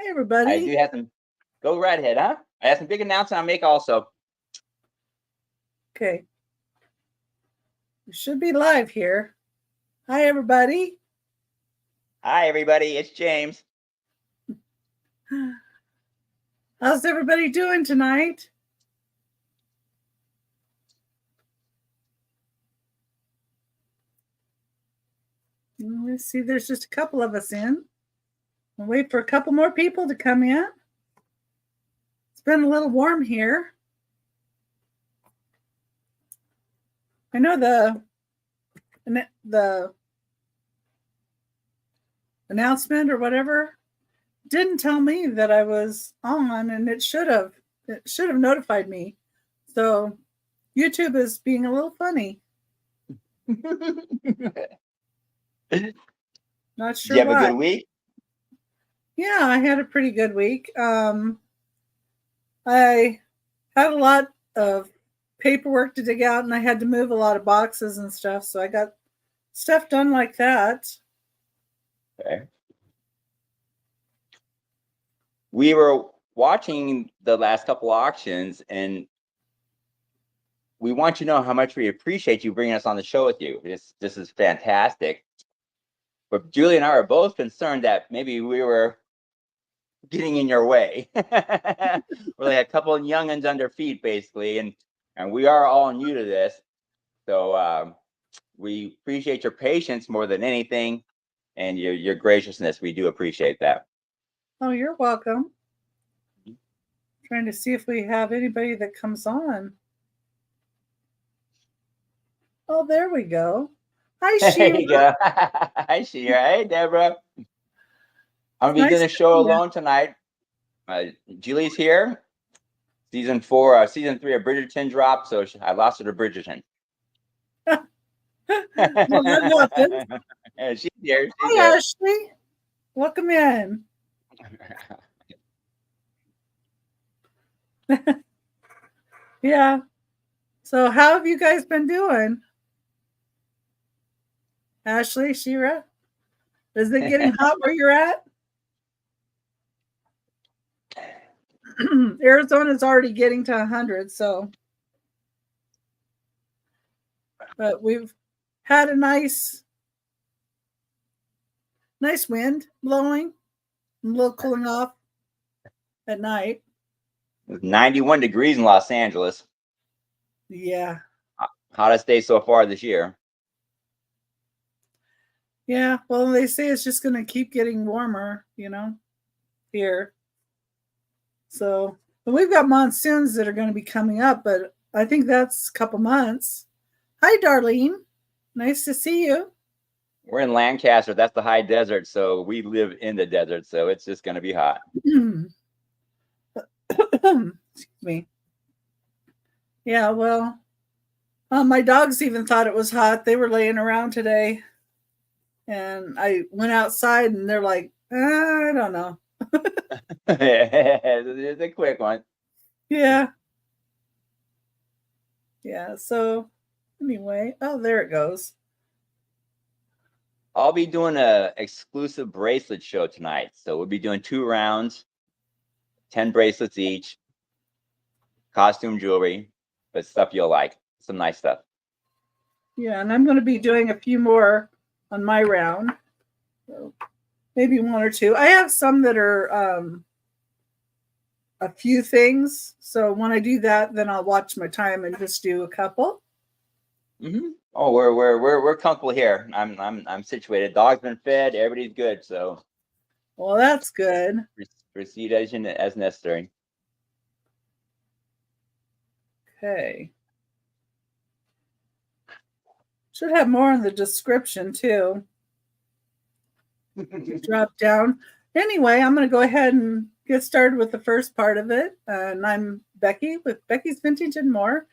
Hey, everybody. I do have some. Go right ahead, huh? I have some big announcement I'll make also. Okay. We should be live here. Hi, everybody. Hi, everybody. It's James. How's everybody doing tonight? Let's see. There's just a couple of us in. We'll wait for a couple more people to come in. It's been a little warm here. I know the announcement or whatever didn't tell me that I was on, and it should have notified me. So YouTube is being a little funny. Not sure. Did you have a good week? Yeah, I had a pretty good week. I had a lot of paperwork to dig out, and I had to move a lot of boxes and stuff. So I got stuff done like that. Okay. We were watching the last couple auctions, and we want you to know how much we appreciate you bringing us on the show with you. This is fantastic. But Julie and I are both concerned that maybe we were getting in your way. We're like a couple of youngins under feet, basically, and we are all new to this. So we appreciate your patience more than anything, and your graciousness. We do appreciate that. Oh, you're welcome. Trying to see if we have anybody that comes on. Oh, there we go. Hi, Sheila. There you go. Hi, Sheila. Hey, Deborah. I'm gonna be doing a show alone tonight. Julie's here. Season 3 of Bridgerton dropped, so I lost her to Bridgerton. Well, that happened. She's here. Hi, Ashley. Welcome in. Yeah. So how have you guys been doing? Ashley, Shira? Is it getting hot where you're at? Arizona's already getting to 100, so. But we've had a nice wind blowing, a little cooling off at night. It's 91 degrees in Los Angeles. Yeah. Hottest day so far this year. Yeah, well, they say it's just going to keep getting warmer, here. So, but we've got monsoons that are going to be coming up, but I think that's a couple months. Hi, Darlene. Nice to see you. We're in Lancaster. That's the high desert, so we live in the desert, so it's just going to be hot. Excuse me. Yeah, well, my dogs even thought it was hot. They were laying around today, and I went outside, and they're like, I don't know. It's a quick one. Yeah. Yeah, so anyway, oh, there it goes. I'll be doing a exclusive bracelet show tonight. So we'll be doing 2 rounds, 10 bracelets each, costume jewelry, but stuff you'll like. Some nice stuff. Yeah, and I'm going to be doing a few more on my round. So maybe 1 or 2. I have some that are a few things. So when I do that, then I'll watch my time and just do a couple. Mm-hmm. Oh, we're comfortable here. I'm situated. Dog's been fed. Everybody's good. So, well, that's good. Proceed as necessary. Okay. Should have more in the description too. Drop down. Anyway, I'm going to go ahead and get started with the first part of it. And I'm Becky with Becky's Vintage and More.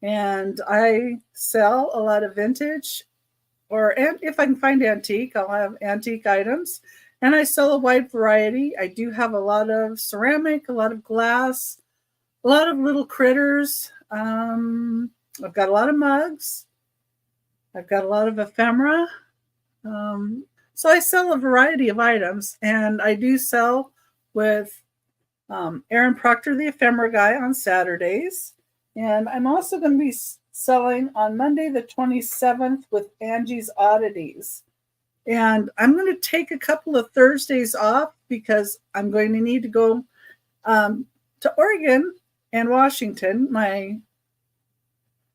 And I sell a lot of vintage, and if I can find antique, I'll have antique items. And I sell a wide variety. I do have a lot of ceramic, a lot of glass, a lot of little critters. I've got a lot of mugs. I've got a lot of ephemera. So I sell a variety of items, and I do sell with Aaron Proctor, the ephemera guy, on Saturdays. And I'm also going to be selling on Monday the 27th with Angie's Oddities. And I'm going to take a couple of Thursdays off because I'm going to need to go to Oregon and Washington. My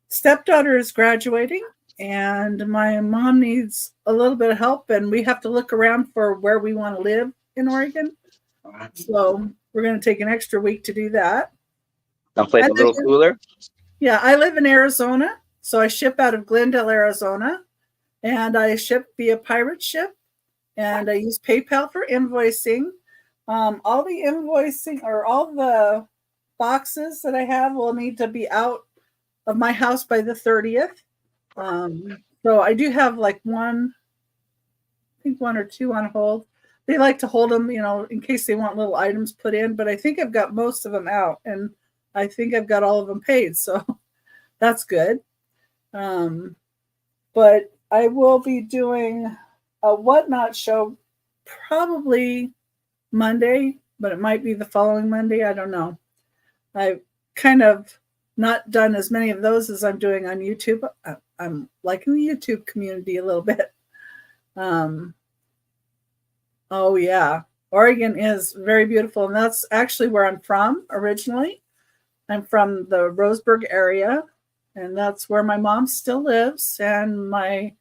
stepdaughter is graduating and my mom needs a little bit of help, and we have to look around for where we want to live in Oregon. So we're going to take an extra week to do that. Someplace a little cooler? Yeah, I live in Arizona, so I ship out of Glendale, Arizona, and I ship via pirate ship, and I use PayPal for invoicing. All the invoicing or all the boxes that I have will need to be out of my house by the 30th. So I do have like one or two on hold. They like to hold them, in case they want little items put in, but I think I've got most of them out, and I think I've got all of them paid. So that's good. But I will be doing a Whatnot show probably Monday, but it might be the following Monday. I don't know. I've kind of not done as many of those as I'm doing on YouTube. I'm liking the YouTube community a little bit. Oh yeah, Oregon is very beautiful, and that's actually where I'm from originally. I'm from the Roseburg area, and that's where my mom still lives, and my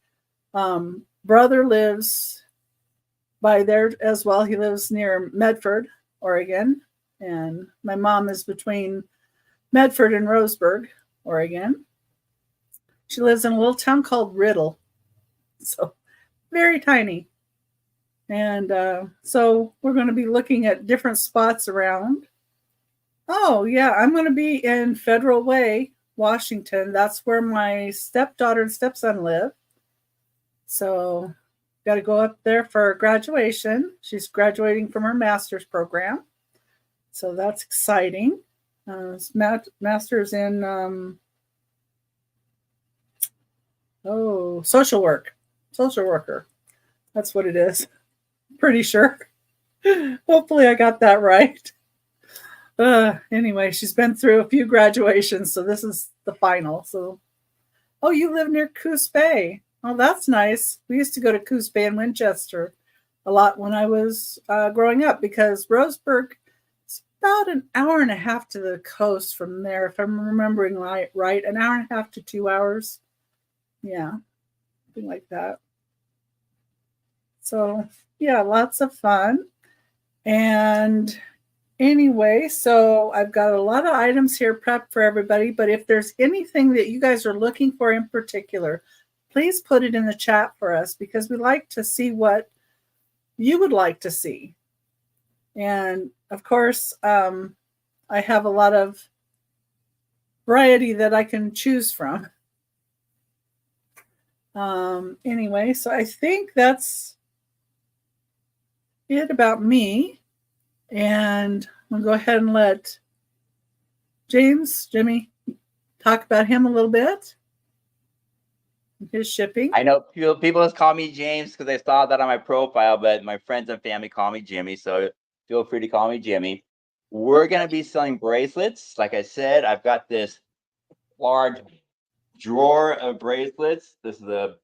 brother lives by there as well. He lives near Medford, Oregon, and my mom is between Medford and Roseburg, Oregon. She lives in a little town called Riddle, so very tiny. And so we're going to be looking at different spots around. Oh, yeah, I'm going to be in Federal Way, Washington. That's where my stepdaughter and stepson live. So got to go up there for graduation. She's graduating from her master's program. So that's exciting. Master's in social worker. That's what it is. Pretty sure. Hopefully I got that right. Anyway, she's been through a few graduations, so this is the final. So, oh, you live near Coos Bay. Oh, that's nice. We used to go to Coos Bay and Winchester a lot when I was growing up, because Roseburg is about an hour and a half to the coast from there, if I'm remembering right. An hour and a half to 2 hours. Yeah, something like that. So, yeah, lots of fun. And anyway, so I've got a lot of items here prepped for everybody, but if there's anything that you guys are looking for in particular, please put it in the chat for us, because we like to see what you would like to see. And of course, I have a lot of variety that I can choose from. Anyway, so I think that's it about me. And I'm going to go ahead and let Jimmy, talk about him a little bit. His shipping. I know people just call me James because they saw that on my profile, but my friends and family call me Jimmy, so feel free to call me Jimmy. We're going to be selling bracelets. Like I said, I've got this large drawer of bracelets. This is a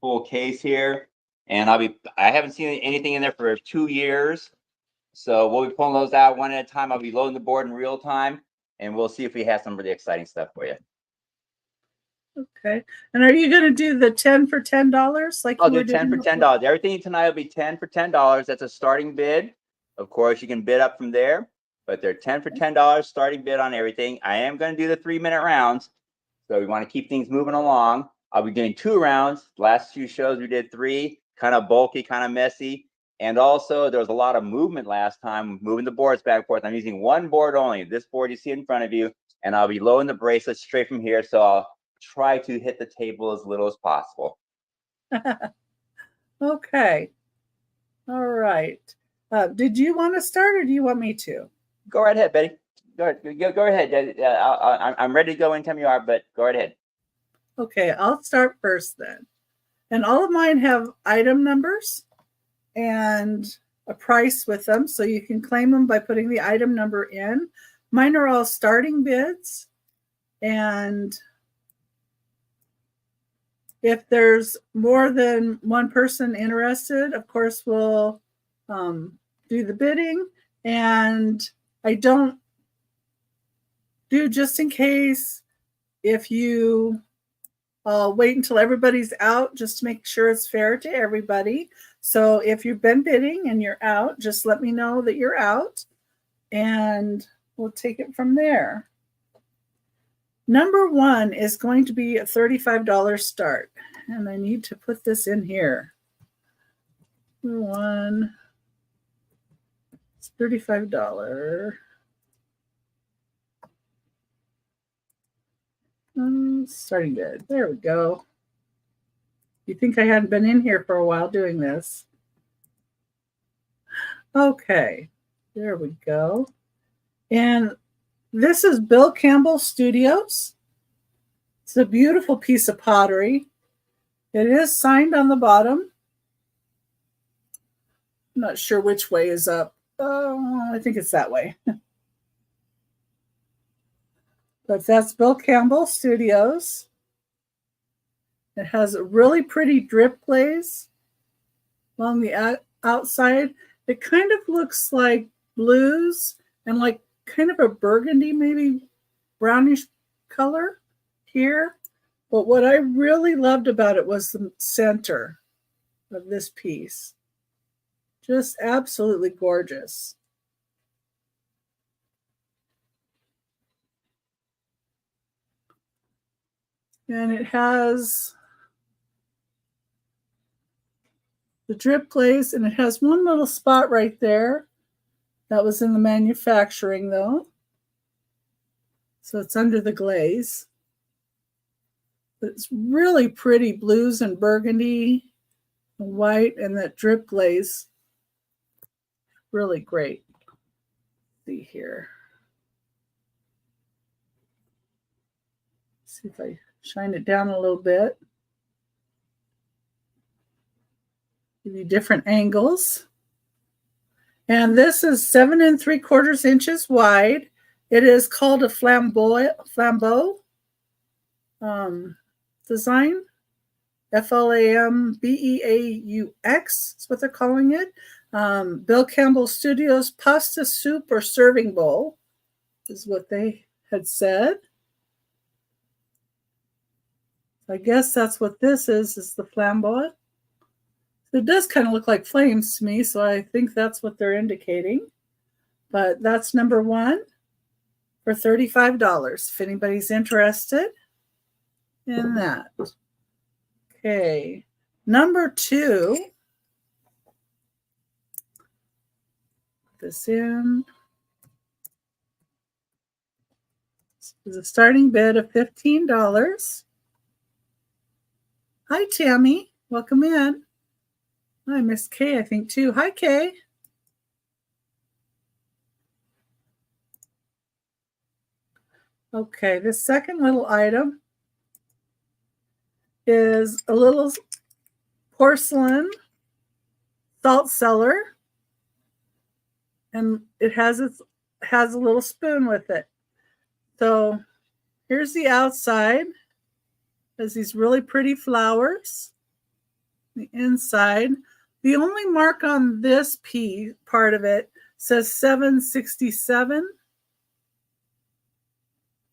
full case here, and I haven't seen anything in there for 2 years. So we'll be pulling those out one at a time. I'll be loading the board in real time, and we'll see if we have some really exciting stuff for you. Okay. And are you going to do the 10 for $10? Like I'll do 10 for $10. Everything tonight will be 10 for $10. That's a starting bid. Of course, you can bid up from there, but they're 10 for $10 starting bid on everything. I am going to do the 3-minute rounds, so we want to keep things moving along. I'll be doing 2 rounds. Last 2 shows we did 3, kind of bulky, kind of messy. And also, there was a lot of movement last time, moving the boards back and forth. I'm using one board only, this board you see in front of you, and I'll be loading the bracelets straight from here, so I'll try to hit the table as little as possible. Okay. All right. Did you want to start, or do you want me to? Go right ahead, Betty. Go ahead. I'm ready to go anytime you are, but go right ahead. Okay, I'll start first then. And all of mine have item numbers. And a price with them, so you can claim them by putting the item number in. Mine are all starting bids, and if there's more than one person interested, of course, we'll do the bidding. And I don't do just in case if you wait until everybody's out just to make sure it's fair to everybody. So if you've been bidding and you're out, just let me know that you're out and we'll take it from there. Number one is going to be a $35 start. And I need to put this in here. One, it's $35. Starting bid. There we go. You think I hadn't been in here for a while doing this? Okay, there we go. And this is Bill Campbell Studios. It's a beautiful piece of pottery. It is signed on the bottom. I'm not sure which way is up. Oh, I think it's that way. But that's Bill Campbell Studios. It has a really pretty drip glaze along the outside. It kind of looks like blues and like kind of a burgundy, maybe brownish color here. But what I really loved about it was the center of this piece. Just absolutely gorgeous. And it has the drip glaze, and it has one little spot right there. That was in the manufacturing, though. So it's under the glaze. It's really pretty blues and burgundy and white, and that drip glaze. Really great. Let's see here. See if I shine it down a little bit. Give you different angles. And this is 7 3/4 inches wide. It is called a flambeau design. FLAMBEAUX is what they're calling it. Bill Campbell Studios pasta soup or serving bowl is what they had said. I guess that's what this is the flambeau. It does kind of look like flames to me, so I think that's what they're indicating. But that's number one for $35 if anybody's interested in that. Okay, number two. Put this in. This is a starting bid of $15. Hi, Tammy. Welcome in. Hi, Miss Kay, I think, too. Hi, Kay. Okay, the second little item is a little porcelain salt cellar, and it has a little spoon with it. So here's the outside. Has these really pretty flowers. The inside. The only mark on this part of it says 767.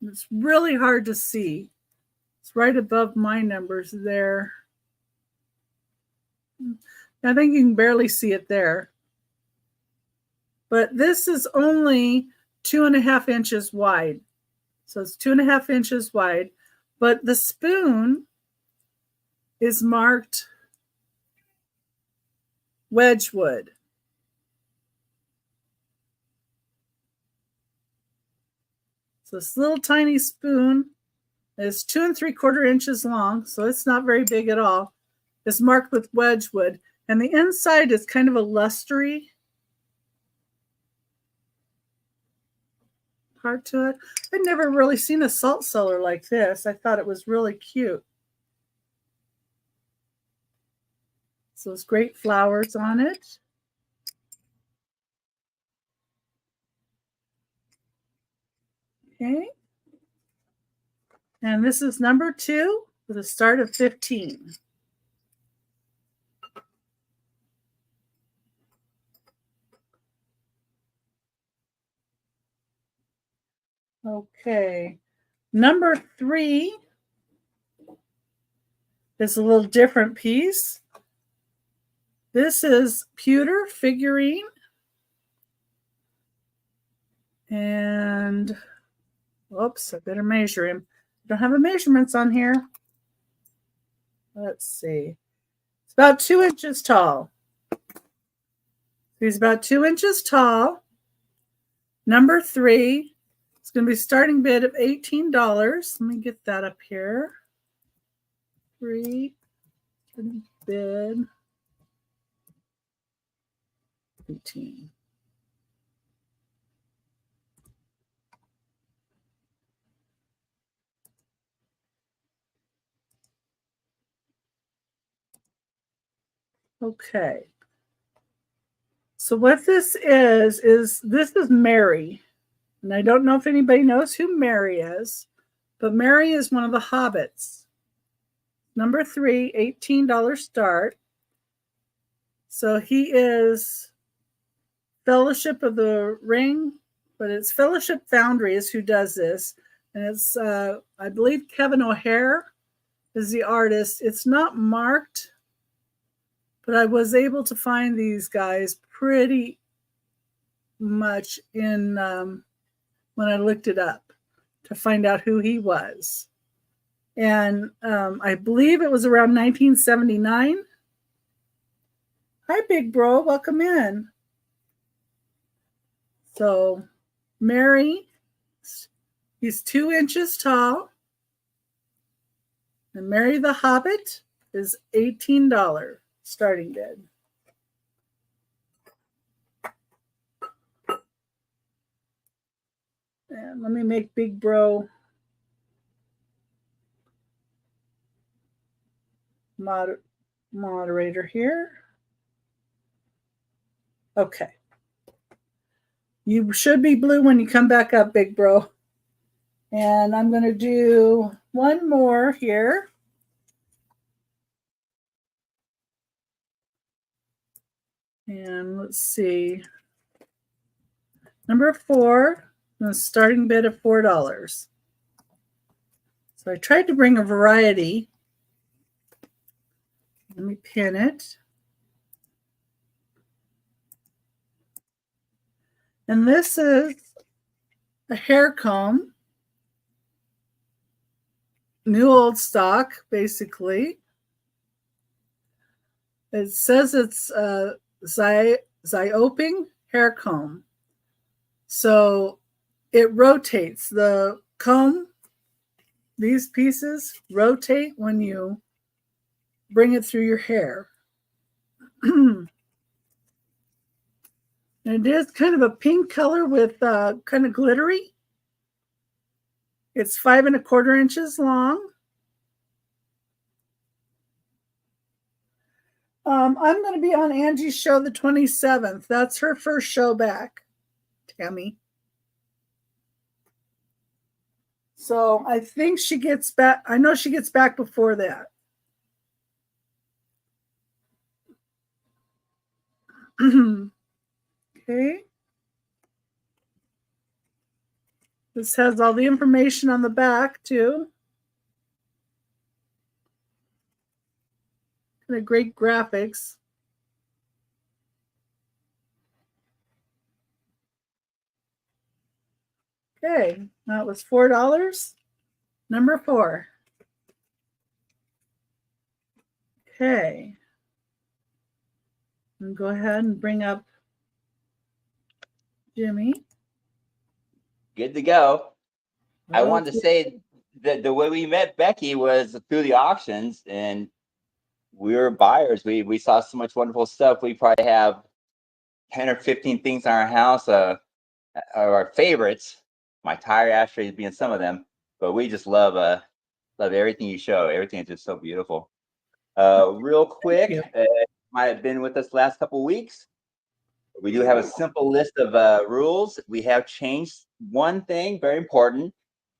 It's really hard to see. It's right above my numbers there. I think you can barely see it there. But this is only 2.5 inches wide. So it's 2.5 inches wide. But the spoon is marked Wedgwood. So this little tiny spoon is 2 3/4 inches long, so it's not very big at all. It's marked with Wedgwood, and the inside is kind of a lustery part to it. I'd never really seen a salt cellar like this. I thought it was really cute. So it's great flowers on it. Okay. And this is number 2 with a start of 15. Okay. Number 3 is a little different piece. This is pewter figurine. And, whoops, I better measure him. I don't have the measurements on here. Let's see. It's about 2 inches tall. He's about 2 inches tall. Number 3. It's going to be starting bid of $18. Let me get that up here. 3 bid 18. Okay. So what this is this is Mary. And I don't know if anybody knows who Mary is, but Mary is one of the hobbits. Number 3, $18 start. So he is Fellowship of the Ring, but it's Fellowship Foundry is who does this. And it's, I believe Kevin O'Hare is the artist. It's not marked, but I was able to find these guys pretty much in when I looked it up to find out who he was. And I believe it was around 1979. Hi, big bro. Welcome in. So, Mary, he's 2 inches tall. And Mary the Hobbit is $18 starting bid. And let me make big bro moderator here. Okay. You should be blue when you come back up, big bro. And I'm going to do one more here. And let's see. Number 4, the starting bid of $4. So I tried to bring a variety. Let me pin it. And this is a hair comb. New old stock, basically. It says it's a Zyoping hair comb. So it rotates. The comb, these pieces rotate when you bring it through your hair. And it is kind of a pink color with kind of glittery. It's 5 1/4 inches long. I'm going to be on Angie's show the 27th. That's her first show back, Tammy. So I think she gets back. I know she gets back before that. Okay. This has all the information on the back too. Kind of great graphics. Okay, that was $4. Number 4. Okay. And go ahead and bring up Jimmy. Good to go. I wanted to say that the way we met Becky was through the auctions, and we were buyers. We saw so much wonderful stuff. We probably have 10 or 15 things in our house, our favorites. My tire ashtray being some of them, but we just love everything you show. Everything is just so beautiful. Real quick, might have been with us last couple weeks. We do have a simple list of rules. We have changed one thing very important.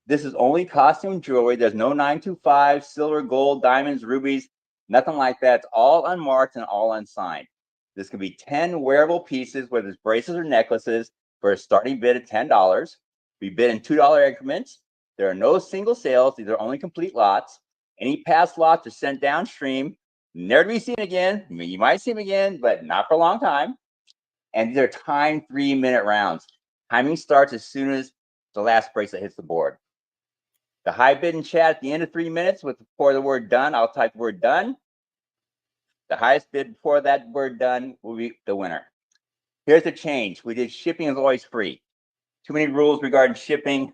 This is only costume jewelry. There's no 925, silver, gold, diamonds, rubies, nothing like that. It's all unmarked and all unsigned. This could be 10 wearable pieces, whether it's bracelets or necklaces, for a starting bid of $10. We bid in $2 increments. There are no single sales. These are only complete lots. Any past lots are sent downstream, never to be seen again. I mean, you might see them again, but not for a long time. And these are timed 3-minute rounds. Timing starts as soon as the last bracelet hits the board. The high bid in chat at the end of 3 minutes before the word done, I'll type the word done. The highest bid before that word done will be the winner. Here's the change. We did shipping is always free. Too many rules regarding shipping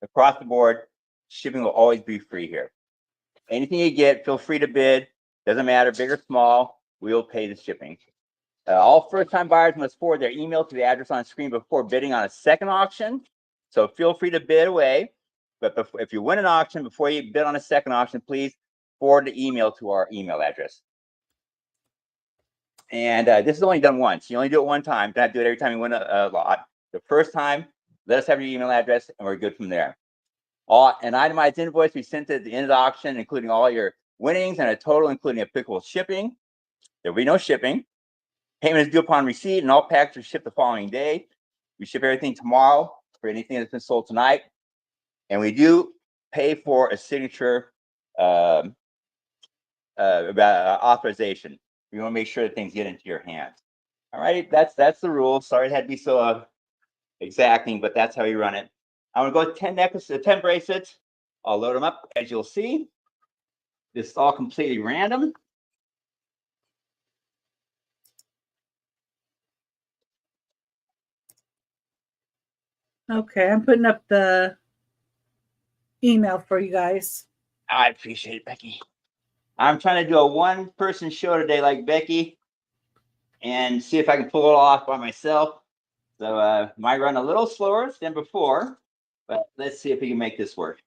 across the board. Shipping will always be free here. Anything you get, feel free to bid. Doesn't matter, big or small, we will pay the shipping. All first-time buyers must forward their email to the address on screen before bidding on a second auction. So feel free to bid away. But if you win an auction, before you bid on a second auction, please forward the email to our email address. And this is only done once. You only do it one time. Don't have to do it every time you win a lot. The first time, let us have your email address, and we're good from there. An itemized invoice we sent at the end of the auction, including all your winnings and a total, including applicable shipping. There will be no shipping. Payment is due upon receipt, and all packages are shipped the following day. We ship everything tomorrow for anything that's been sold tonight. And we do pay for a signature authorization. We want to make sure that things get into your hands. All right, that's the rule. Sorry it had to be so exacting, but that's how we run it. I'm going to go with 10 necklaces, 10 bracelets. I'll load them up, as you'll see. This is all completely random. Okay, I'm putting up the email for you guys. I appreciate it, Becky. I'm trying to do a one-person show today like Becky and see if I can pull it off by myself. So might run a little slower than before, but let's see if we can make this work.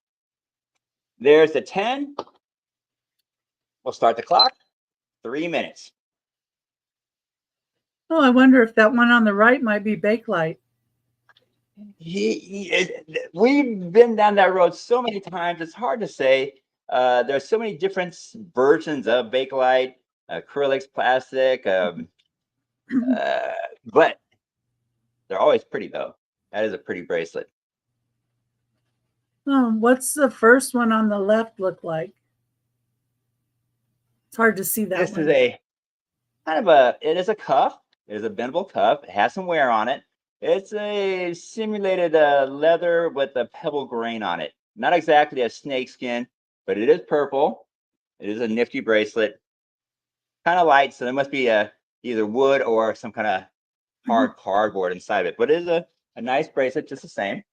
There's the 10. We'll start the clock. 3 minutes. Oh, I wonder if that one on the right might be Bakelite. We've been down that road so many times. It's hard to say. There's so many different versions of Bakelite, acrylics, plastic, but they're always pretty, though. That is a pretty bracelet. Oh, what's the first one on the left look like? It's hard to see that This one. is a kind of it is a cuff. It is a bendable cuff. It has some wear on it. It's a simulated leather with a pebble grain on it. Not exactly a snake skin, but it is purple. It is a nifty bracelet. Kind of light, so there must be either wood or some kind of hard cardboard inside of it. But it is a nice bracelet, just the same.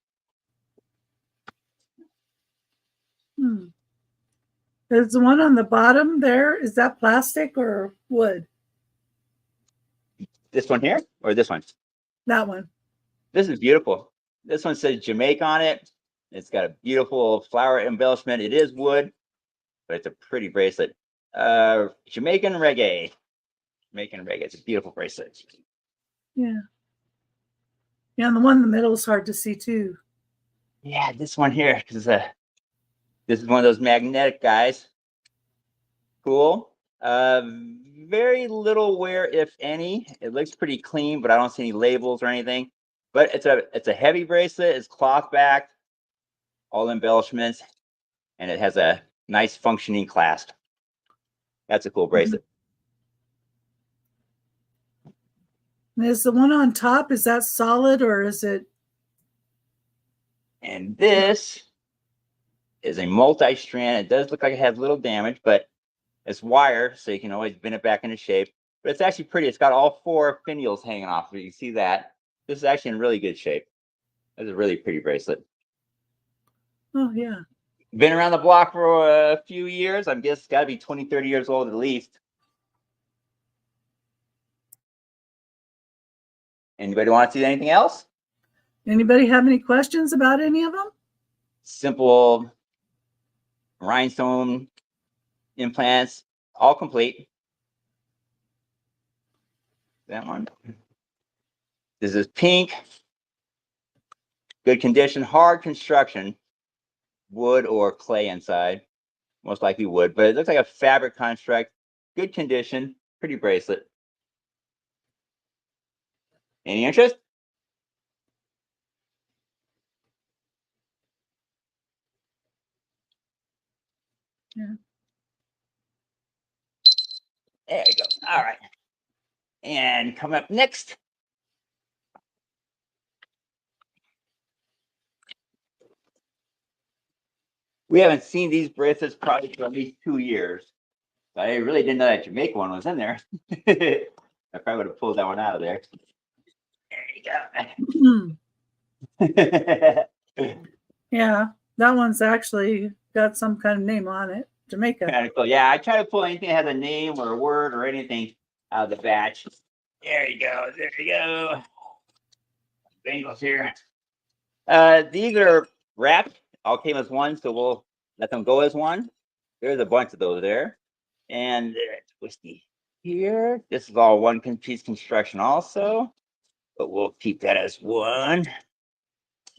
There's the one on the bottom there. Is that plastic or wood? This one here or this one? That one. This is beautiful. This one says Jamaica on it. It's got a beautiful flower embellishment. It is wood, but it's a pretty bracelet. Jamaican reggae. Jamaican reggae. It's a beautiful bracelet. Yeah. Yeah, and the one in the middle is hard to see too. Yeah, this one here, because this is one of those magnetic guys. Cool. Very little wear, if any. It looks pretty clean, but I don't see any labels or anything. But it's a heavy bracelet. It's cloth backed, all embellishments, and it has a nice functioning clasp. That's a cool bracelet. Is the one on top, is that solid or is it? And this is a multi-strand. It does look like it has little damage, but it's wire, so you can always bend it back into shape. But it's actually pretty. It's got all 4 finials hanging off. You can see that. This is actually in really good shape. It's a really pretty bracelet. Oh, yeah. Been around the block for a few years. I guess it's got to be 20, 30 years old at least. Anybody want to see anything else? Anybody have any questions about any of them? Simple rhinestone implants, all complete. That one. This is pink. Good condition, hard construction, wood or clay inside. Most likely wood, but it looks like a fabric construct. Good condition, pretty bracelet. Any interest? Yeah. There you go. All right. And coming up next, we haven't seen these bracelets probably for at least 2 years. I really didn't know that Jamaica one was in there. I probably would have pulled that one out of there. There you go. Yeah, that one's actually got some kind of name on it. Jamaica. Kind of cool. Yeah, I try to pull anything that has a name or a word or anything out of the batch. There you go. There you go. Bengals here. These are wrapped. All came as one, so we'll let them go as one. There's a bunch of those there. And twisty here. This is all one piece construction also, but we'll keep that as one.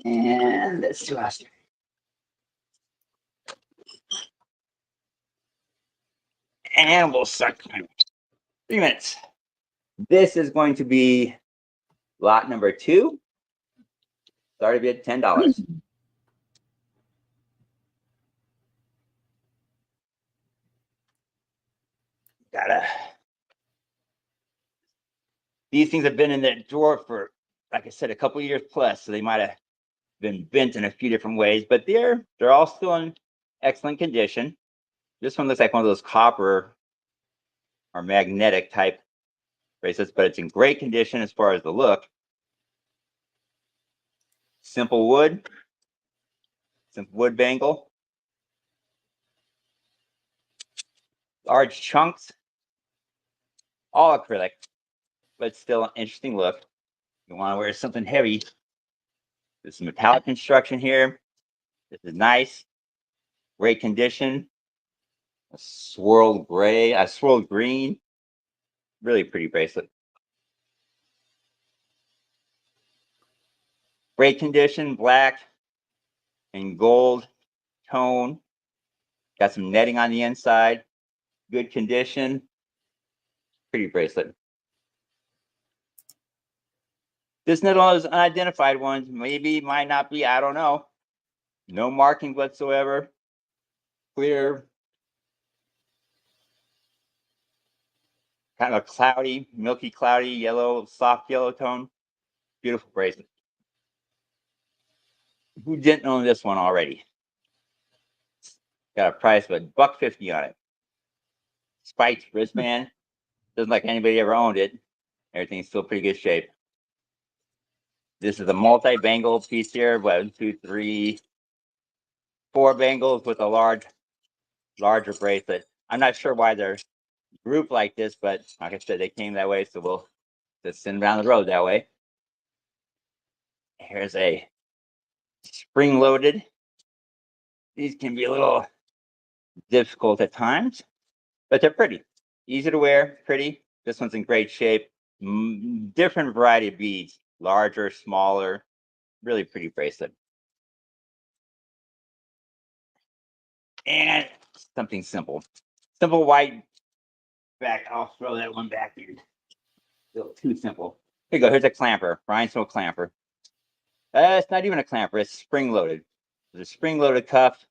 And let's do us. And we'll suck 3 minutes. This is going to be lot number 2. Started at $10. These things have been in the drawer for, like I said, a couple years plus, so they might have been bent in a few different ways, but they're all still in excellent condition. This one looks like one of those copper or magnetic type bracelets, but it's in great condition as far as the look. Simple wood bangle. Large chunks, all acrylic, but still an interesting look. You want to wear something heavy. There's some metallic construction here. This is nice, great condition. A swirled green, really pretty bracelet. Great condition, black and gold tone. Got some netting on the inside. Good condition. Pretty bracelet. This needle is unidentified one. Maybe, might not be. I don't know. No marking whatsoever. Clear. Kind of a cloudy, milky, cloudy, yellow, soft yellow tone. Beautiful bracelet. Who didn't own this one already? Got a price of $1.50 on it. Spiked wristband. Doesn't like anybody ever owned it. Everything's still pretty good shape. This is a multi-bangle piece here. 1, 2, 3, 4 bangles with a larger bracelet. I'm not sure why they're grouped like this, but like I said, they came that way, so we'll just send them down the road that way. Here's a spring-loaded. These can be a little difficult at times, but they're pretty. Easy to wear, pretty. This one's in great shape. Different variety of beads, larger, smaller, really pretty bracelet. And something simple white back. I'll throw that one back in. A little too simple. Here you go. Here's a clamper, rhinestone clamper. It's not even a clamper. It's spring loaded. There's a spring loaded cuff,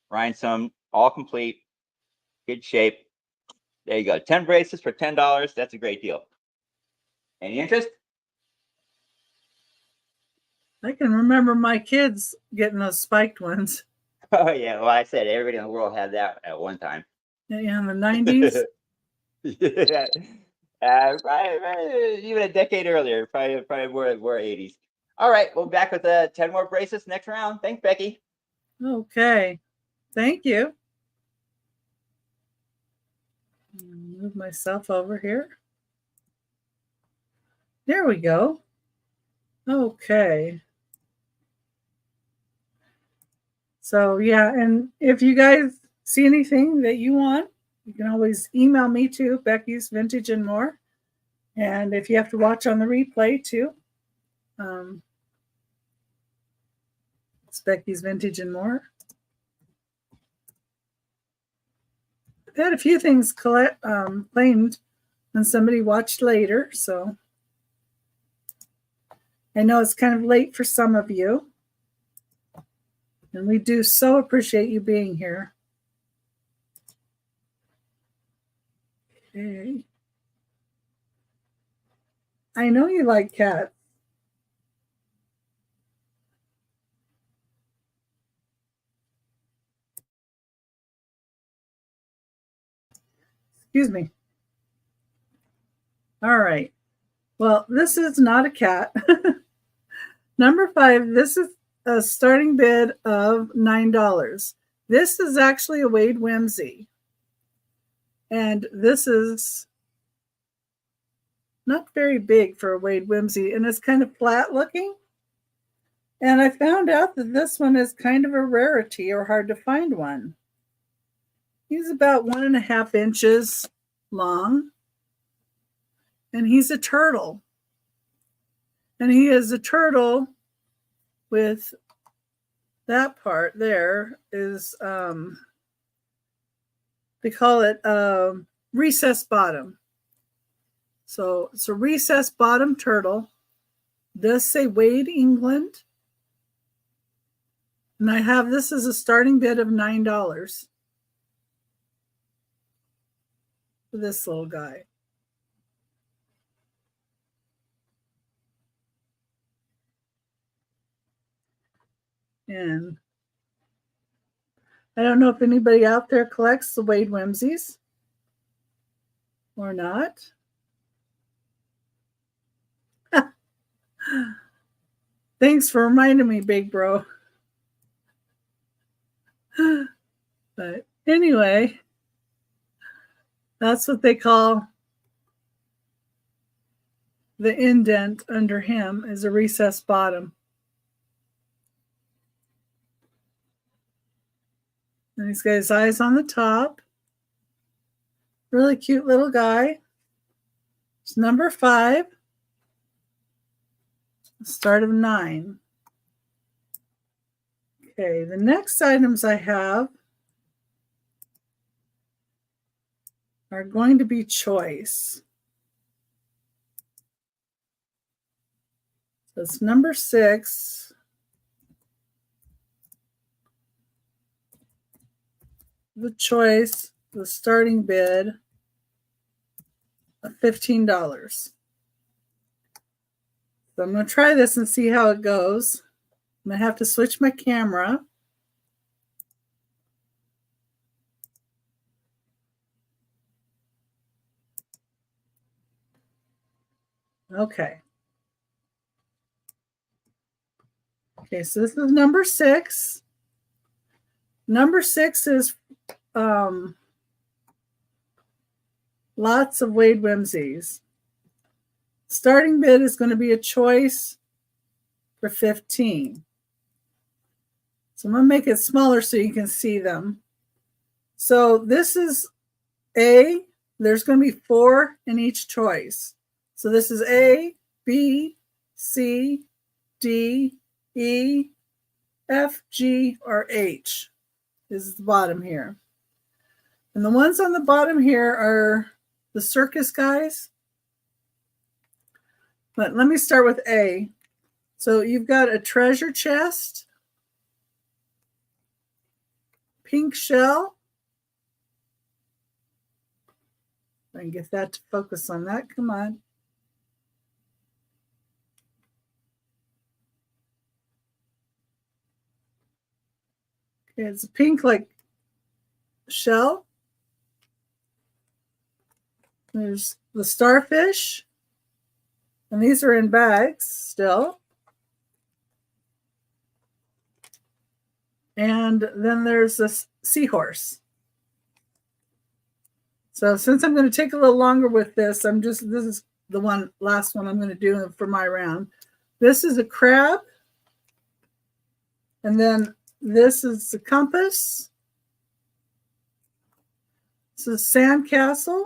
rhinestone, all complete, good shape. There you go. 10 bracelets for $10. That's a great deal. Any interest? I can remember my kids getting those spiked ones. Oh yeah. Well, I said everybody in the world had that at one time. Yeah, in the 90s. Yeah. Probably, even a decade earlier. Probably more 80s. All right. We'll be back with 10 more bracelets next round. Thanks, Becky. Okay. Thank you. Move myself over here. There we go. Okay. So yeah, and if you guys see anything that you want, you can always email me too, Becky's Vintage and More. And if you have to watch on the replay too, Becky's Vintage and More. I've had a few things claimed and somebody watched later, so I know it's kind of late for some of you. And we do so appreciate you being here. Okay. I know you like cats. Excuse me. All right. Well, this is not a cat. Number 5, this is a starting bid of $9. This is actually a Wade Whimsy. And this is not very big for a Wade Whimsy, and it's kind of flat looking. And I found out that this one is kind of a rarity or hard to find one. He's about 1.5 inches long, and he's a turtle. And he is a turtle with that part there is, they call it recessed bottom. So it's a recessed bottom turtle. It does say Wade, England. And I have this as a starting bid of $9 for this little guy. And I don't know if anybody out there collects the Wade Whimsies or not. Thanks for reminding me, big bro. But anyway, that's what they call the indent under him, is a recessed bottom. And he's got his eyes on the top. Really cute little guy. It's number 5. Start of 9. Okay, the next items I have are going to be choice. So it's number 6. The choice, the starting bid of $15. So I'm going to try this and see how it goes. I'm going to have to switch my camera. Okay. Okay, so this is number 6. Number 6 is lots of Wade Whimsies. Starting bid is going to be a choice for $15. So I'm going to make it smaller so you can see them. So this is A. There's going to be 4 in each choice. So this is A, B, C, D, E, F, G, or H is the bottom here. And the ones on the bottom here are the circus guys. But let me start with A. So you've got a treasure chest, pink shell. I can get that to focus on that. Come on. Okay, it's a pink like shell. There's the starfish. And these are in bags still. And then there's this seahorse. So since I'm going to take a little longer with this, this is the last one I'm going to do for my round. This is a crab. And then this is the compass. This is sandcastle.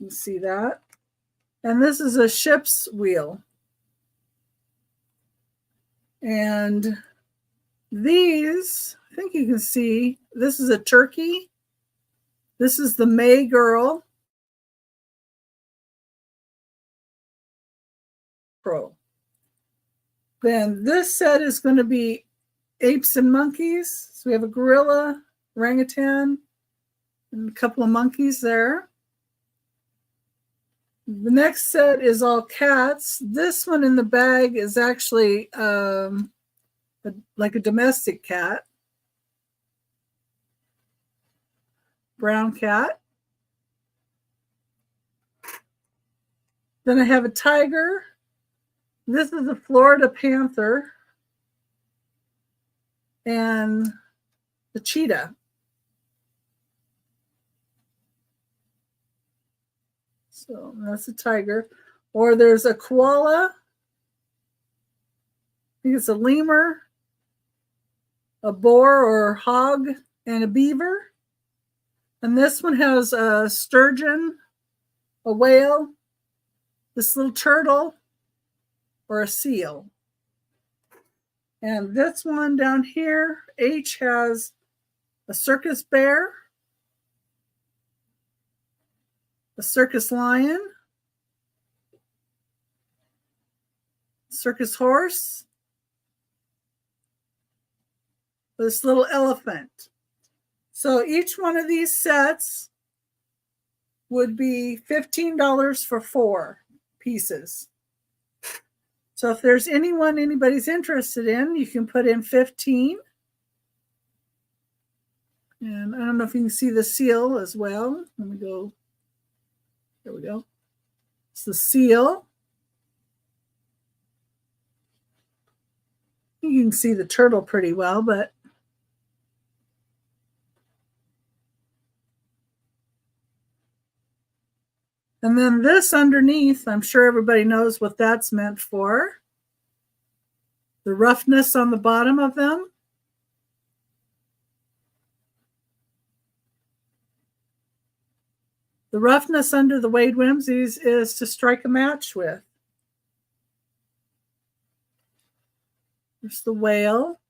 You see that? And this is a ship's wheel. And these, I think you can see, this is a turkey. This is the May girl. Pro. Then this set is going to be apes and monkeys. So we have a gorilla, orangutan, and a couple of monkeys there. The next set is all cats. This one in the bag is actually like a domestic cat. Brown cat. Then I have a tiger. This is a Florida panther. And the cheetah. So that's a tiger. Or there's a koala. I think it's a lemur, a boar or hog, and a beaver. And this one has a sturgeon, a whale, this little turtle, or a seal. And this one down here, H, has a circus bear, a circus lion, circus horse, this little elephant. So each one of these sets would be $15 for 4 pieces. So if there's anybody's interested in, you can put in 15. And I don't know if you can see the seal as well. Let me go. There we go. It's the seal. You can see the turtle pretty well, but and then this underneath, I'm sure everybody knows what that's meant for. The roughness on the bottom of them. The roughness under the Wade Whimsies is to strike a match with. There's the whale.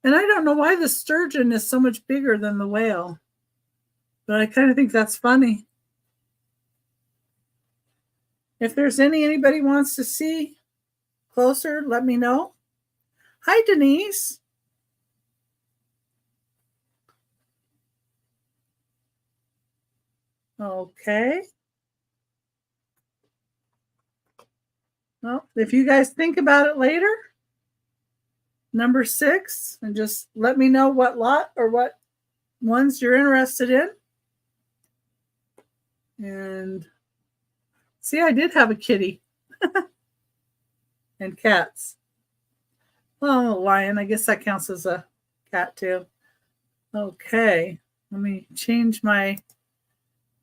And I don't know why the sturgeon is so much bigger than the whale, but I kind of think that's funny. If there's anybody wants to see closer, let me know. Hi, Denise. Okay. Well, if you guys think about it later, number 6, and just let me know what lot or what ones you're interested in. And see, I did have a kitty and cats. Well, a lion, I guess that counts as a cat too. Okay, let me change my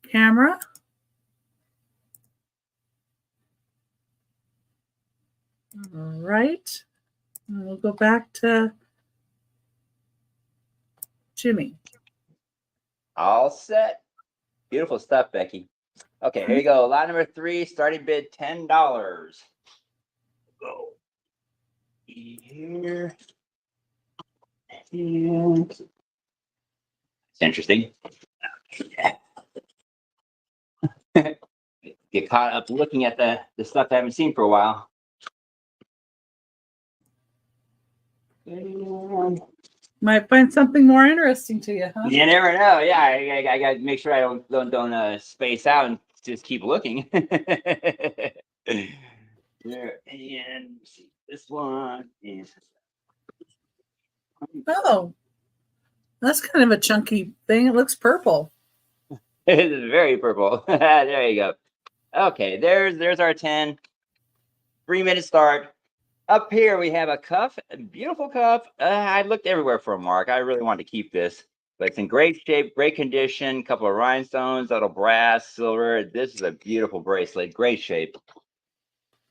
camera. All right, and we'll go back to Jimmy. All set. Beautiful stuff, Becky. Okay, here you go. Lot number 3, starting bid $10. Go here. And it's interesting. Get caught up looking at the stuff I haven't seen for a while. Might find something more interesting to you, huh? You never know. Yeah, I got to make sure I don't space out and just keep looking. There, and see this one is. Oh, that's kind of a chunky thing. It looks purple. It is very purple. There you go. Okay, there's our 10. 3-minute start. Up here we have a cuff, a beautiful cuff. I looked everywhere for a mark. I really wanted to keep this, but it's in great shape, great condition. Couple of rhinestones, little brass, silver. This is a beautiful bracelet, great shape.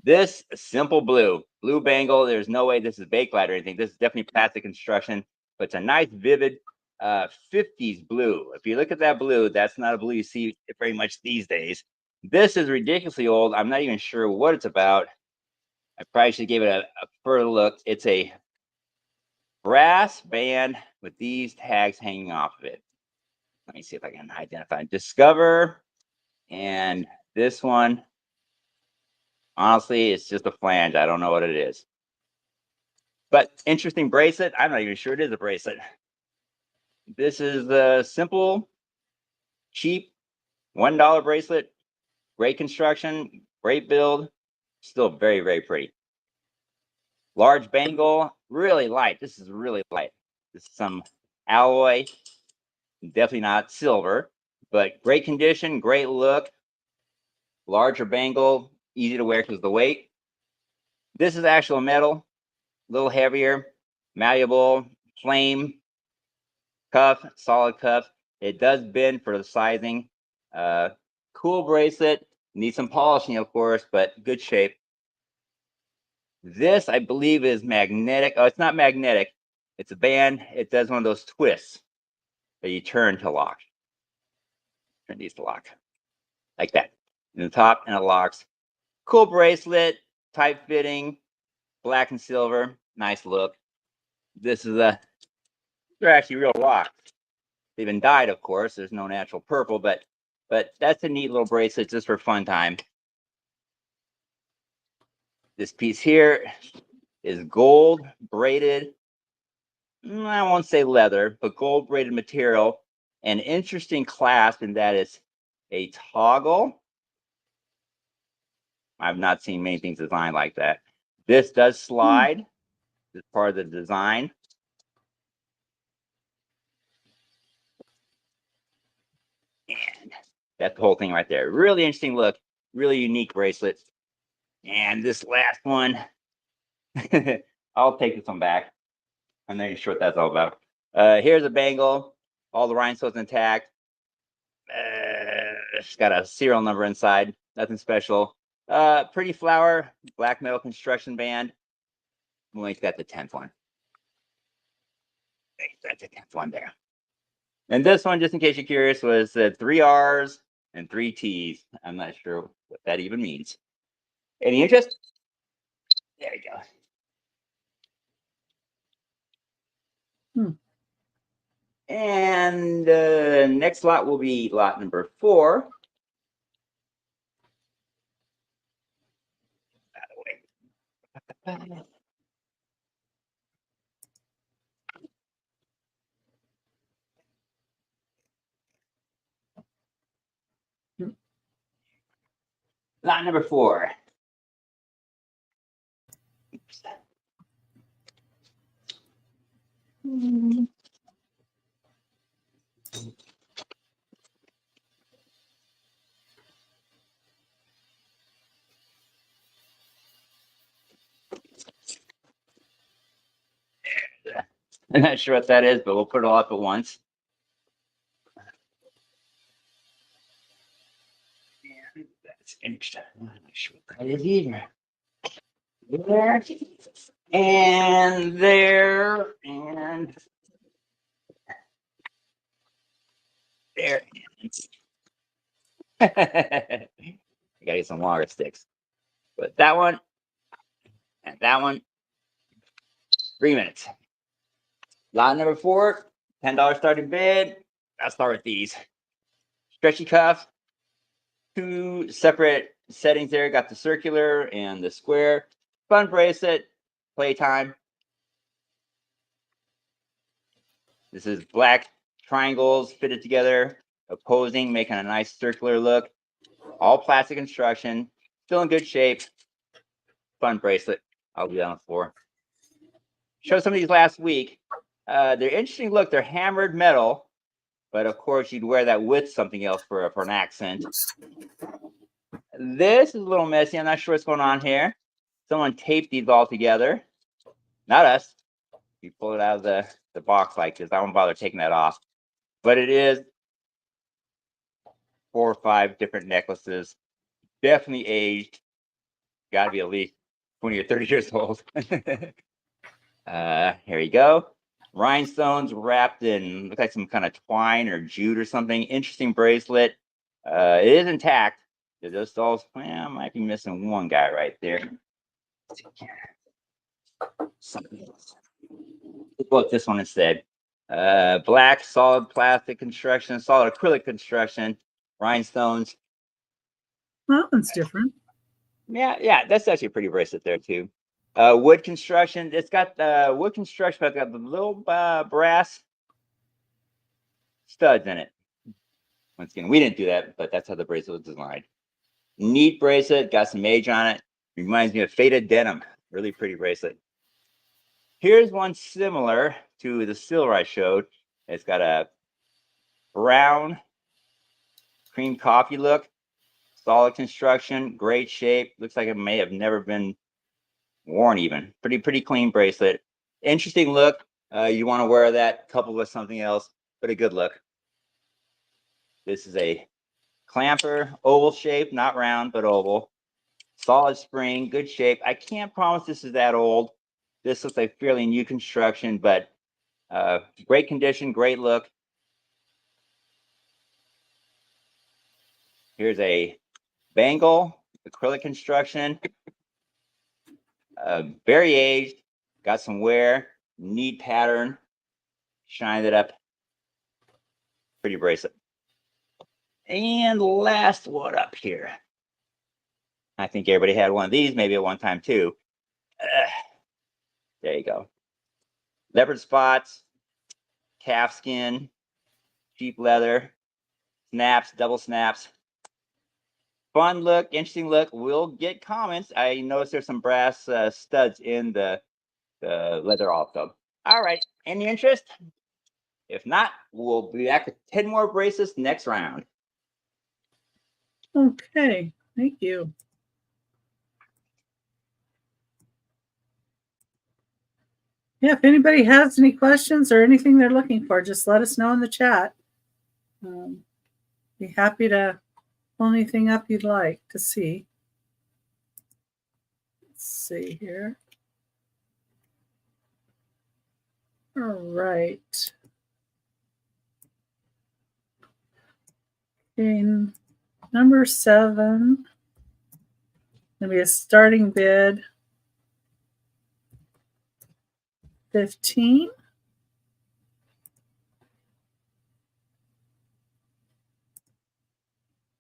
This simple blue bangle. There's no way this is bakelite or anything. This is definitely plastic construction, but it's a nice, vivid 50s blue. If you look at that blue, that's not a blue you see very much these days. This is ridiculously old. I'm not even sure what it's about. I probably should give it a further look. It's a brass band with these tags hanging off of it. Let me see if I can identify. Discover. And this one, honestly, it's just a flange. I don't know what it is. But interesting bracelet. I'm not even sure it is a bracelet. This is the simple, cheap $1 bracelet. Great construction, great build. Still very, very pretty. Large bangle, really light. This is really light. This is some alloy, definitely not silver, but great condition, great look. Larger bangle, easy to wear because of the weight. This is actual metal, a little heavier, malleable, flame cuff, solid cuff. It does bend for the sizing. Cool bracelet. Needs some polishing, of course, but good shape. This, I believe, is magnetic. Oh, it's not magnetic. It's a band. It does one of those twists that you turn to lock. Turn these to lock. Like that. In the top, and it locks. Cool bracelet, tight fitting, black and silver. Nice look. This is they're actually real rocks. They've been dyed, of course. There's no natural purple, but that's a neat little bracelet just for fun time. This piece here is gold braided. I won't say leather, but gold braided material. An interesting clasp in that it's a toggle. I've not seen many things designed like that. This does slide. This is part of the design. And that's the whole thing right there. Really interesting look. Really unique bracelet. And this last one, I'll take this one back. I'm not even sure what that's all about. Here's a bangle. All the rhinestones intact. It's got a serial number inside. Nothing special. Pretty flower, black metal construction band. We'll make that the 10th one. That's the 10th one there. And this one, just in case you're curious, was 3 R's and 3 T's. I'm not sure what that even means. Any interest? There you go. And next lot will be lot number 4. By the way. Lot number 4. Oops. I'm not sure what that is, but we'll put it all up at once. And that's interesting. I'm not sure what that is either. There and there and there. I gotta get some longer sticks. But that one and that one, 3 minutes. Lot number 4, $10 starting bid. I'll start with these. Stretchy cuff. 2 separate settings there. Got the circular and the square. Fun bracelet. Playtime. This is black triangles fitted together, opposing, making a nice circular look. All plastic construction. Still in good shape. Fun bracelet. I'll be on the floor. Showed some of these last week. They're interesting look. They're hammered metal, but of course you'd wear that with something else for an accent. This is a little messy. I'm not sure what's going on here. Someone taped these all together. Not us. You pull it out of the box like this. I won't bother taking that off. But it is 4 or 5 different necklaces. Definitely aged. Got to be at least 20 or 30 years old. Here you go. Rhinestones wrapped in, look like some kind of twine or jute or something. Interesting bracelet. It is intact. It just all, well, I might be missing one guy right there. Something else. Let's look this one instead. Black solid plastic construction, solid acrylic construction, rhinestones. That one's different. Yeah, that's actually a pretty bracelet there too. Wood construction. It's got the wood construction, but it's got the little brass studs in it. Once again, we didn't do that, but that's how the bracelet was designed. Neat bracelet, got some age on it. Reminds me of faded denim. Really pretty bracelet. Here's one similar to the silver I showed. It's got a brown cream coffee look, solid construction, great shape. Looks like it may have never been worn even. Pretty clean bracelet. Interesting look. You want to wear that coupled with something else, but a good look. This is a clamper, oval shape, not round, but oval. Solid spring, good shape. I can't promise this is that old. This looks like fairly new construction, but great condition, great look. Here's a bangle, acrylic construction. Very aged, got some wear, neat pattern. Shined it up. Pretty bracelet. And last one up here. I think everybody had one of these maybe at one time too. There you go. Leopard spots, calf skin, sheep leather, snaps, double snaps. Fun look, interesting look. We'll get comments. I noticed there's some brass studs in the leather also. All right. Any interest? If not, we'll be back with 10 more bracelets next round. Okay, thank you. Yeah, if anybody has any questions or anything they're looking for, just let us know in the chat. Be happy to pull anything up you'd like to see. Let's see here. All right. In number 7, going to be a starting bid. 15.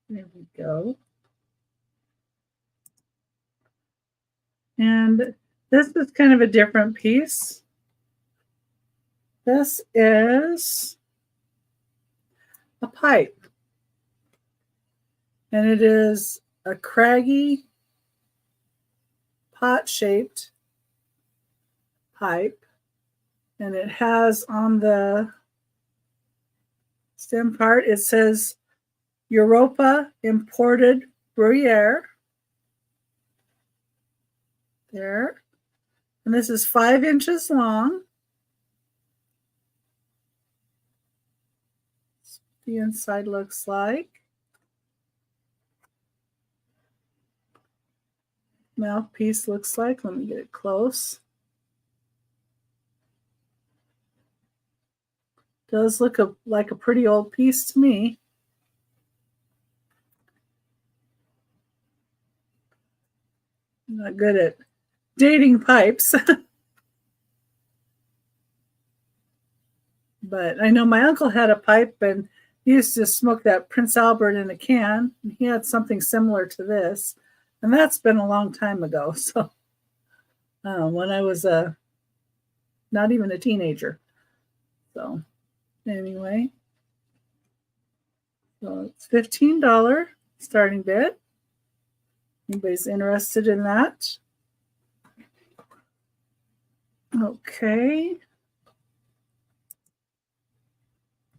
There we go. And this is kind of a different piece. This is a pipe. And it is a craggy pot-shaped pipe. And it has on the stem part, it says Europa Imported Bruyere. There. And this is 5 inches long. That's what the inside looks like. Mouthpiece looks like. Let me get it close. Does look like a pretty old piece to me. I'm not good at dating pipes. But I know my uncle had a pipe and he used to smoke that Prince Albert in a can. And he had something similar to this. And that's been a long time ago. So when I was not even a teenager. So anyway. So it's $15 starting bid. Anybody's interested in that? Okay.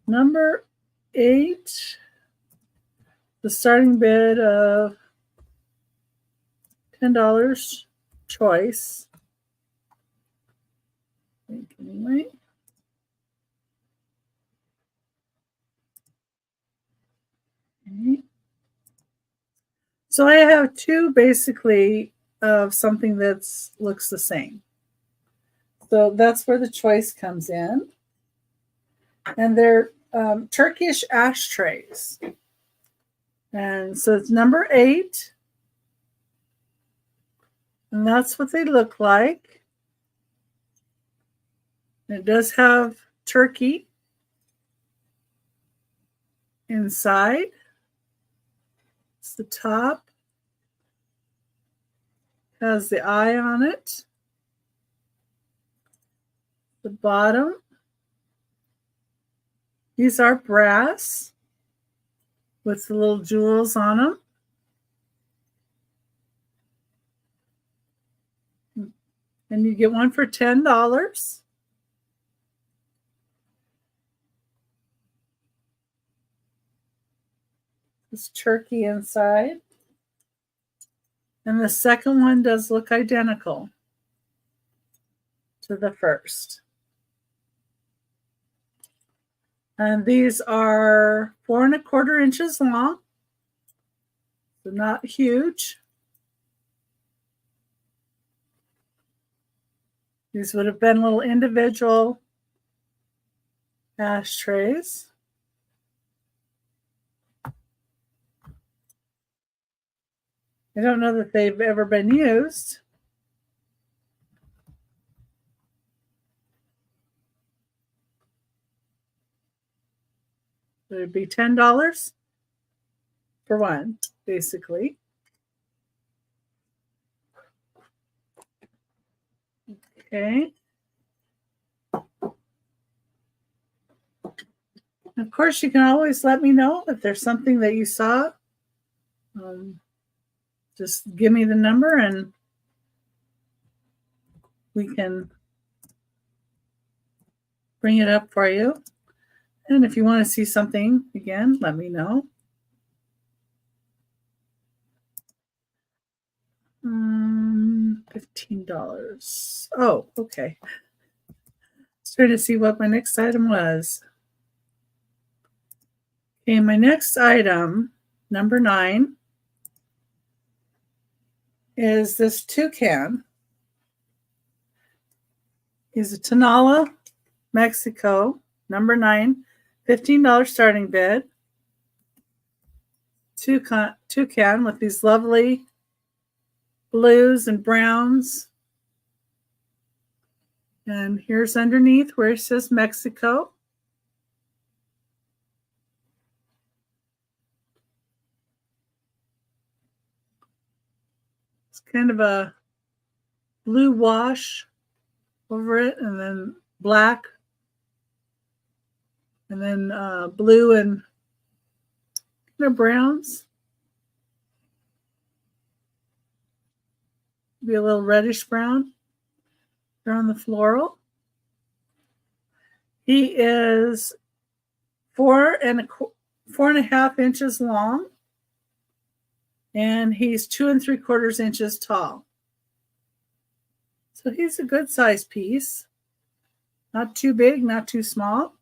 Number 8. The starting bid of $10 choice. Anyway. Okay. So I have 2 basically of something that looks the same. So that's where the choice comes in. And they're Turkish ashtrays. And so it's number 8. And that's what they look like. It does have turkey inside. It's the top. Has the eye on it. The bottom. These are brass with the little jewels on them. And you get one for $10. It's turkey inside. And the second one does look identical to the first. And these are 4¼ inches long. So not huge. These would have been little individual ashtrays. I don't know that they've ever been used. It would be $10 for one, basically. Okay. Of course, you can always let me know if there's something that you saw. Just give me the number and we can bring it up for you. And if you want to see something again, let me know. $15. Oh, okay. I was trying to see what my next item was. Okay, my next item, number 9, is this toucan. He's a Tonala, Mexico, number 9, $15 starting bid. Toucan with these lovely blues and browns. And here's underneath where it says Mexico. It's kind of a blue wash over it, and then black, and then blue and browns. Be a little reddish brown there on the floral. He is 4.5 inches long, and he's 2¾ inches tall. So he's a good size piece. Not too big, not too small.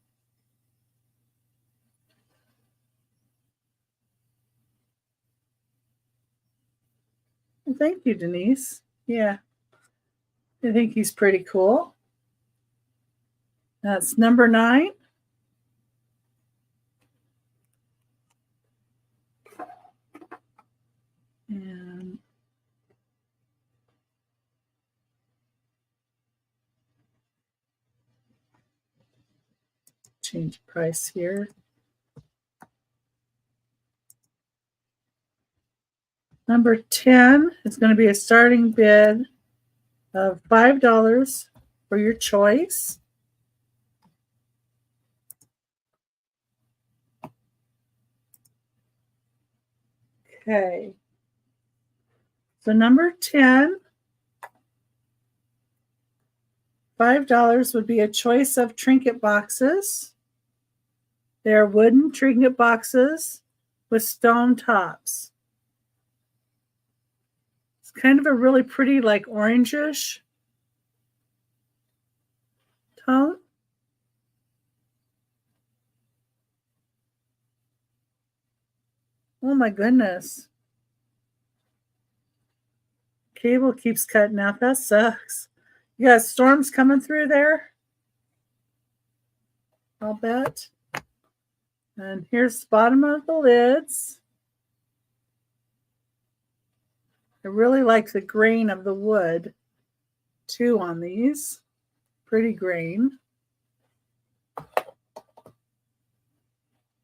Well, thank you, Denise. Yeah, I think he's pretty cool. That's number 9. And change price here. Number 10 is going to be a starting bid of $5 for your choice. Okay. So number 10, $5 would be a choice of trinket boxes. They're wooden trinket boxes with stone tops. It's kind of a really pretty, like orangish tone. Oh my goodness. Cable keeps cutting out. That sucks. You got storms coming through there? I'll bet. And here's the bottom of the lids. I really like the grain of the wood too on these. Pretty grain.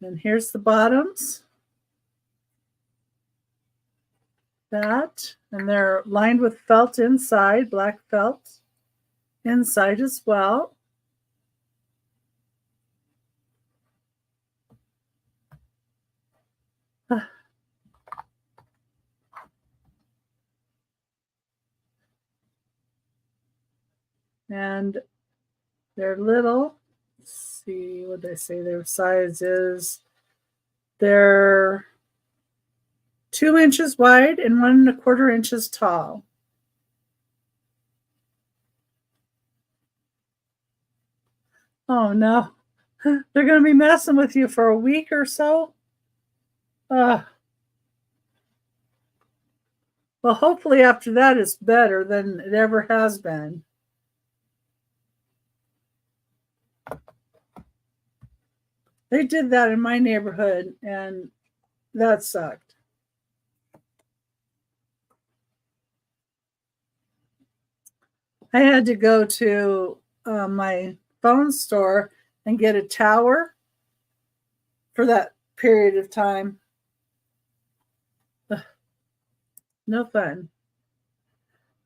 And here's the bottoms. That, and they're lined with felt inside, black felt inside as well. And they're little. Let's see what they say their size is. They're 2 inches wide and 1¼ inches tall. Oh no, they're going to be messing with you for a week or so. Well, hopefully after that it's better than it ever has been. They did that in my neighborhood, and that sucked. I had to go to my phone store and get a tower for that period of time. Ugh, no fun.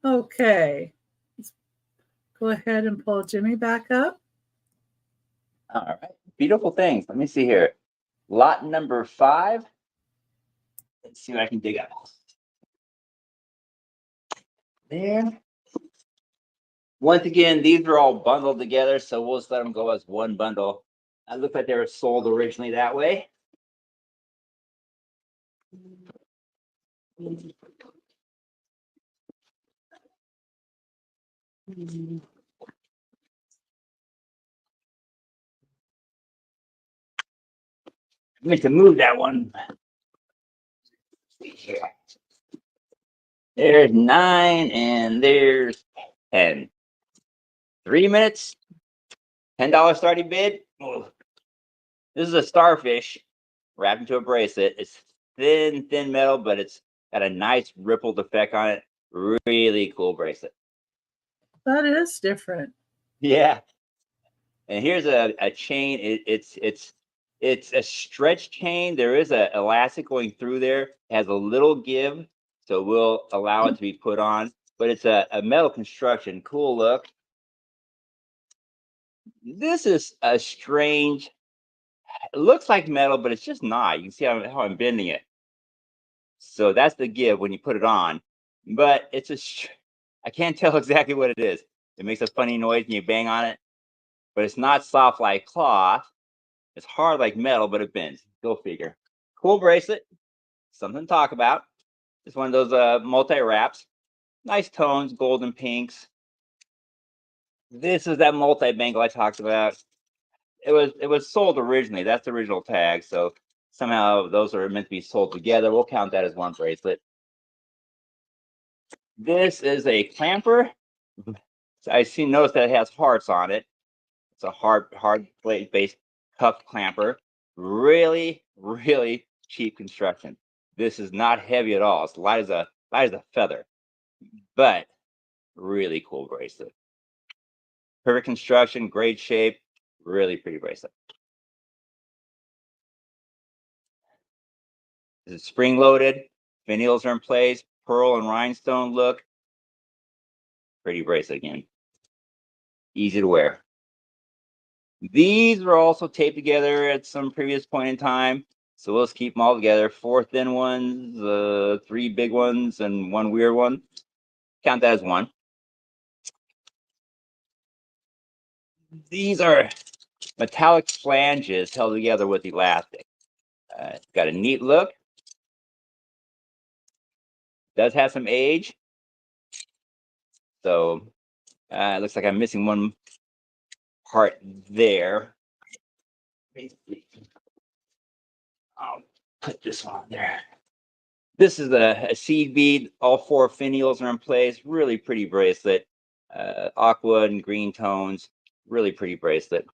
Okay, let's go ahead and pull Jimmy back up. All right, beautiful things. Let me see here. Lot number 5. Let's see what I can dig up. There. Once again, these are all bundled together, so we'll just let them go as one bundle. It looks like they were sold originally that way. I meant to move that one. Here. There's 9 and there's 10. 3 minutes, $10 starting bid. Oh. This is a starfish wrapped into a bracelet. It's thin metal, but it's got a nice rippled effect on it. Really cool bracelet. That is different. Yeah. And here's a chain. It's a stretch chain. There is a elastic going through there. It has a little give, so we'll allow it to be put on. But it's a metal construction. Cool look. This is a strange. It looks like metal, but it's just not. You can see how I'm bending it. So that's the give when you put it on. But it's I can't tell exactly what it is. It makes a funny noise when you bang on it, but it's not soft like cloth. It's hard like metal, but it bends. Go figure. Cool bracelet. Something to talk about. It's one of those multi-wraps. Nice tones, golden pinks. This is that multi-bangle I talked about. It was sold originally. That's the original tag. So somehow those are meant to be sold together. We'll count that as one bracelet. This is a clamper. I notice that it has hearts on it. It's a hard plate based cuff clamper. Really cheap construction. This is not heavy at all. It's light as a feather, but really cool bracelet. Perfect construction, great shape, really pretty bracelet. This is spring loaded. Finials are in place. Pearl and rhinestone look. Pretty bracelet again. Easy to wear. These were also taped together at some previous point in time. So we'll just keep them all together. 4 thin ones, 3 big ones, and 1 weird one. Count that as one. These are metallic flanges held together with elastic. It's got a neat look. Does have some age. So it looks like I'm missing one part there. I'll put this on there. This is a seed bead. All 4 finials are in place. Really pretty bracelet. Aqua and green tones. Really pretty bracelet.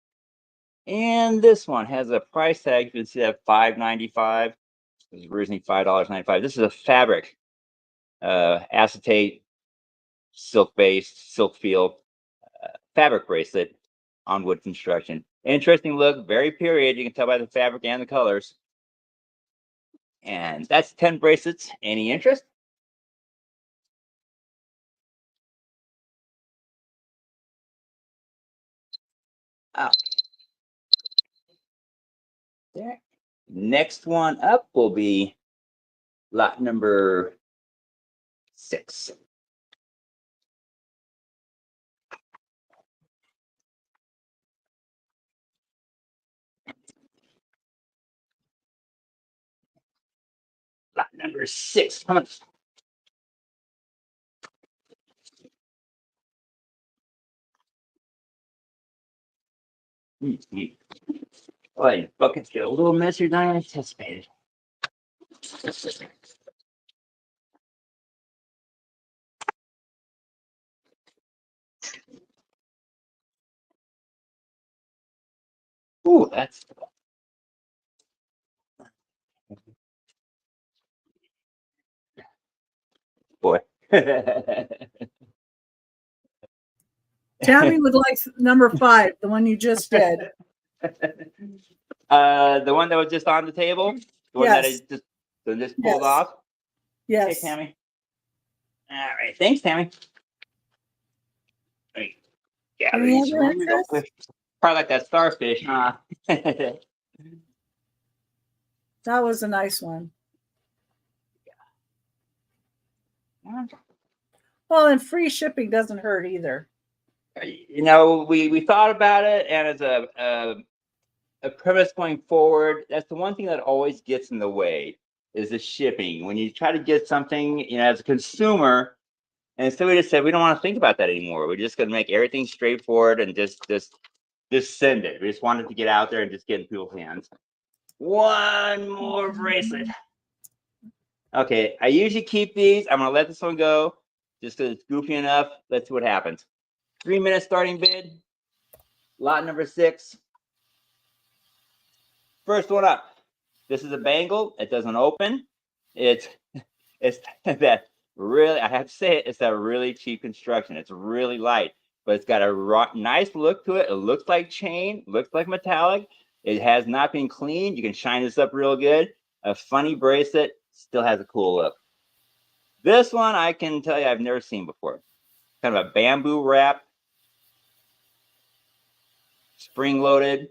And this one has a price tag. You can see that $5.95. It was originally $5.95. This is a fabric acetate, silk-based, silk feel fabric bracelet on wood construction. Interesting look, very period. You can tell by the fabric and the colors. And that's 10 bracelets. Any interest? Oh, there. Next one up will be lot number 6. Lot number 6. Come on. Boy, buckets get a little messier than I anticipated. Ooh, that's boy. Tammy would like number 5, the one you just did. The one that was just on the table, the one that I just pulled off. Yes. Hey, Tammy. All right, thanks, Tammy. Right. Yeah, these real quick. Probably like that starfish, huh? That was a nice one. Well, and free shipping doesn't hurt either. You know, we thought about it, and as a premise going forward, that's the one thing that always gets in the way is the shipping. When you try to get something, you know, as a consumer, and so we just said we don't want to think about that anymore. We're just going to make everything straightforward and just send it. We just wanted to get out there and just get in people's hands. One more bracelet. Okay, I usually keep these. I'm going to let this one go just because it's goofy enough. Let's see what happens. 3 minutes starting bid. Lot number 6. First one up. This is a bangle. It doesn't open. It's that really, I have to say it, it's a really cheap construction. It's really light, but it's got a nice look to it. It looks like chain, looks like metallic. It has not been cleaned. You can shine this up real good. A funny bracelet, still has a cool look. This one, I can tell you, I've never seen before. Kind of a bamboo wrap, spring loaded.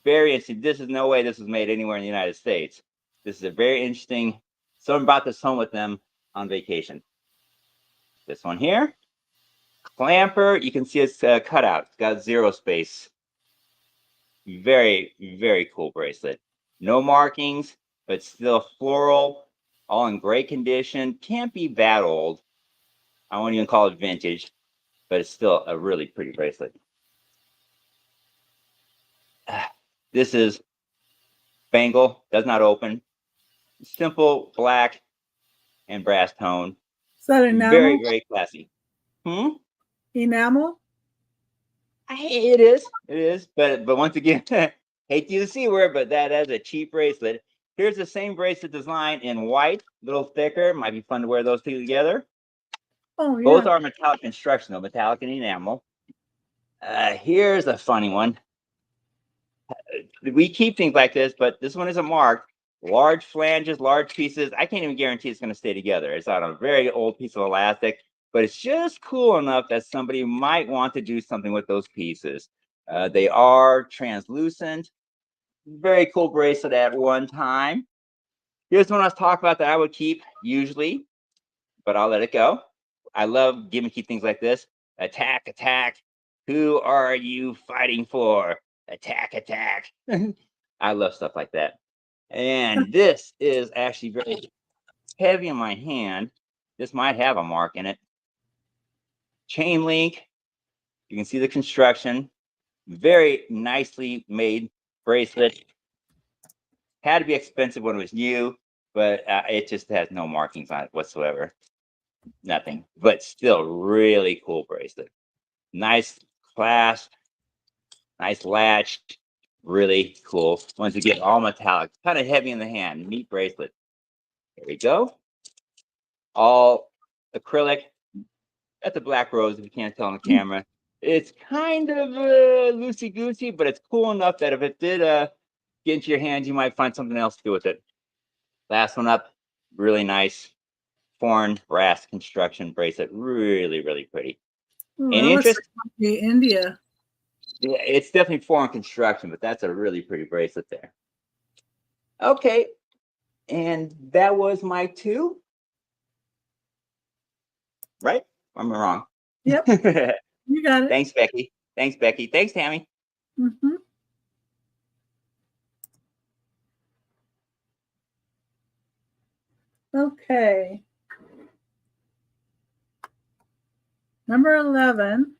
Very interesting. This is no way this was made anywhere in the United States. This is a very interesting. Someone brought this home with them on vacation. This one here, clamper. You can see it's cut out. It's got 0 space. Very, very cool bracelet. No markings, but still floral, all in great condition. Can't be that old. I won't even call it vintage, but it's still a really pretty bracelet. This is bangle, does not open. Simple black and brass tone. Is that enamel? Very, very classy. Enamel? It is. But once again, hate to use the C word, but that is a cheap bracelet. Here's the same bracelet design in white, a little thicker. Might be fun to wear those two together. Oh, yeah. Both are metallic construction, though, metallic and enamel. Here's a funny one. We keep things like this, but this one isn't marked. Large flanges, large pieces. I can't even guarantee it's going to stay together. It's on a very old piece of elastic, but it's just cool enough that somebody might want to do something with those pieces. They are translucent. Very cool bracelet at one time. Here's one I was talking about that I would keep usually, but I'll let it go. I love gimmicky things like this. Attack, attack. Who are you fighting for? Attack, attack. I love stuff like that. And this is actually very heavy in my hand. This might have a mark in it. Chain link. You can see the construction. Very nicely made bracelet. Had to be expensive when it was new, but it just has no markings on it whatsoever. Nothing, but still really cool bracelet. Nice clasp, nice latch, really cool. Once again, all metallic, kind of heavy in the hand. Neat bracelet. There we go. all acrylic. That's a black rose if you can't tell on the camera. It's kind of loosey-goosey, but it's cool enough that if it did get into your hands, you might find something else to do with it. Last one up, really nice foreign brass construction bracelet. Really, really pretty. Oh, Any that looks interest? like it might be India. Yeah, it's definitely foreign construction, but that's a really pretty bracelet there. Okay, and that was my two. Right? Am I wrong? Yep, you got it. Thanks, Becky. Thanks, Becky. Thanks, Tammy. Mm-hmm. Okay. Number 11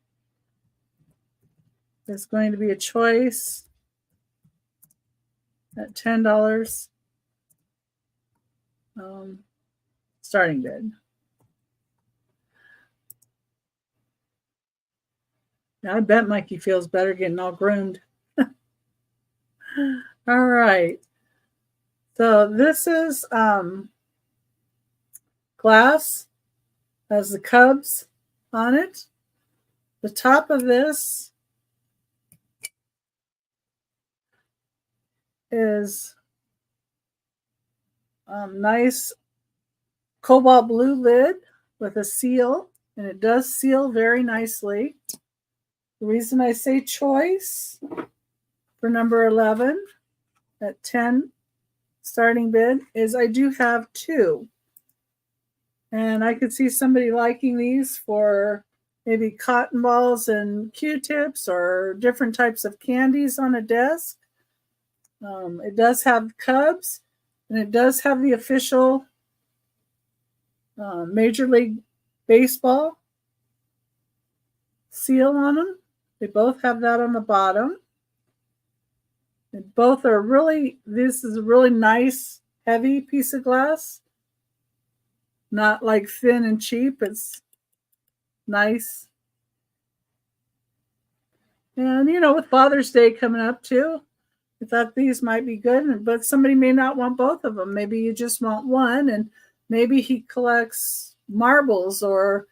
is going to be a choice at $10 starting bid. Now, I bet Mikey feels better getting all groomed. All right. So this is glass, has the cubs on it. The top of this is nice cobalt blue lid with a seal, and it does seal very nicely. The reason I say choice for number 11 at 10 starting bid is I do have two. And I could see somebody liking these for maybe cotton balls and Q-tips or different types of candies on a desk. It does have cubs, and it does have the official Major League Baseball seal on them. They both have that on the bottom. And both are really, this is a really nice, heavy piece of glass. Not like thin and cheap. It's nice. And, you know, with Father's Day coming up too, I thought these might be good, but somebody may not want both of them. Maybe you just want one, and maybe he collects marbles or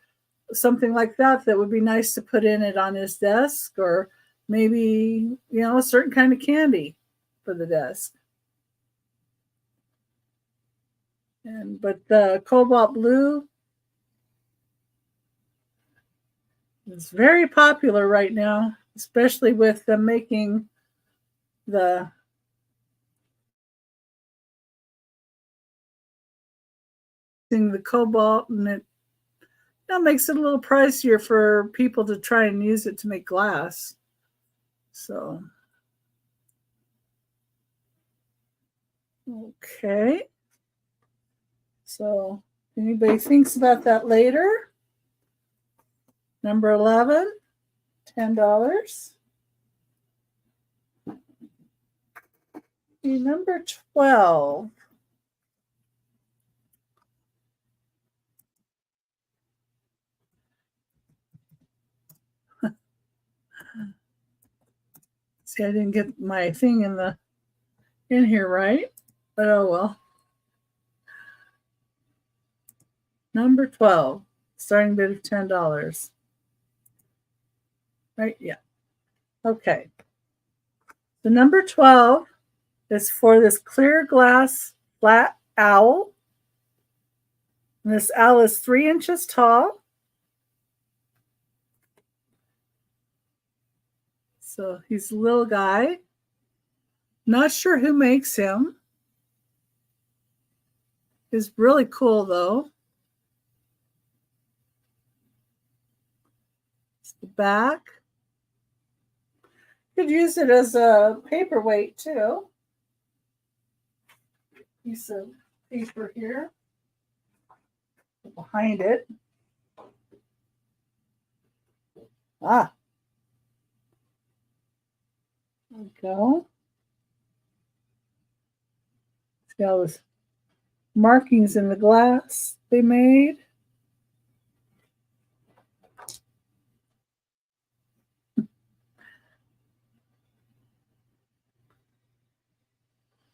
something like that that would be nice to put in it on his desk, or maybe, you know, a certain kind of candy for the desk. But the cobalt blue is very popular right now, especially with them making the cobalt, and it makes it a little pricier for people to try and use it to make glass. So, okay. So, anybody thinks about that later? Number 11, $10. Number 12. See, I didn't get my thing in here right, but oh well. Number 12, starting bid of $10. Right? Yeah. Okay. The number 12 is for this clear glass flat owl. And this owl is 3 inches tall. So he's a little guy. Not sure who makes him. He's really cool though. It's the back. Could use it as a paperweight too. Piece of paper here. Behind it. Ah. There we go. See all those markings in the glass they made.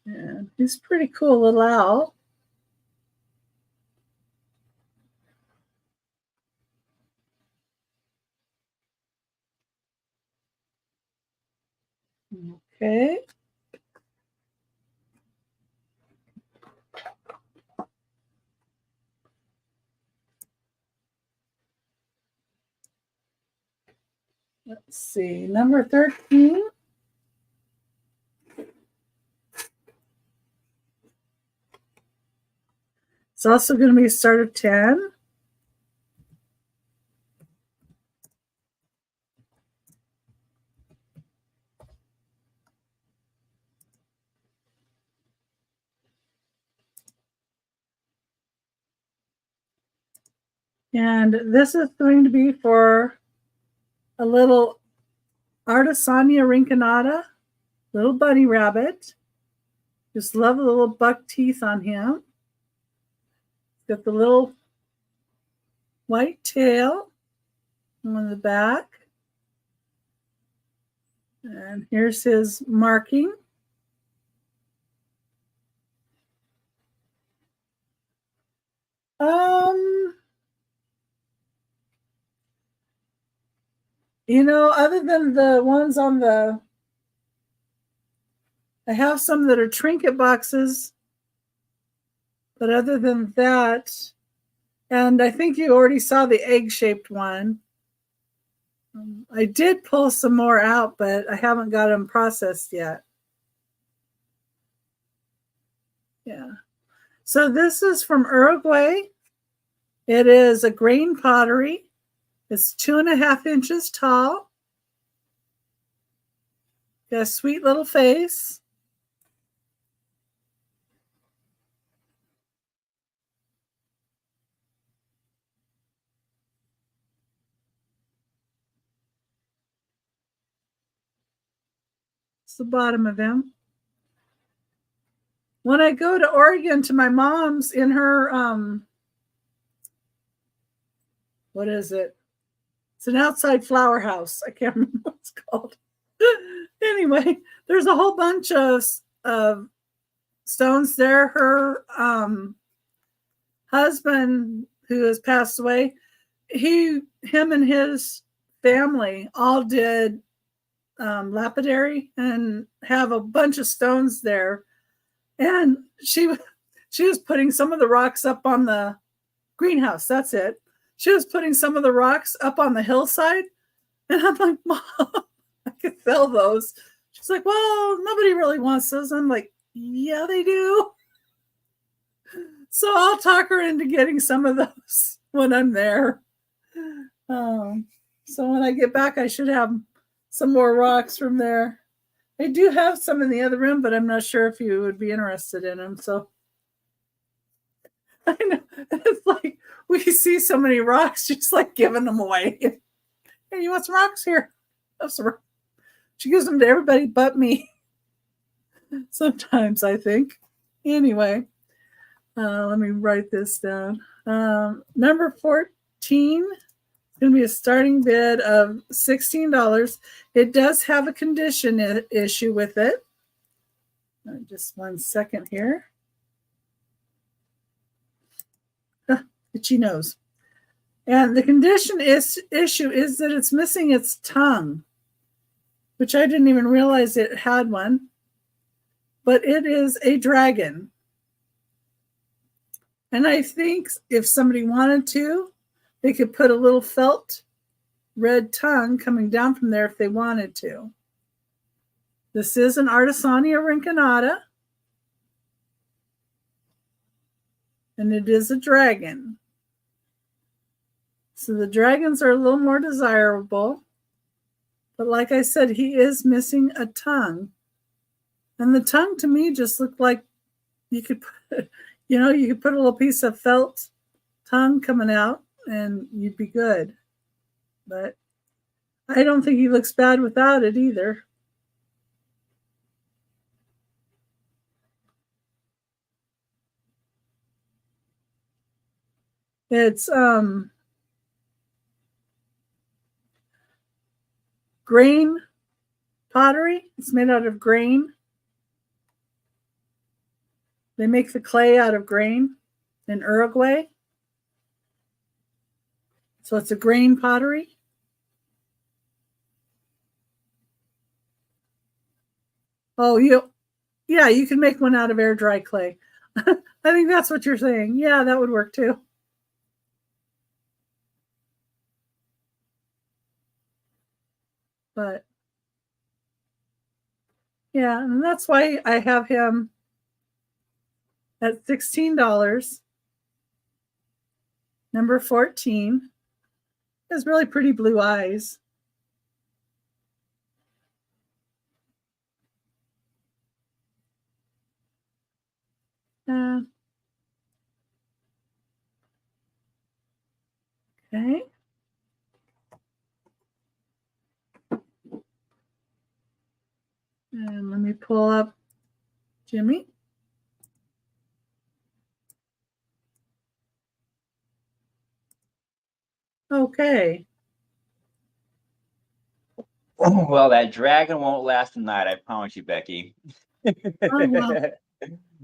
And he's pretty cool little owl. see, number 13. It's also going to be a start of 10. And this is going to be for a little Artesania rinconata, little bunny rabbit. Just love the little buck teeth on him. Got the little white tail on the back. And here's his marking. You know, other than the ones on the, I have some that are trinket boxes, but other than that, and I think you already saw the egg-shaped one. I did pull some more out, but I haven't got them processed yet. Yeah. So this is from Uruguay. It is a grain pottery. It's 2.5 inches tall. Got a sweet little face. It's the bottom of him. When I go to Oregon to my mom's in her, what is it? It's an outside flower house. I can't remember what it's called. Anyway, there's a whole bunch of stones there. Her husband, who has passed away, him and his family all did lapidary and have a bunch of stones there. And she was putting some of the rocks up on the greenhouse. That's it. She was putting some of the rocks up on the hillside. And I'm like, Mom, I could sell those. She's like, well, nobody really wants those. I'm like, yeah, they do. So I'll talk her into getting some of those when I'm there. So when I get back, I should have some more rocks from there. I do have some in the other room, but I'm not sure if you would be interested in them. So I know it's like we see so many rocks, just like giving them away. Hey, you want some rocks? Here. She gives them to everybody but me. Sometimes, I think. Anyway, let me write this down. Number 14. Going to be a starting bid of $16. It does have a condition issue with it. Just 1 second here. Itchy nose. And the condition issue is that it's missing its tongue, which I didn't even realize it had one. But it is a dragon. And I think if somebody wanted to, they could put a little felt red tongue coming down from there if they wanted to. This is an Artesania rinconata. And it is a dragon. So the dragons are a little more desirable. But like I said, he is missing a tongue. And the tongue to me just looked like you could put, you could put a little piece of felt tongue coming out and you'd be good. But I don't think he looks bad without it either. It's grain pottery. It's made out of grain. They make the clay out of grain in Uruguay. So it's a grain pottery. Oh, you can make one out of air dry clay. I think that's what you're saying. Yeah, that would work too. But yeah, and that's why I have him at $16. Number 14. He has really pretty blue eyes. Okay. And let me pull up Jimmy. Okay. Well, that dragon won't last the night, I promise you, Becky. Oh,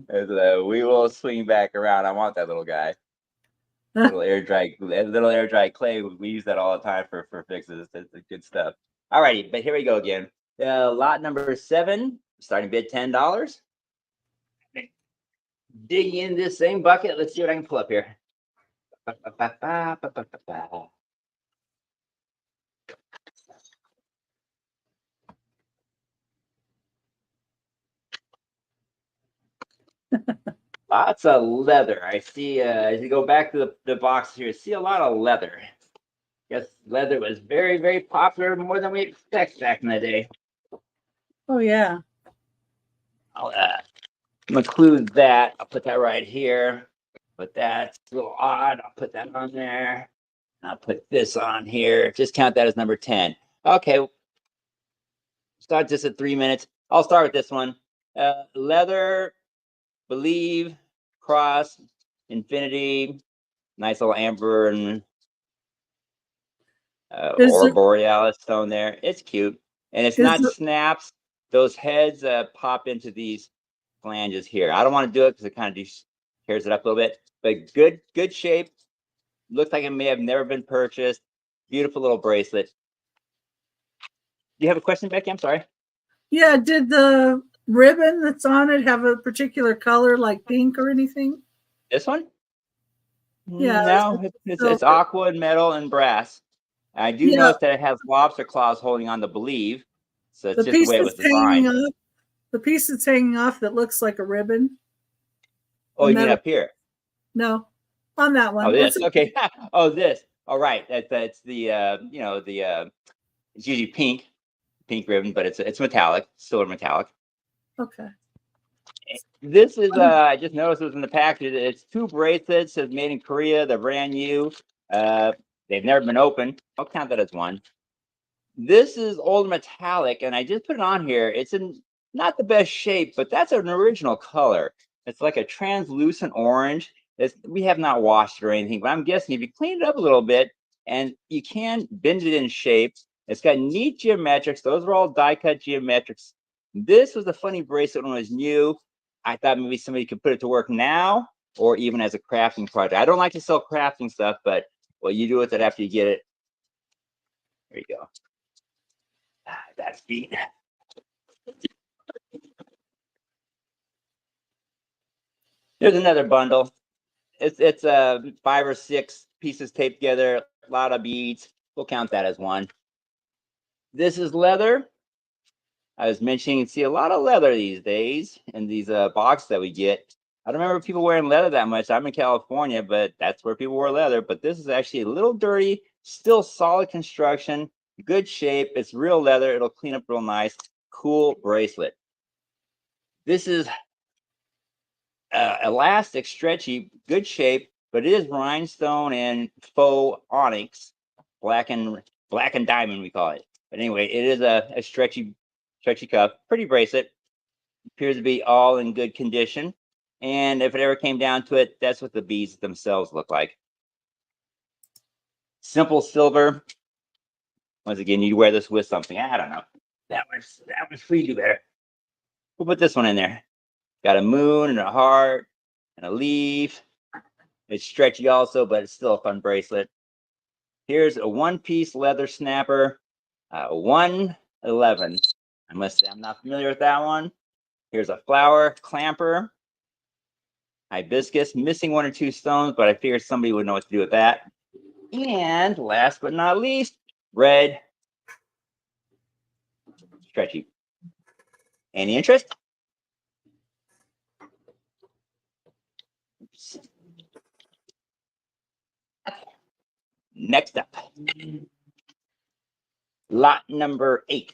well. We will swing back around. I want that little guy. Little air dry clay. We use that all the time for fixes. That's good stuff. All righty, but here we go again. Lot number 7, starting bid $10. Dig in this same bucket. Let's see what I can pull up here. Lots of leather. I see. As you go back to the box here, see a lot of leather. Guess leather was very, very popular, more than we expect back in the day. Oh, yeah. I'll include that. I'll put that right here. But that's a little odd. I'll put that on there. I'll put this on here. Just count that as number 10. Okay. Start this at 3 minutes. I'll start with this one. Leather, Believe, Cross, Infinity. Nice little amber and Aurora Borealis stone there. It's cute. And it's not snaps. Those heads pop into these flanges here. I don't want to do it because it kind of tears it up a little bit. But good shape. Looks like it may have never been purchased. Beautiful little bracelet. Do you have a question, Becky? I'm sorry. Yeah, did the ribbon that's on it have a particular color like pink or anything? This one? Yeah. No, it's aqua and metal and brass. I do notice that it has lobster claws holding on the Believe. So it's just the way it was designed. The piece that's hanging off that looks like a ribbon. Oh, you mean up here? No, on that one. Oh, this. Okay. Oh, this. All right. That's the it's usually pink ribbon, but it's metallic, silver metallic. Okay. This is I just noticed it was in the package. It's 2 bracelets. It's made in Korea. They're brand new. They've never been opened. I'll count that as 1. This is old metallic, and I just put it on here. It's in not the best shape, but that's an original color. It's like a translucent orange. We have not washed it or anything, but I'm guessing if you clean it up a little bit, and you can bend it in shape. It's got neat geometrics. Those are all die-cut geometrics. This was a funny bracelet when it was new. I thought maybe somebody could put it to work now or even as a crafting project. I don't like to sell crafting stuff, but what you do with it after you get it. There you go. That's neat. There's another bundle. It's 5 or 6 pieces taped together, a lot of beads. We'll count that as 1. This is leather. I was mentioning you see a lot of leather these days in these boxes that we get. I don't remember people wearing leather that much. I'm in California, but that's where people wear leather. But this is actually a little dirty, still solid construction, good shape. It's real leather. It'll clean up real nice. Cool bracelet. This is elastic, stretchy, good shape, but it is rhinestone and faux onyx, black and diamond, we call it. But anyway, it is a stretchy cuff, pretty bracelet. Appears to be all in good condition. And if it ever came down to it, that's what the beads themselves look like. Simple silver. Once again, you wear this with something. I don't know. That one's free. Do better. We'll put this one in there. Got a moon and a heart and a leaf. It's stretchy also, but it's still a fun bracelet. Here's a 1-piece leather snapper, 111. I must say I'm not familiar with that one. Here's a flower clamper, hibiscus, missing 1 or 2 stones, but I figured somebody would know what to do with that. And last but not least, red stretchy. Any interest? Oops. Okay. Next up, lot number 8.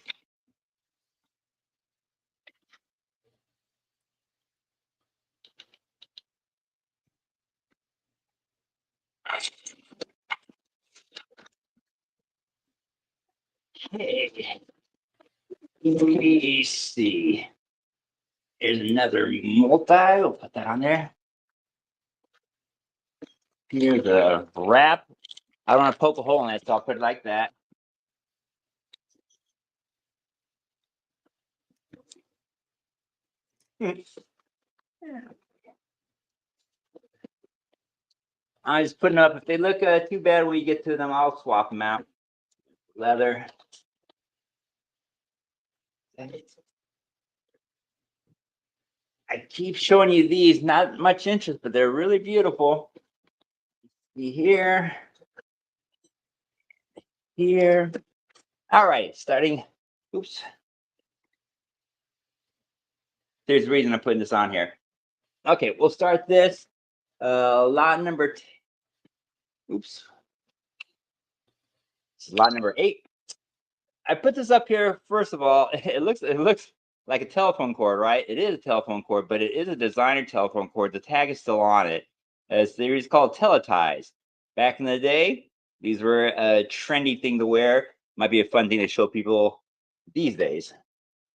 Okay. Let me see. Here's another multi. We'll put that on there. Here's a wrap. I don't want to poke a hole in it, so I'll put it like that. I'm just putting up. If they look too bad when you get to them, I'll swap them out. Leather. I keep showing you these, not much interest, but they're really beautiful. See here, here. All right, starting. Oops. There's a reason I'm putting this on here. Okay, we'll start this. Lot number. Oops. This is lot number 8. I put this up here. First of all, it looks like a telephone cord, right? It is a telephone cord, but it is a designer telephone cord. The tag is still on it. A series called Teleties. Back in the day, these were a trendy thing to wear. Might be a fun thing to show people these days.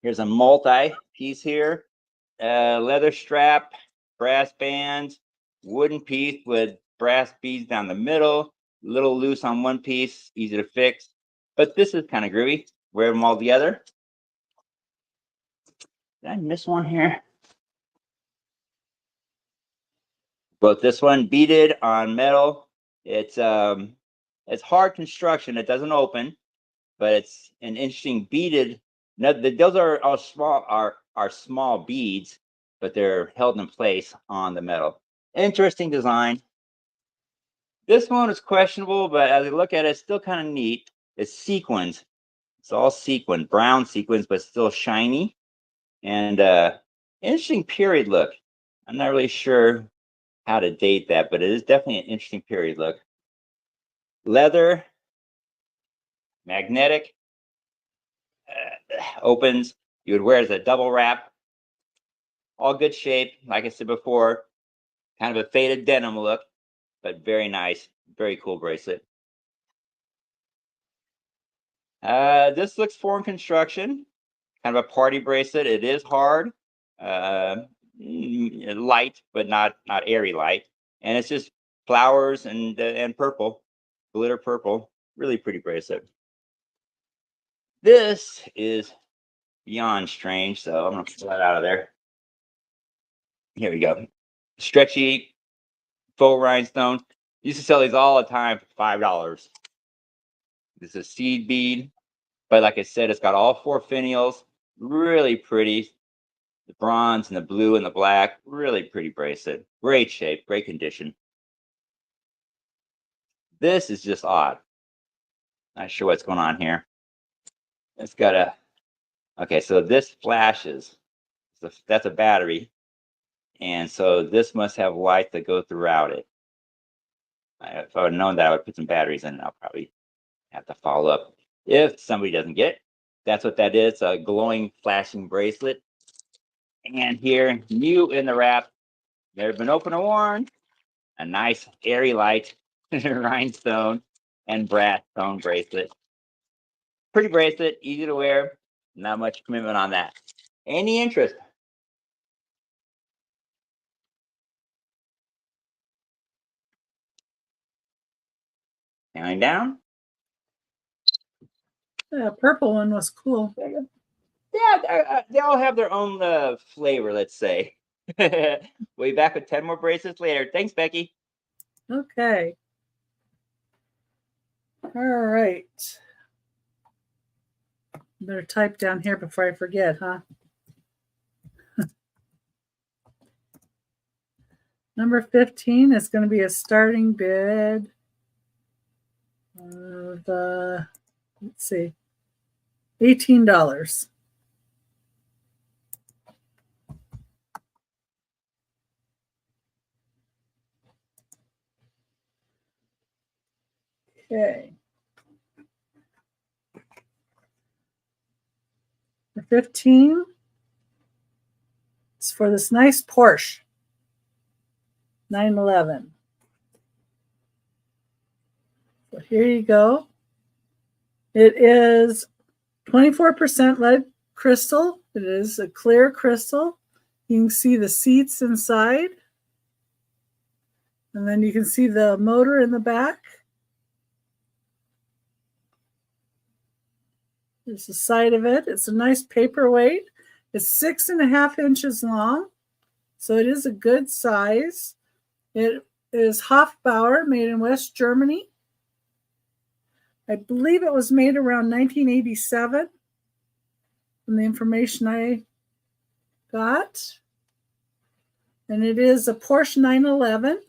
Here's a multi-piece here. Leather strap, brass bands, wooden piece with brass beads down the middle, a little loose on one piece, easy to fix. But this is kind of groovy. Wear them all together. Did I miss one here? Both this one beaded on metal. It's hard construction. It doesn't open, but it's an interesting beaded. Now, those are all small are small beads, but they're held in place on the metal. Interesting design. This one is questionable, but as I look at it, it's still kind of neat. It's sequins. It's all sequin, brown sequins, but still shiny. And interesting period look. I'm not really sure how to date that, but it is definitely an interesting period look. Leather, magnetic, opens. You would wear as a double wrap. All good shape. Like I said before, kind of a faded denim look, but very nice. Very cool bracelet. This looks foreign construction. Kind of a party bracelet. It is hard. Light, but not airy light. And it's just flowers and purple, glitter purple. Really pretty bracelet. This is beyond strange, so I'm gonna pull that out of there. Here we go. Stretchy faux rhinestone. Used to sell these all the time for $5. This is seed bead, but like I said, it's got all 4 finials. Really pretty. The bronze and the blue and the black. Really pretty bracelet. Great shape, great condition. This is just odd. Not sure what's going on here. It's got a. Okay, so this flashes. So that's a battery. And so this must have light that go throughout it. If I would have known that, I would put some batteries in it. I'll probably have to follow up if somebody doesn't get it. That's what that is, a glowing, flashing bracelet. And here, new in the wrap, never been open or worn, a nice, airy light rhinestone and brass stone bracelet. Pretty bracelet, easy to wear, not much commitment on that. Any interest? Counting down. The purple one was cool. Yeah, they all have their own flavor, let's say. We'll be back with 10 more bracelets later. Thanks, Becky. Okay. All right. Better type down here before I forget, huh? Number 15 is going to be a starting bid of, let's see, $18. Okay. For 15, it's for this nice Porsche 911. So here you go. It is 24% lead crystal. It is a clear crystal. You can see the seats inside. And then you can see the motor in the back. There's the side of it. It's a nice paperweight. It's 6.5 inches long, so it is a good size. It is Hofbauer, made in West Germany. I believe it was made around 1987 from the information I got. And it is a Porsche 911.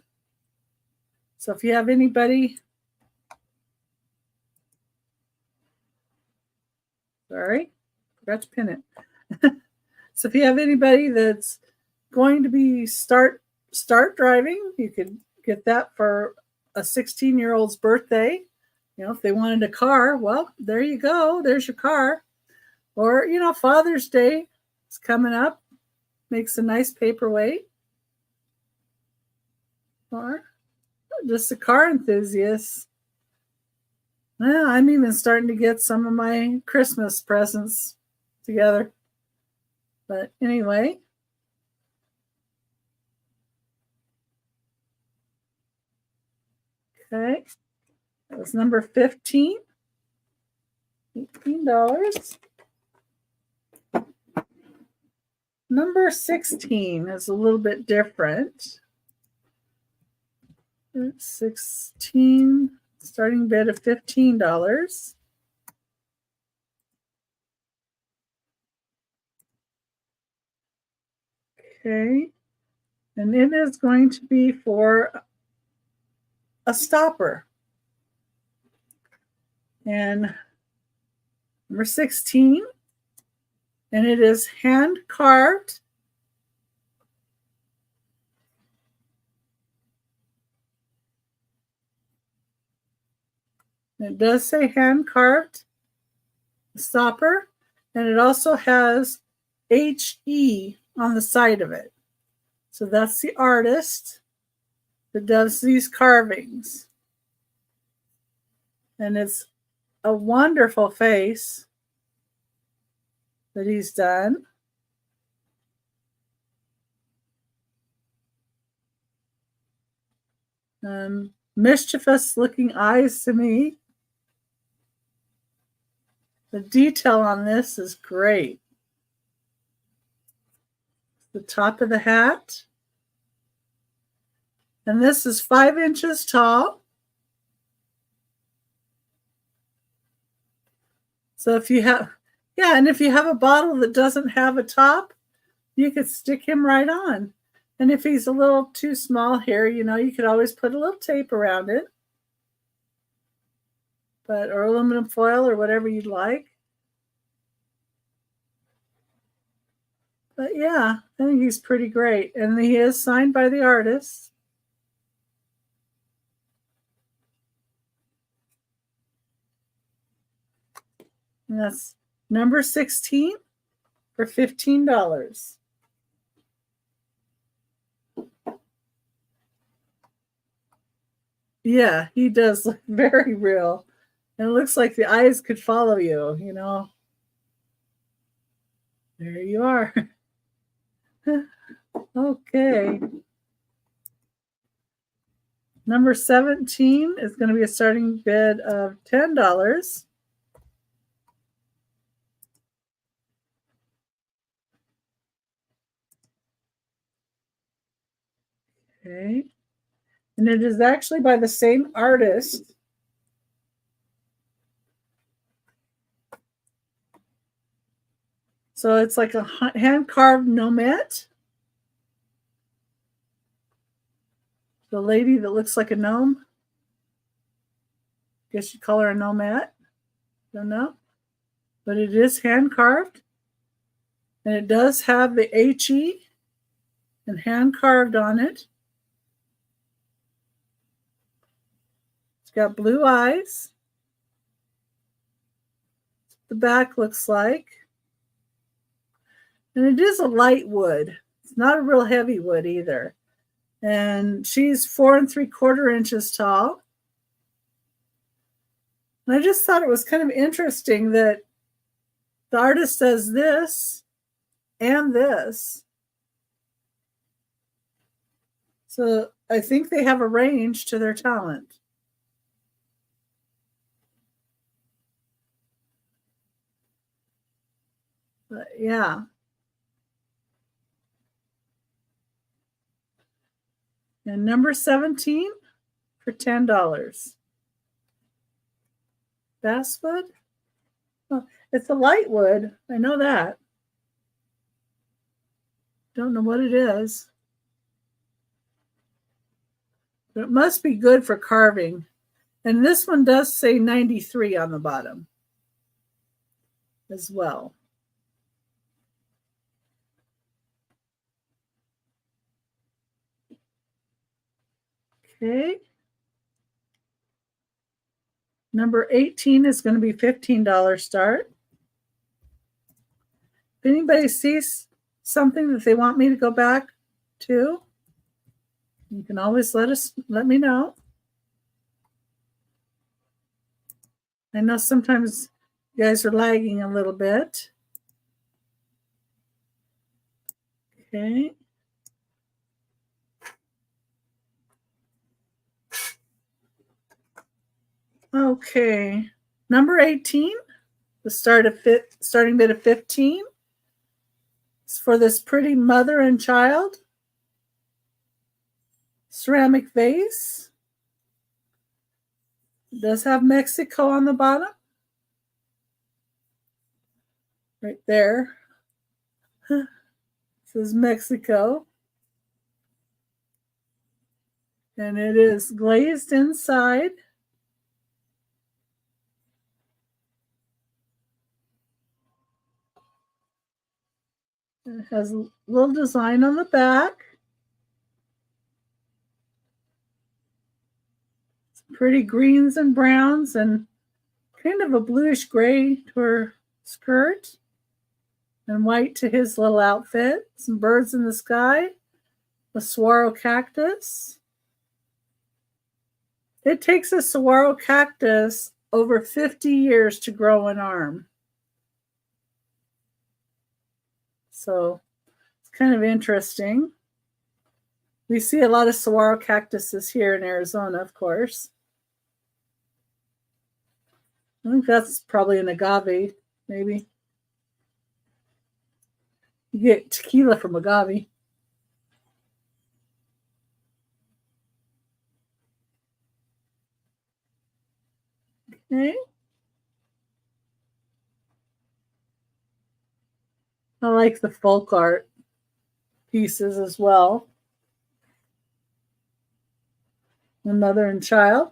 So if you have anybody, sorry, forgot to pin it. So if you have anybody that's going to be start driving, you could get that for a 16-year-old's birthday. You know, if they wanted a car, well, there you go. There's your car. Or, you know, Father's Day is coming up. Makes a nice paperweight. Or just a car enthusiast. Well, I'm even starting to get some of my Christmas presents together. But anyway. Okay. That was number 15. $18. Number 16 is a little bit different. 16, starting bid of $15. Okay. And it is going to be for a stopper. And number 16, and it is hand carved. It does say hand carved stopper, and it also has HE on the side of it. So that's the artist that does these carvings. And it's a wonderful face that he's done. Mischievous looking eyes to me. The detail on this is great. The top of the hat. And this is 5 inches tall. So if you have, yeah, and if you have a bottle that doesn't have a top, you could stick him right on. And if he's a little too small here, you know, you could always put a little tape around it. But, or aluminum foil or whatever you'd like. But yeah, I think he's pretty great. And he is signed by the artist. And that's number 16 for $15. Yeah, he does look very real. And it looks like the eyes could follow you, you know. There you are. Okay. Number 17 is going to be a starting bid of $10. Okay. And it is actually by the same artist. So it's like a hand-carved nomette. The lady that looks like a gnome. Guess you call her a nomette. Don't know. But it is hand-carved. And it does have the HE and hand-carved on it. It's got blue eyes. The back looks like. And it is a light wood. It's not a real heavy wood either. And she's 4 3/4 inches tall. And I just thought it was kind of interesting that the artist does this and this. So I think they have a range to their talent. But yeah. And number 17 for $10. Basswood? Oh, it's a light wood. I know that. Don't know what it is. But it must be good for carving. And this one does say 93 on the bottom as well. Okay. Number 18 is going to be $15 start. If anybody sees something that they want me to go back to, you can always let me know. I know sometimes you guys are lagging a little bit. Okay. Okay. Number 18, the starting bid of 15. It's for this pretty mother and child. Ceramic vase. It does have Mexico on the bottom. Right there. It says Mexico. And it is glazed inside. It has a little design on the back. Some pretty greens and browns and kind of a bluish gray to her skirt and white to his little outfit. Some birds in the sky. A saguaro cactus. It takes a saguaro cactus over 50 years to grow an arm. So it's kind of interesting. We see a lot of saguaro cactuses here in Arizona, of course. I think that's probably an agave, maybe. You get tequila from agave. Okay. I like the folk art pieces as well. The mother and child.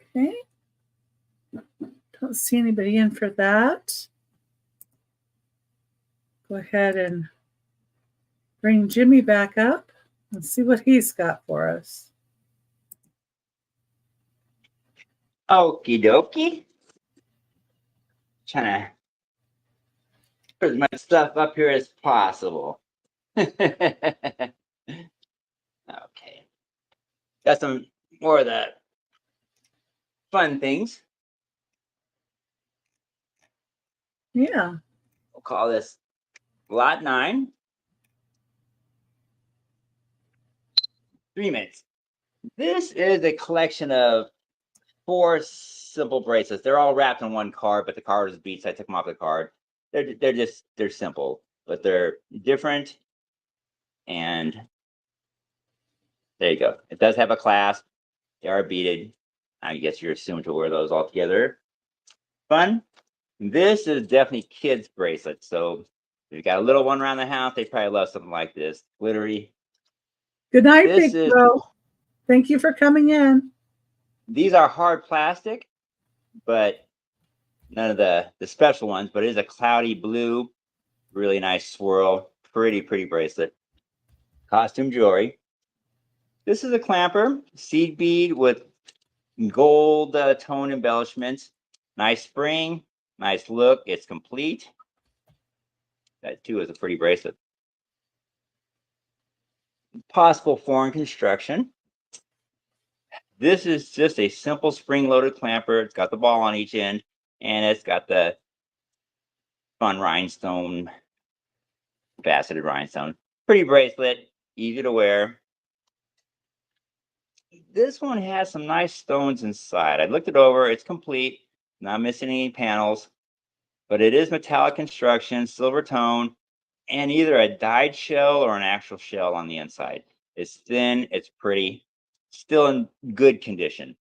Okay. Don't see anybody in for that. Go ahead and bring Jimmy back up and see what he's got for us. Okie dokie. Trying to put as much stuff up here as possible. Okay. Got some more of the fun things. Yeah. We'll call this Lot 9. 3 minutes. This is a collection of 4 simple bracelets. They're all wrapped in one card, but the card is beat, so I took them off the card. They're simple, but they're different. And there you go. It does have a clasp. They are beaded. I guess you're assumed to wear those all together. Fun. This is definitely kids' bracelets. So if you got a little one around the house, they probably love something like this. Glittery. Good night, Big Bro. Thank you for coming in. These are hard plastic, but none of the special ones. But it is a cloudy blue, really nice swirl. Pretty bracelet. Costume jewelry. This is a clamper, seed bead with gold tone embellishments. Nice spring, nice look. It's complete. That too is a pretty bracelet. Possible foreign construction. This is just a simple spring-loaded clamper. It's got the ball on each end, and it's got the fun rhinestone, faceted rhinestone. Pretty bracelet, easy to wear. This one has some nice stones inside. I looked it over. It's complete, not missing any panels, but it is metallic construction, silver tone, and either a dyed shell or an actual shell on the inside. It's thin, it's pretty, still in good condition.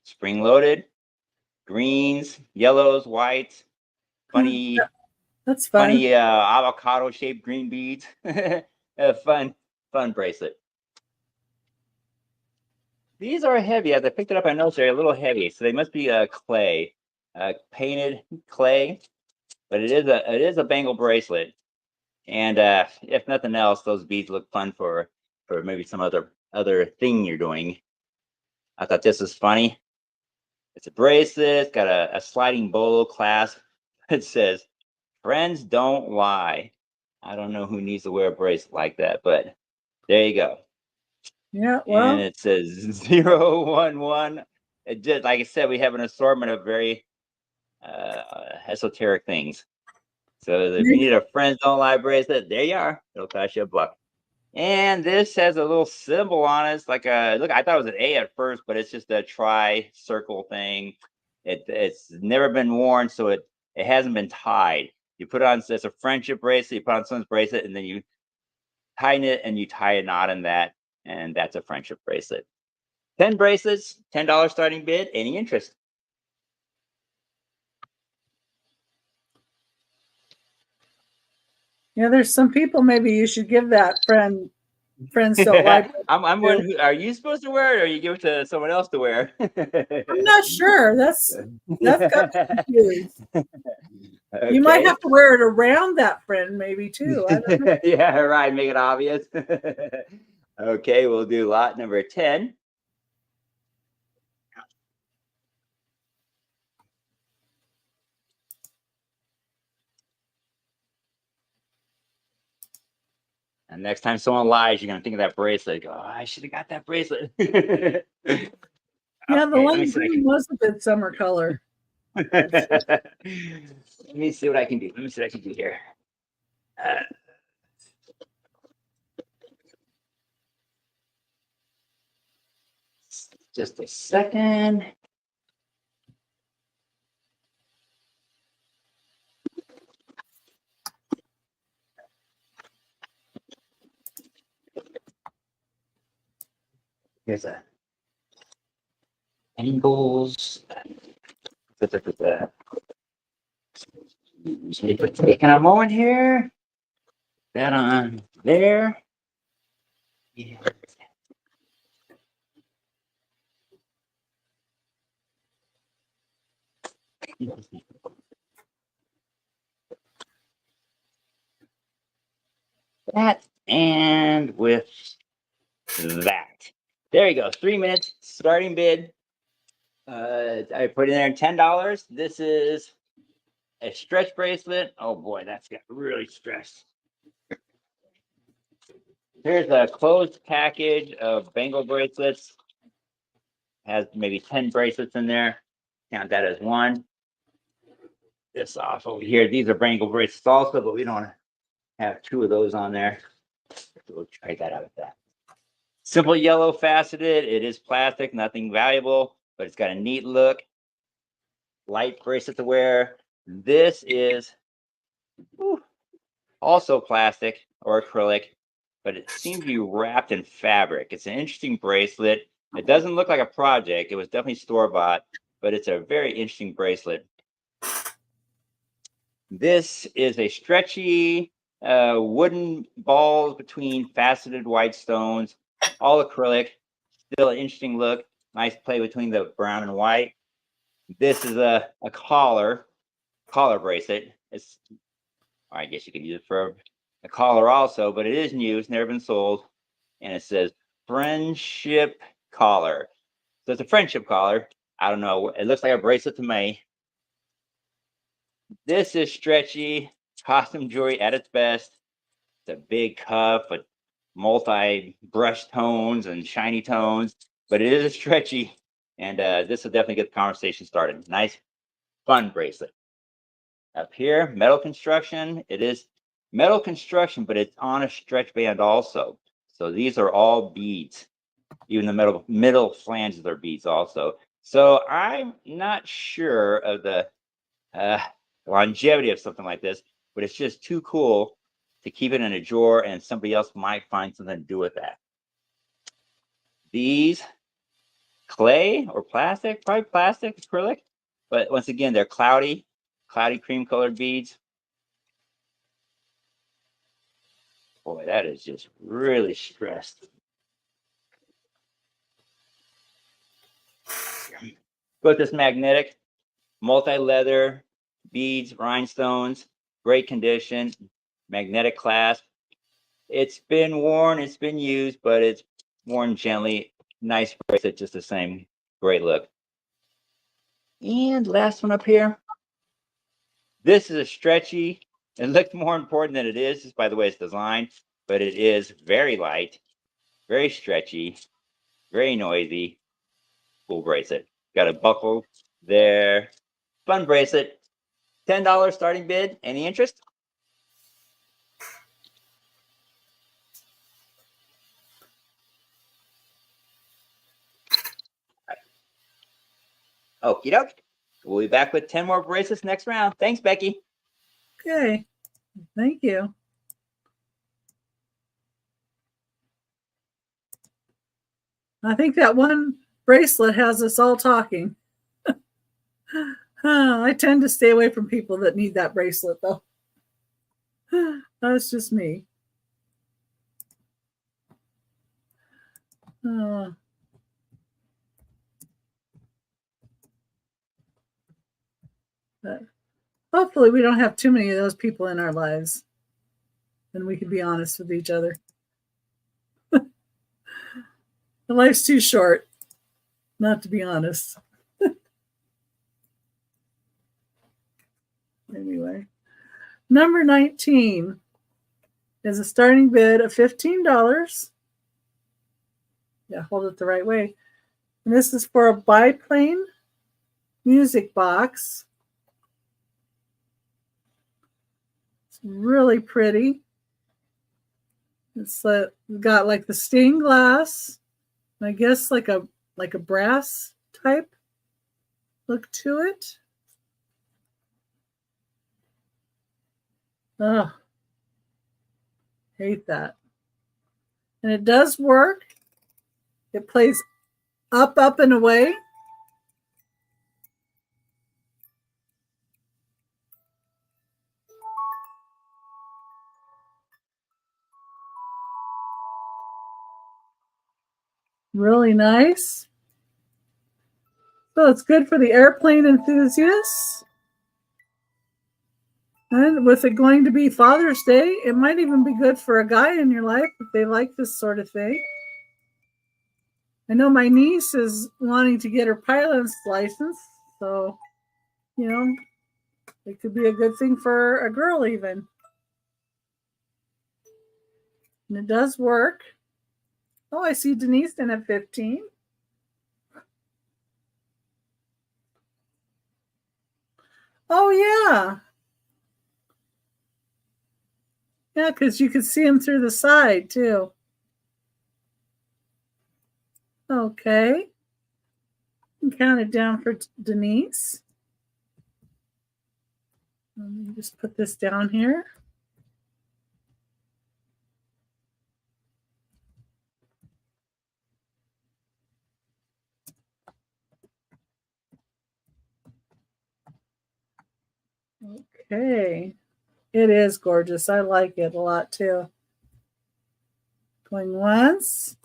Spring loaded, greens, yellows, whites, funny, That's fun. funny avocado shaped green beads. A fun bracelet. These are heavy. As I picked it up, I noticed they're a little heavy, so they must be clay, painted clay. But it is a bangle bracelet, and if nothing else, those beads look fun for maybe some other thing you're doing. I thought this was funny. It's a bracelet. It's got a sliding bolo clasp. It says, "Friends don't lie." I don't know who needs to wear a bracelet like that, but there you go. Yeah, And well, it says 011. It just, like I said, we have an assortment of very esoteric things. So if you need a friends don't lie bracelet, there you are. It'll cost you $1. And this has a little symbol on it. It's like a look. I thought it was an A at first, but it's just a tri-circle thing. It's never been worn, so it hasn't been tied. You put it on. It's a friendship bracelet. You put on someone's bracelet, and then you tighten it, and you tie a knot in that, and that's a friendship bracelet. 10 bracelets, $10 starting bid. Any interest? yeah, there's some people maybe you should give that friends don't lie. I'm wondering, are you supposed to wear it, or you give it to someone else to wear? I'm not sure. That's got me confused. Okay. You might have to wear it around that friend, maybe too. I don't know. Yeah, right. Make it obvious. Okay, we'll do lot number 10. And next time someone lies, you're gonna think of that bracelet. Go, oh, I should have got that bracelet. Yeah, the Okay, lime green was a good summer color. let me see what I can do. Let me see what I can do here. Just a second. Here's a angles. Taking a moment here. That on there. Yeah. That and with that. There you go. 3 minutes starting bid. I put in there $10. This is a stretch bracelet. Oh boy, that's got really stretched. Here's a closed package of bangle bracelets. Has maybe 10 bracelets in there. Count that as one. This off over here. These are bangle bracelets also, but we don't want to have 2 of those on there. So we'll try that out with that. Simple yellow faceted. It is plastic, nothing valuable, but it's got a neat look. Light bracelet to wear. This is also plastic or acrylic, but it seems to be wrapped in fabric. It's an interesting bracelet. It doesn't look like a project. It was definitely store-bought, but it's a very interesting bracelet. This is a stretchy wooden ball between faceted white stones, all acrylic. Still an interesting look. Nice play between the brown and white. This is a collar bracelet. It's, I guess you could use it for a collar also, but it is new. It's never been sold. And it says friendship collar. So it's a friendship collar. I don't know. It looks like a bracelet to me. This is stretchy costume jewelry at its best. It's a big cuff with multi brush tones and shiny tones, but it is a stretchy. And this will definitely get the conversation started. Nice, fun bracelet. Up here, metal construction. It is metal construction, but it's on a stretch band also. So these are all beads. Even the middle flanges are beads also. So I'm not sure of the uh, longevity of something like this, but it's just too cool to keep it in a drawer, and somebody else might find something to do with that. These clay or plastic, probably plastic, acrylic, but once again, they're cloudy cream colored beads. Boy, that is just really stressed. But this magnetic, multi-leather beads, rhinestones, great condition, magnetic clasp. It's been worn, it's been used, but it's worn gently. Nice bracelet, just the same. Great look. And last one up here. This is a stretchy. It looks more important than it is, just by the way it's designed, but it is very light, very stretchy, very noisy. Cool bracelet. Got a buckle there. Fun bracelet. $10 starting bid. Any interest? Okie doke. We'll be back with 10 more bracelets next round. Thanks, Becky. Okay. Thank you. I think that one bracelet has us all talking. I tend to stay away from people that need that bracelet, though. That's just me. But hopefully we don't have too many of those people in our lives. Then we can be honest with each other. Life's too short not to be honest. Anyway, number 19 is a starting bid of $15. Yeah, hold it the right way. And this is for a biplane music box. It's really pretty. It's got like the stained glass, and I guess like a brass type look to it. Oh, hate that. And it does work. It plays up, up, and away. Really nice. So it's good for the airplane enthusiasts. And with it going to be Father's Day, it might even be good for a guy in your life if they like this sort of thing. I know my niece is wanting to get her pilot's license, so, you know, it could be a good thing for a girl even. And it does work. Oh, I see Denise in at 15. Oh, yeah. Yeah, because you could see them through the side, too. Okay. Count it down for Denise. Let me just put this down here. Okay. It is gorgeous. I like it a lot too. Going once.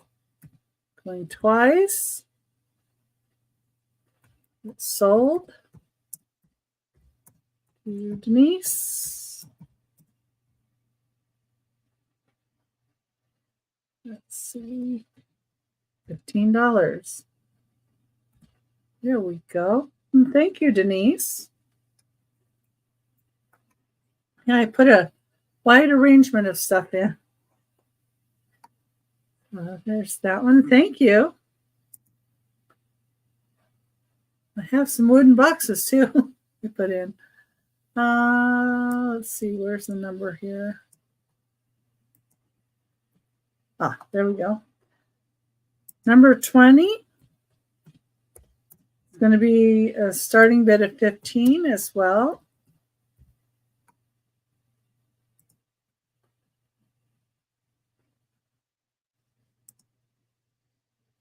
Going twice. It's sold to Denise. see. $15. There we go. And thank you, Denise. Yeah, I put a wide arrangement of stuff in. There's that one. Thank you. I have some wooden boxes too to put in. Let's see, where's the number here? Ah, there we go. Number 20 is going to be a starting bid of 15 as well.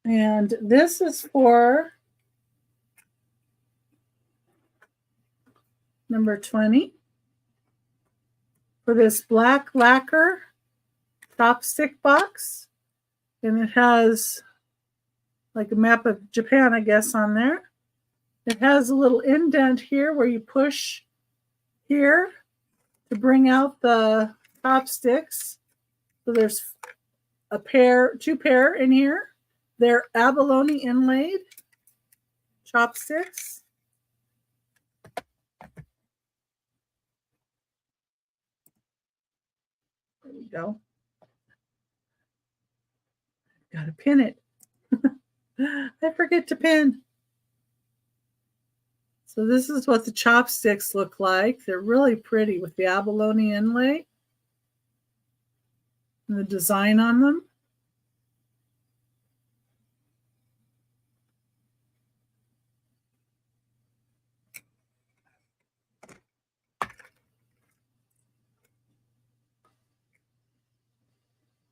And this is for number 20 for this black lacquer chopstick box. And it has like a map of Japan, I guess, on there. It has a little indent here where you push here to bring out the chopsticks. So there's two pair in here. They're abalone inlaid chopsticks. There we go. Got to pin it. I forget to pin. So this is what the chopsticks look like. They're really pretty with the abalone inlay and the design on them.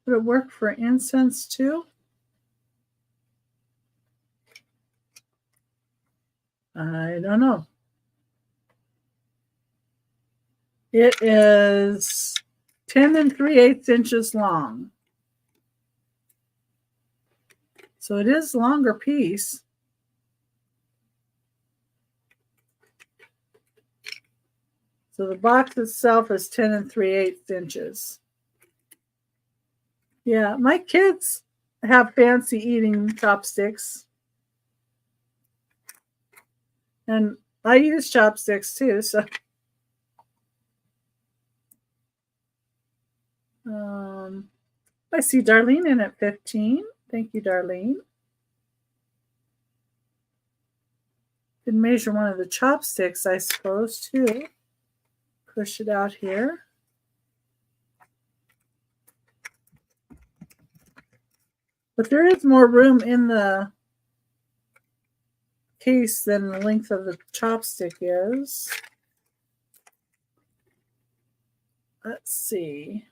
Would it work for incense too? I don't know. It is 10 3/8 inches long. So it is a longer piece. So the box itself is 10 3/8 inches. Yeah, my kids have fancy eating chopsticks. And I use chopsticks too, so. I see Darlene in at 15. Thank you, Darlene. Could measure one of the chopsticks, I suppose, too. Push it out here. But there is more room in the case than the length of the chopstick is. Let's see.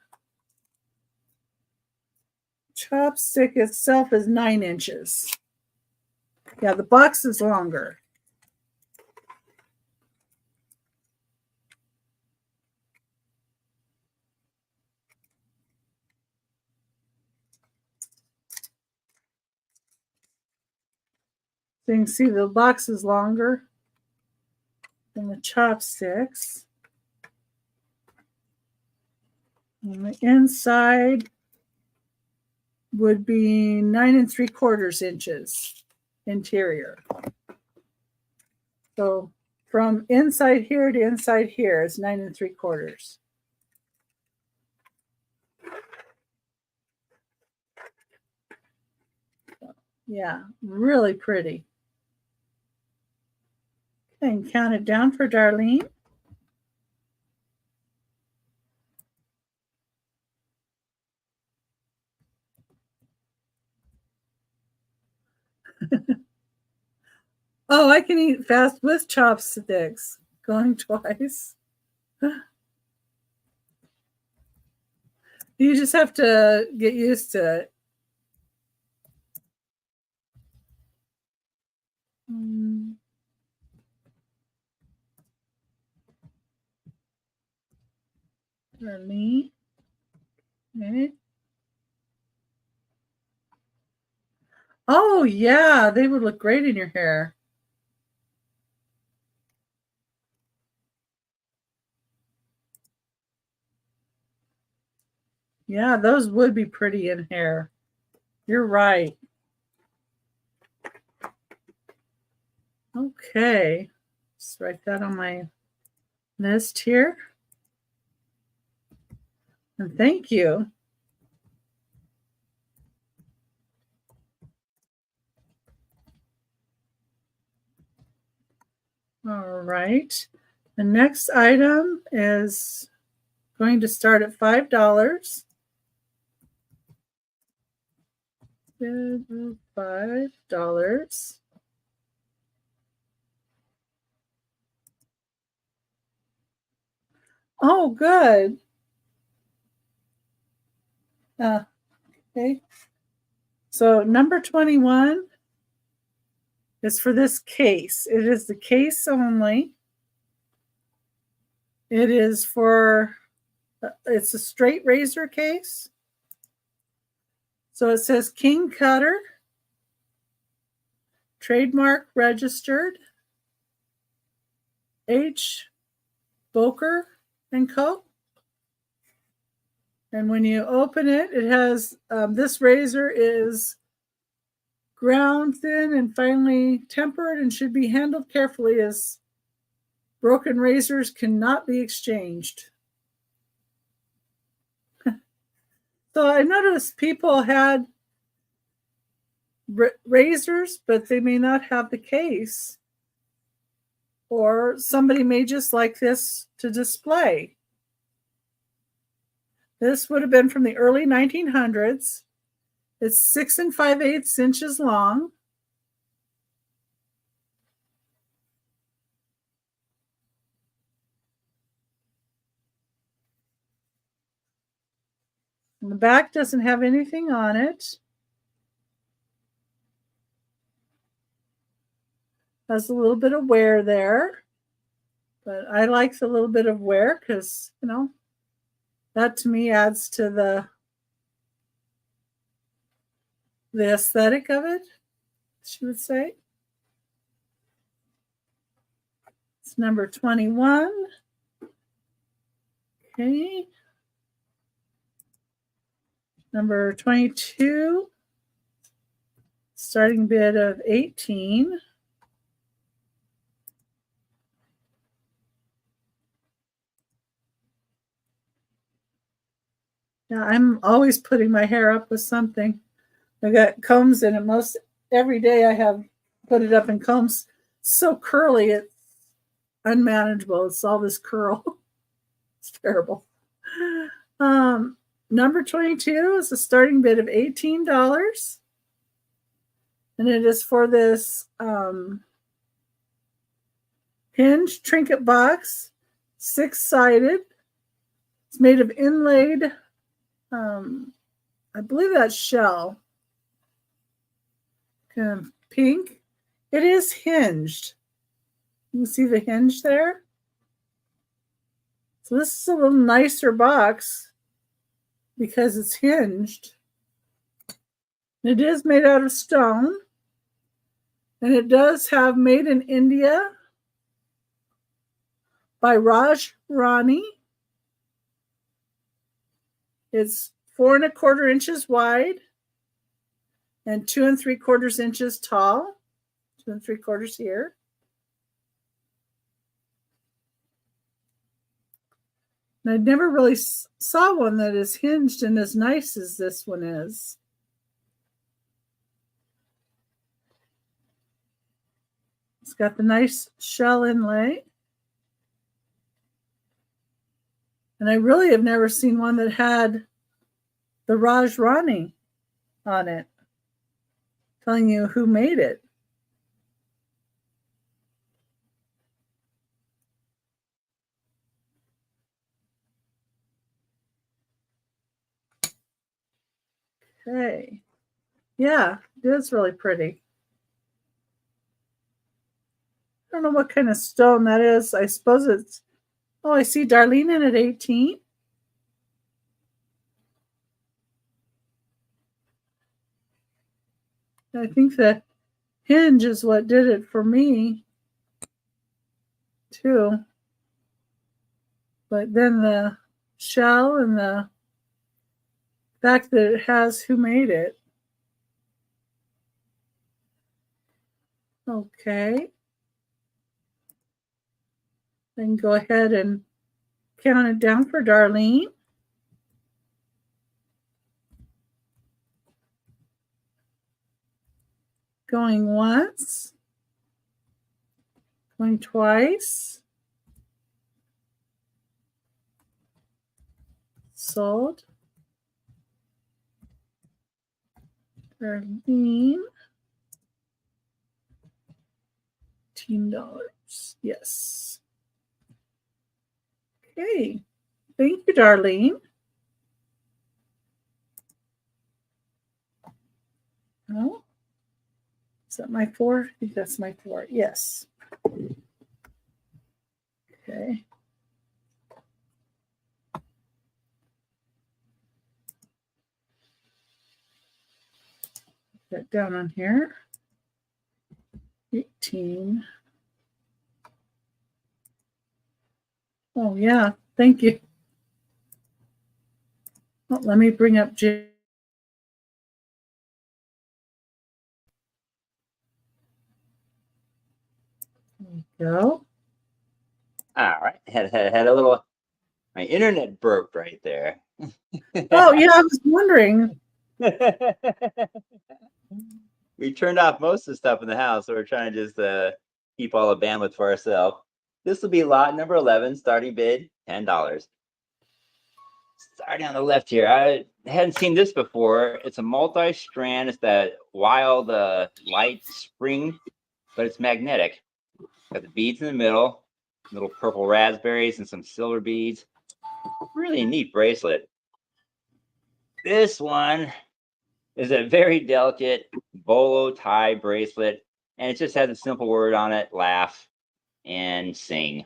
Chopstick itself is 9 inches. Yeah, the box is longer. So you can see the box is longer than the chopsticks. And the inside would be 9 3/4 inches interior. So from inside here to inside here is 9 3/4. Yeah, really pretty. Okay, and count it down for Darlene. Oh, I can eat fast with chopsticks. Going twice. You just have to get used to it. Darlene. Okay. Oh, yeah, they would look great in your hair. Yeah, those would be pretty in hair. You're right. Okay. Just write that on my list here. And thank you. All right. The next item is going to start at $5. $5. Oh, good. Okay. So number 21 is for this case. It is the case only. It is for, it's a straight razor case. So it says King Cutter, trademark registered, H. Boker and Co. And when you open it, it has, this razor is ground thin and finely tempered and should be handled carefully, as broken razors cannot be exchanged. So I noticed people had razors, but they may not have the case. Or somebody may just like this to display. This would have been from the early 1900s. It's 6 5/8 inches long. And the back doesn't have anything on it. Has a little bit of wear there. But I like the little bit of wear because, you know, that to me adds to the aesthetic of it, she would say. It's number 21. Okay. Number 22. Starting bid of 18. Yeah, I'm always putting my hair up with something. I got combs in it. Most every day I have put it up in combs. So curly, it's unmanageable. It's all this curl. It's terrible. Number 22 is a starting bid of $18. And it is for this hinge trinket box, 6-sided. It's made of inlaid, I believe that's shell. Kind of pink. It is hinged. You can see the hinge there. So this is a little nicer box because it's hinged. It is made out of stone. And it does have Made in India by Raj Rani. It's 4 1/4 inches wide and 2 3/4 inches tall. 2 3/4 here. And I never really saw one that is hinged and as nice as this one is. It's got the nice shell inlay. And I really have never seen one that had the Raj Rani on it, telling you who made it. Okay. Yeah, it is really pretty. I don't know what kind of stone that is. I suppose it's, oh, I see Darlene in at 18. I think the hinge is what did it for me, too. But then the shell and the fact that it has who made it. Okay. Then go ahead and count it down for Darlene. Going once. Going twice. Sold. Darlene. $18. Yes. Okay. Thank you, Darlene. Oh, is that my 4? I think that's my 4. Yes. Okay. Put that down on here. 18. Oh, yeah. Thank you. Oh, let me bring up Jim. There we go. All right. Had a little, my internet burped right there. Oh, yeah. I was wondering. We turned off most of the stuff in the house, so we're trying to just keep all the bandwidth for ourselves. This will be lot number 11, starting bid $10. Starting on the left here, I hadn't seen this before. It's a multi-strand. It's that wild light spring, but it's magnetic. Got the beads in the middle, little purple raspberries and some silver beads. Really neat bracelet. This one is a very delicate bolo tie bracelet, and it just has a simple word on it: laugh and sing.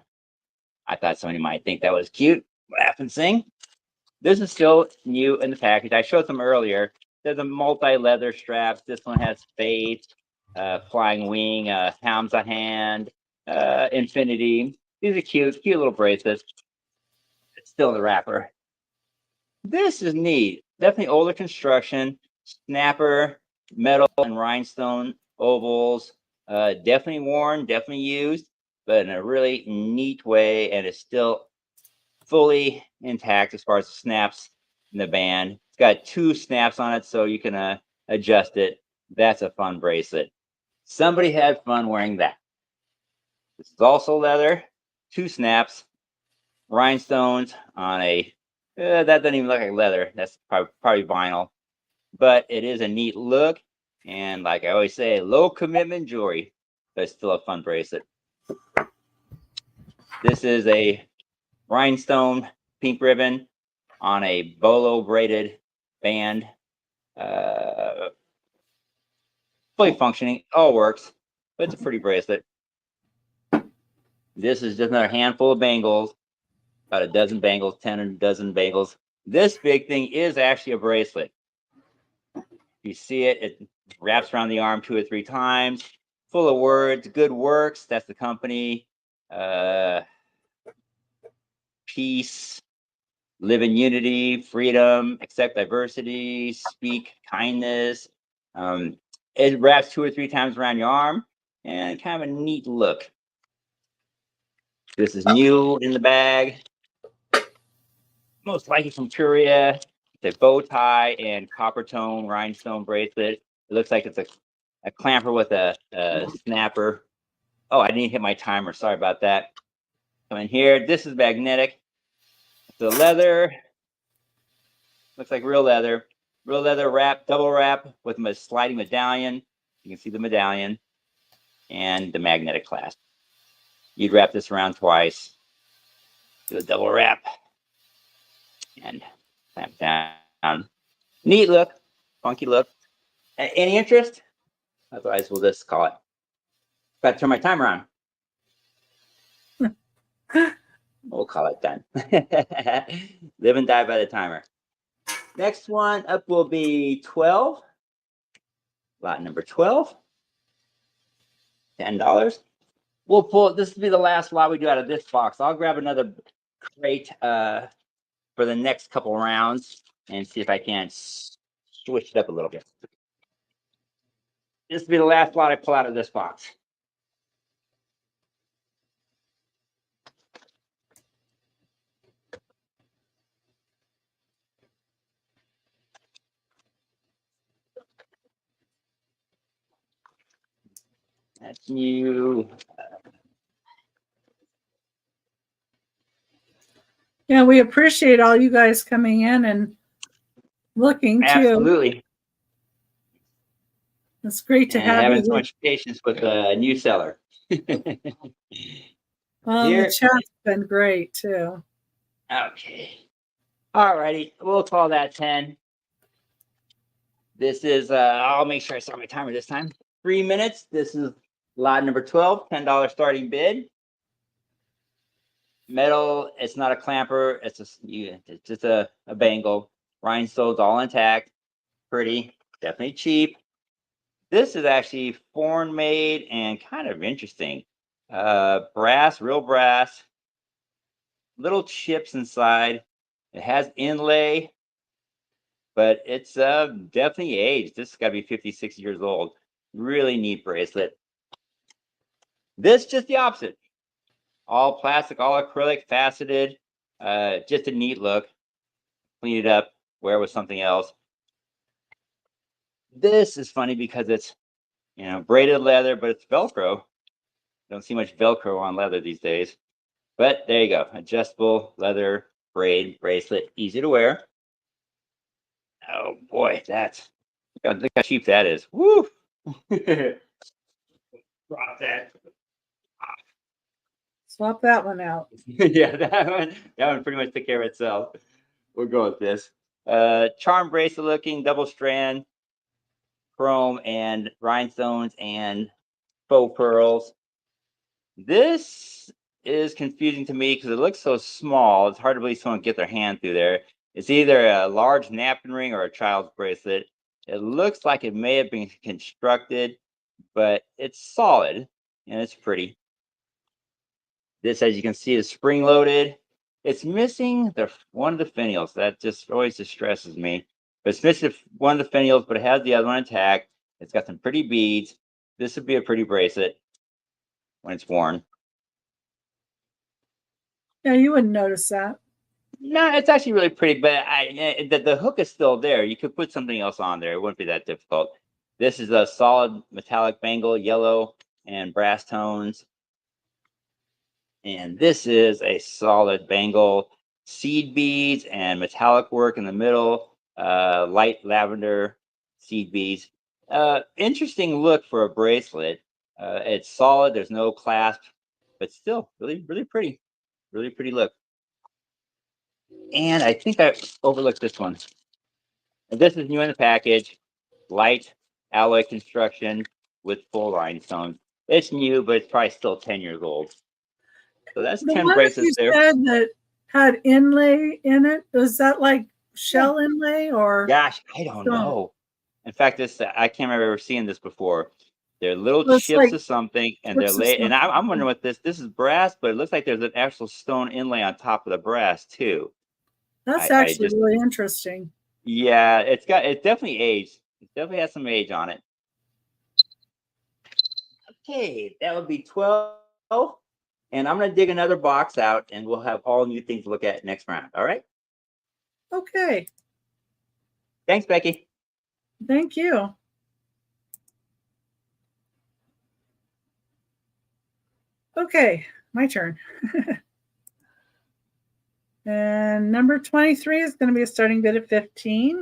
I thought somebody might think that was cute. Laugh and sing. This is still new in the package. I showed them earlier. There's a multi-leather straps. This one has faith, flying wing, hounds a hand, infinity. These are cute little bracelets. It's still in the wrapper. This is neat. Definitely older construction. Snapper, metal and rhinestone ovals. Definitely worn, definitely used, but in a really neat way, and it's still fully intact as far as the snaps in the band. It's got 2 snaps on it, so you can adjust it. That's a fun bracelet. Somebody had fun wearing that. This is also leather, 2 snaps, rhinestones on a. That doesn't even look like leather. That's probably vinyl, but it is a neat look. And like I always say, low commitment jewelry, but it's still a fun bracelet. This is a rhinestone pink ribbon on a bolo braided band. Fully functioning, all works, but it's a pretty bracelet. This is just another handful of bangles, about a dozen bangles, 10 or a dozen bangles. This big thing is actually a bracelet. You see it, it wraps around the arm 2 or 3 times, full of words, good works. That's the company. Peace, live in unity, freedom, accept diversity, speak kindness. It wraps 2 or 3 times around your arm, and kind of a neat look. This is new in the bag, most likely from Korea. It's a bow tie and copper tone rhinestone bracelet. It looks like it's a clamper with a snapper. Oh, I didn't hit my timer. Sorry about that. Come in here. This is magnetic. It's a leather. Looks like real leather. Real leather wrap, double wrap with a sliding medallion. You can see the medallion and the magnetic clasp. You'd wrap this around twice. Do a double wrap and clamp down. Neat look, funky look. Any interest? Otherwise, we'll just call it. Got to turn my timer on. We'll call it done. Live and die by the timer. Next one up will be 12. Lot number 12. $10. We'll pull. This will be the last lot we do out of this box. I'll grab another crate for the next couple rounds and see if I can switch it up a little bit. This will be the last lot I pull out of this box. That's new. Yeah, we appreciate all you guys coming in and looking too. Absolutely. It's great to And have having you. so much patience with a new seller. Well, the chat's been great too. Okay. All righty. We'll call that 10. This is, I'll make sure I start my timer this time. 3 minutes. This is lot number 12, $10 starting bid. Metal, it's not a clamper. It's just a bangle. Rhinestones all intact. Pretty. Definitely cheap. This is actually foreign made and kind of interesting. Brass, real brass. Little chips inside. It has inlay, but it's definitely aged. This has got to be 56 years old. Really neat bracelet. This just the opposite. All plastic, all acrylic, faceted. Just a neat look. Clean it up, wear it with something else. This is funny because it's, braided leather, but it's Velcro. Don't see much Velcro on leather these days. But there you go. Adjustable leather braid bracelet, easy to wear. Oh boy, look how cheap that is. Woo! Drop that. Swap that one out. Yeah, that one pretty much took care of itself. We'll go with this. Charm bracelet looking, double strand, chrome and rhinestones and faux pearls. This is confusing to me because it looks so small. It's hard to believe someone get their hand through there. It's either a large napkin ring or a child's bracelet. It looks like it may have been constructed, but it's solid and it's pretty. This, as you can see, is spring loaded. It's missing one of the finials. That just always distresses me. But it's missing one of the finials, but it has the other one intact. It's got some pretty beads. This would be a pretty bracelet when it's worn. Yeah, you wouldn't notice that. No, it's actually really pretty, but the hook is still there. You could put something else on there. It wouldn't be that difficult. This is a solid metallic bangle, yellow and brass tones. And this is a solid bangle, seed beads and metallic work in the middle, light lavender seed beads. Interesting look for a bracelet. It's solid. There's no clasp, but still really, really pretty. Really pretty look. And I think I overlooked this one. And this is new in the package. Light alloy construction with full rhinestones. It's new, but it's probably still 10 years old. So that's The 10 one that you bracelets there. said that had inlay in it, was that like shell inlay or? Gosh, I don't know. In fact, I can't remember ever seeing this before. They're little Well, it's chips like of something, and they're chips of laid. And I'm something. wondering what this is brass, but it looks like there's an actual stone inlay on top of the brass too. That's I actually just really interesting. Yeah, it's definitely aged. It definitely has some age on it. Okay, that would be 12. And I'm gonna dig another box out and we'll have all new things to look at next round. All right. Okay. Thanks, Becky. Thank you. Okay, my turn. And number 23 is going to be a starting bid of 15.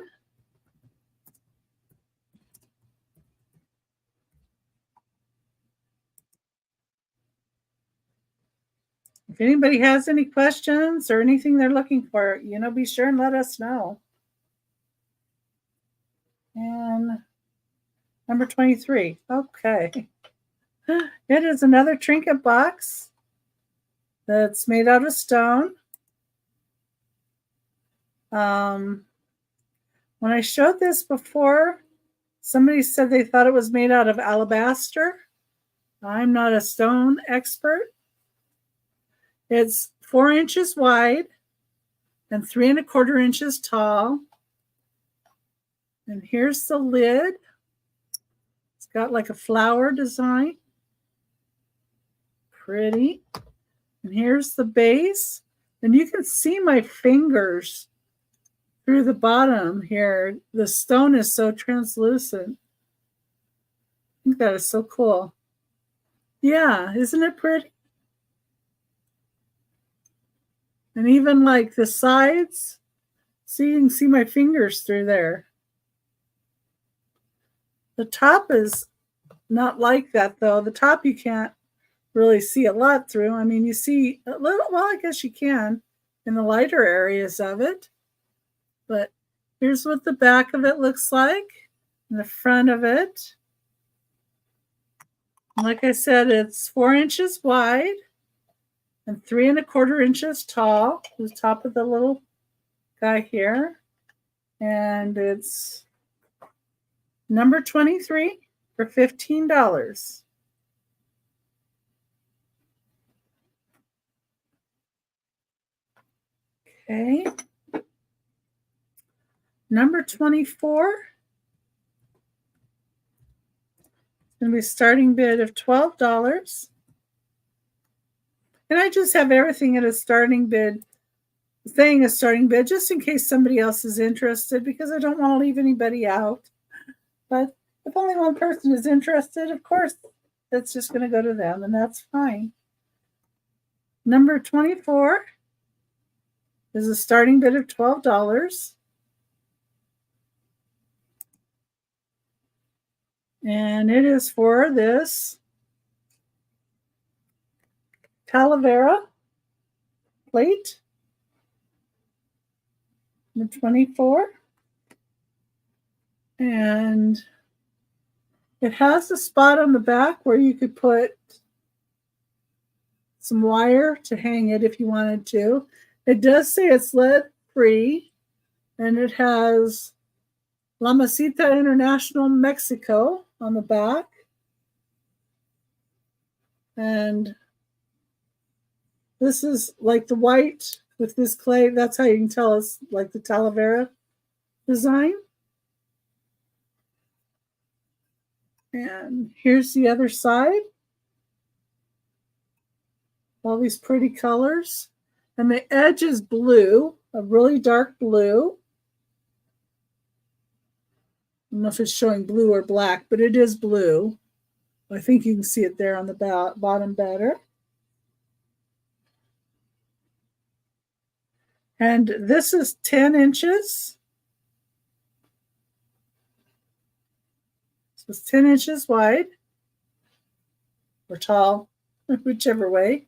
If anybody has any questions or anything they're looking for, be sure and let us know. And number 23. Okay. It is another trinket box that's made out of stone. When I showed this before, somebody said they thought it was made out of alabaster. I'm not a stone expert. It's 4 inches wide and 3 1/4 inches tall. And here's the lid. It's got like a flower design. Pretty. And here's the base. And you can see my fingers through the bottom here. The stone is so translucent. I think that is so cool. Yeah, isn't it pretty? And even like the sides, see, you can see my fingers through there. The top is not like that though. The top you can't really see a lot through. I mean, you see a little, well, I guess you can in the lighter areas of it. But here's what the back of it looks like, and the front of it. Like I said, it's 4 inches wide and 3¼ inches tall. The top of the little guy here. And it's number 23 for $15. Okay. Number 24 is going to be a starting bid of $12. And I just have everything at a starting bid, saying a starting bid, just in case somebody else is interested, because I don't want to leave anybody out. But if only one person is interested, of course, it's just going to go to them, and that's fine. Number 24 is a starting bid of $12. And it is for this Talavera plate, number 24. And it has a spot on the back where you could put some wire to hang it if you wanted to. It does say it's lead free, and it has La Masita International Mexico on the back. And this is like the white with this clay. That's how you can tell it's like the Talavera design. And here's the other side. All these pretty colors. And the edge is blue, a really dark blue. I don't know if it's showing blue or black, but it is blue. I think you can see it there on the bottom better. And this is 10 inches. So it's 10 inches wide or tall, whichever way.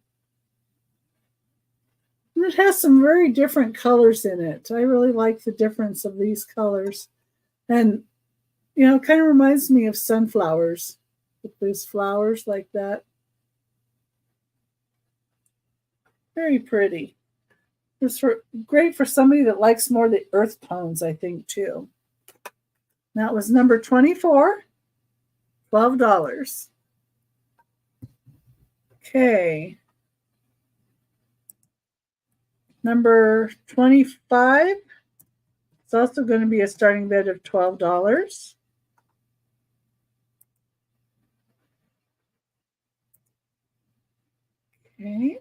And it has some very different colors in it. I really like the difference of these colors. And, you know, it kind of reminds me of sunflowers, with these flowers like that. Very pretty. It's great for somebody that likes more of the earth tones, I think, too. That was number 24, $12. Okay. Number 25. It's also going to be a starting bid of $12. Okay.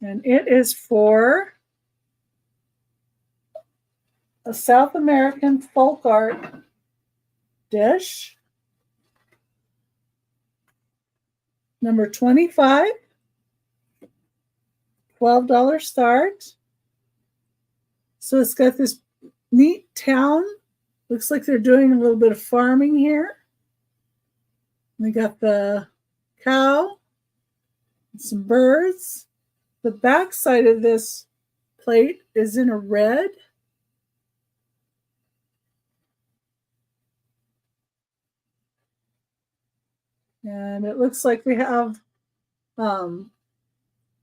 And it is for a South American folk art dish. Number 25, $12 start. So it's got this neat town. Looks like they're doing a little bit of farming here. We got the cow, and some birds. The back side of this plate is in a red. And it looks like they have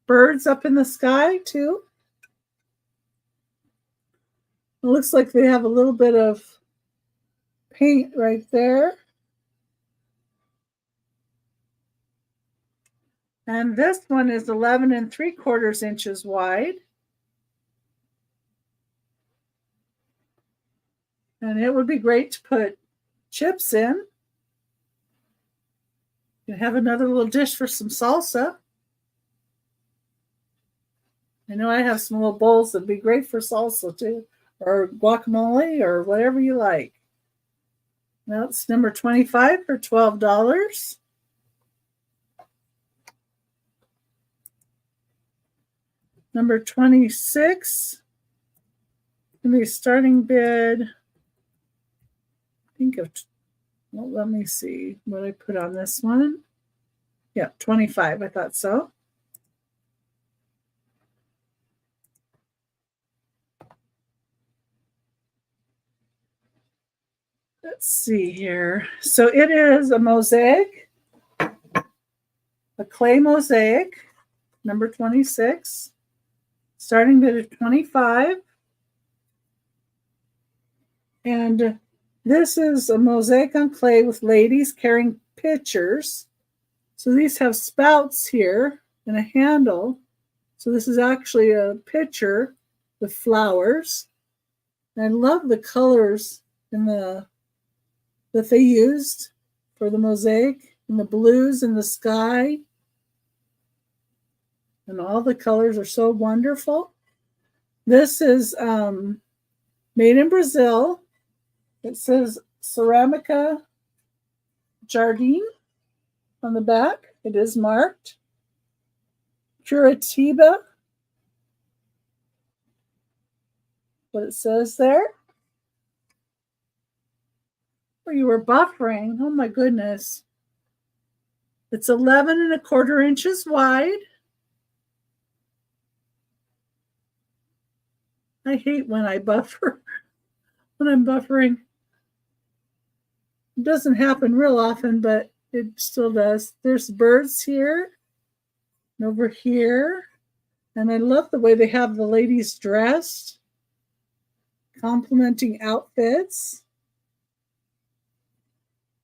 birds up in the sky too. It looks like they have a little bit of paint right there. And this one is 11¾ inches wide. And it would be great to put chips in. You have another little dish for some salsa. I know I have some little bowls that'd be great for salsa too, or guacamole, or whatever you like. That's number 25 for $12. Number 26. And the starting bid, think of, well, let me see what I put on this one. Yeah, 25. I thought so. Let's see here. So it is a mosaic, a clay mosaic, number 26. Starting bid of 25. And this is a mosaic on clay with ladies carrying pitchers. So these have spouts here and a handle. So this is actually a pitcher with flowers. And I love the colors in that they used for the mosaic, and the blues in the sky. And all the colors are so wonderful. This is made in Brazil. It says Ceramica Jardim on the back. It is marked. Curitiba. What it says there. Oh, you were buffering. Oh my goodness. It's 11¼ inches wide. I hate when I buffer, when I'm buffering. It doesn't happen real often, but it still does. There's birds here and over here. And I love the way they have the ladies dressed, complementing outfits.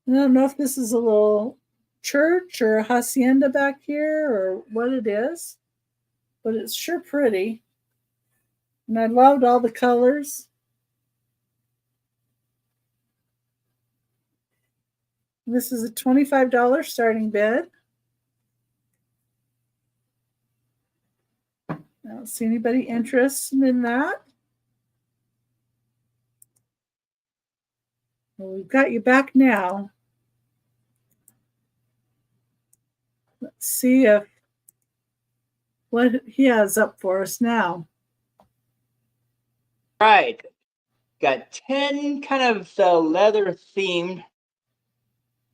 And I don't know if this is a little church or a hacienda back here or what it is, but it's sure pretty. And I loved all the colors. This is a $25 starting bid. I don't see anybody interested in that. Well, we've got you back now. Let's see if what he has up for us now. Right. Got 10 kind of leather themed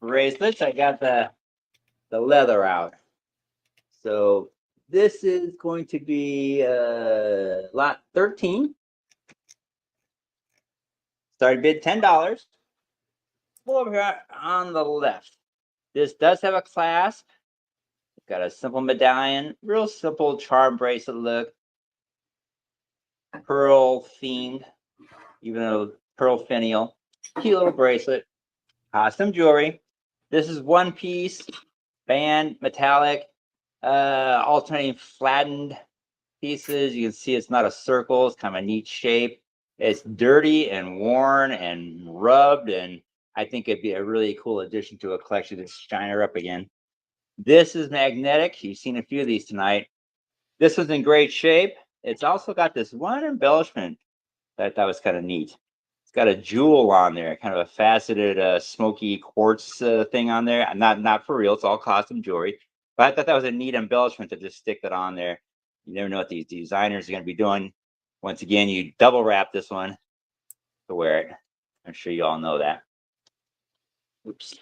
bracelets. I got the leather out. So this is going to be lot 13. Started bid $10. Pull over here on the left. This does have a clasp. Got a simple medallion, real simple charm bracelet look. Pearl themed, even though pearl finial. Cute little bracelet. Costume jewelry. This is one piece, band, metallic, alternating flattened pieces. You can see it's not a circle, it's kind of a neat shape. It's dirty and worn and rubbed, and I think it'd be a really cool addition to a collection to shine her up again. This is magnetic. You've seen a few of these tonight. This one's in great shape. It's also got this one embellishment that I thought was kind of neat. It's got a jewel on there, kind of a faceted, smoky quartz thing on there. Not for real. It's all costume jewelry. But I thought that was a neat embellishment to just stick that on there. You never know what these designers are going to be doing. Once again, you double wrap this one to wear it. I'm sure you all know that. Oops.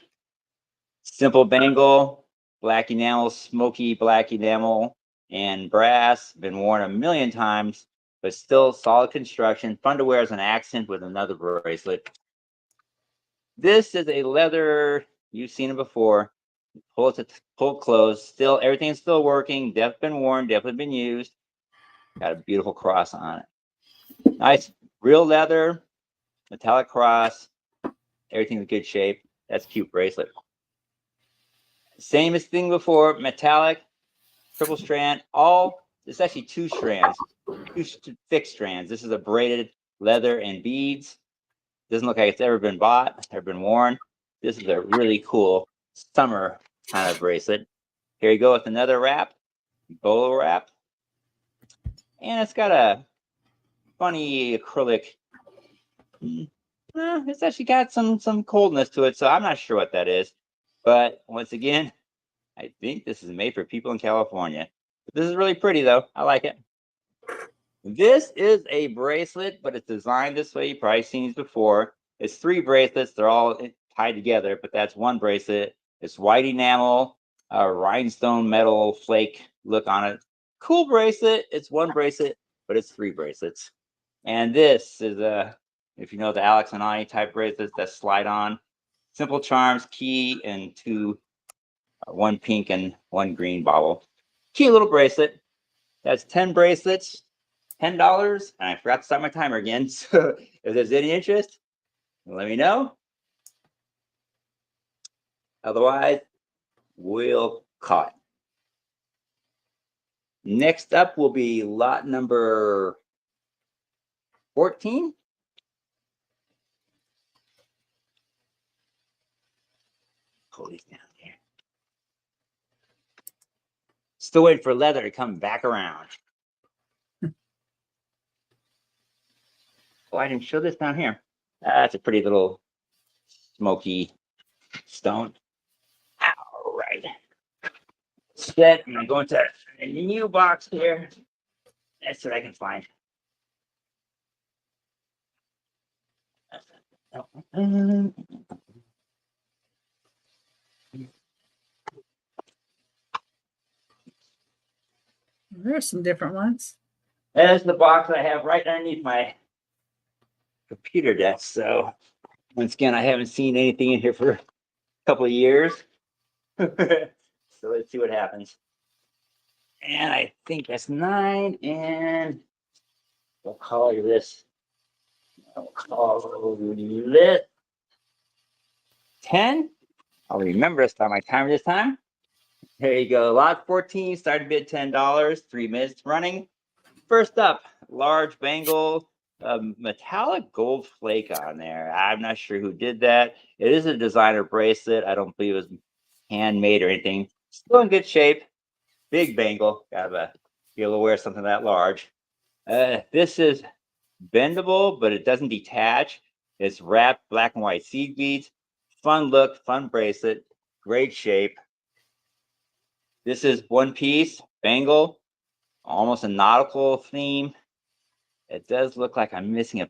Simple bangle, black enamel, smoky black enamel, and brass. Been worn a million times, but still solid construction. Fun to wear as an accent with another bracelet. This is a leather. You've seen it before. Pull it closed. Still, everything's still working. Definitely been worn. Definitely been used. Got a beautiful cross on it. Nice, real leather, metallic cross. Everything's in good shape. That's a cute bracelet. Same as thing before. Metallic, triple strand. It's actually two strands, two thick strands. This is a braided leather and beads. Doesn't look like it's ever been bought, ever been worn. This is a really cool summer kind of bracelet. Here you go with another wrap, bolo wrap. And it's got a funny acrylic. It's actually got some coldness to it, so I'm not sure what that is. But once again, I think this is made for people in California. But this is really pretty, though. I like it. This is a bracelet, but it's designed this way. You've probably seen these before. It's 3 bracelets. They're all tied together, but that's one bracelet. It's white enamel, rhinestone metal flake look on it. Cool bracelet. It's one bracelet, but it's 3 bracelets. And this is if you know the Alex and Ani type bracelets that slide on. Simple charms, key, and 2, 1 pink and 1 green bauble. Cute little bracelet. That's 10 bracelets. $10, and I forgot to start my timer again. So if there's any interest, let me know. Otherwise, we'll call it. Next up will be lot number 14. Pull these down here. Still waiting for leather to come back around. Oh, I didn't show this down here. That's a pretty little smoky stone. All right. Set. I'm going to go into a new box here. That's what I can find. There's some different ones. There's the box I have right underneath my computer desk. So once again, I haven't seen anything in here for a couple of years. So let's see what happens. And I think that's 9. And we'll call this. I'll call this 10. I'll remember to start my timer this time. There you go. Lot 14, started bid $10, 3 minutes running. First up, large bangle, metallic gold flake on there. I'm not sure who did that. It is a designer bracelet. I don't believe it was handmade or anything. Still in good shape. Big bangle. Gotta be able to wear something that large. This is bendable, but it doesn't detach. It's wrapped black and white seed beads. Fun look, fun bracelet, great shape. This is one piece bangle, almost a nautical theme. It does look like I'm missing a.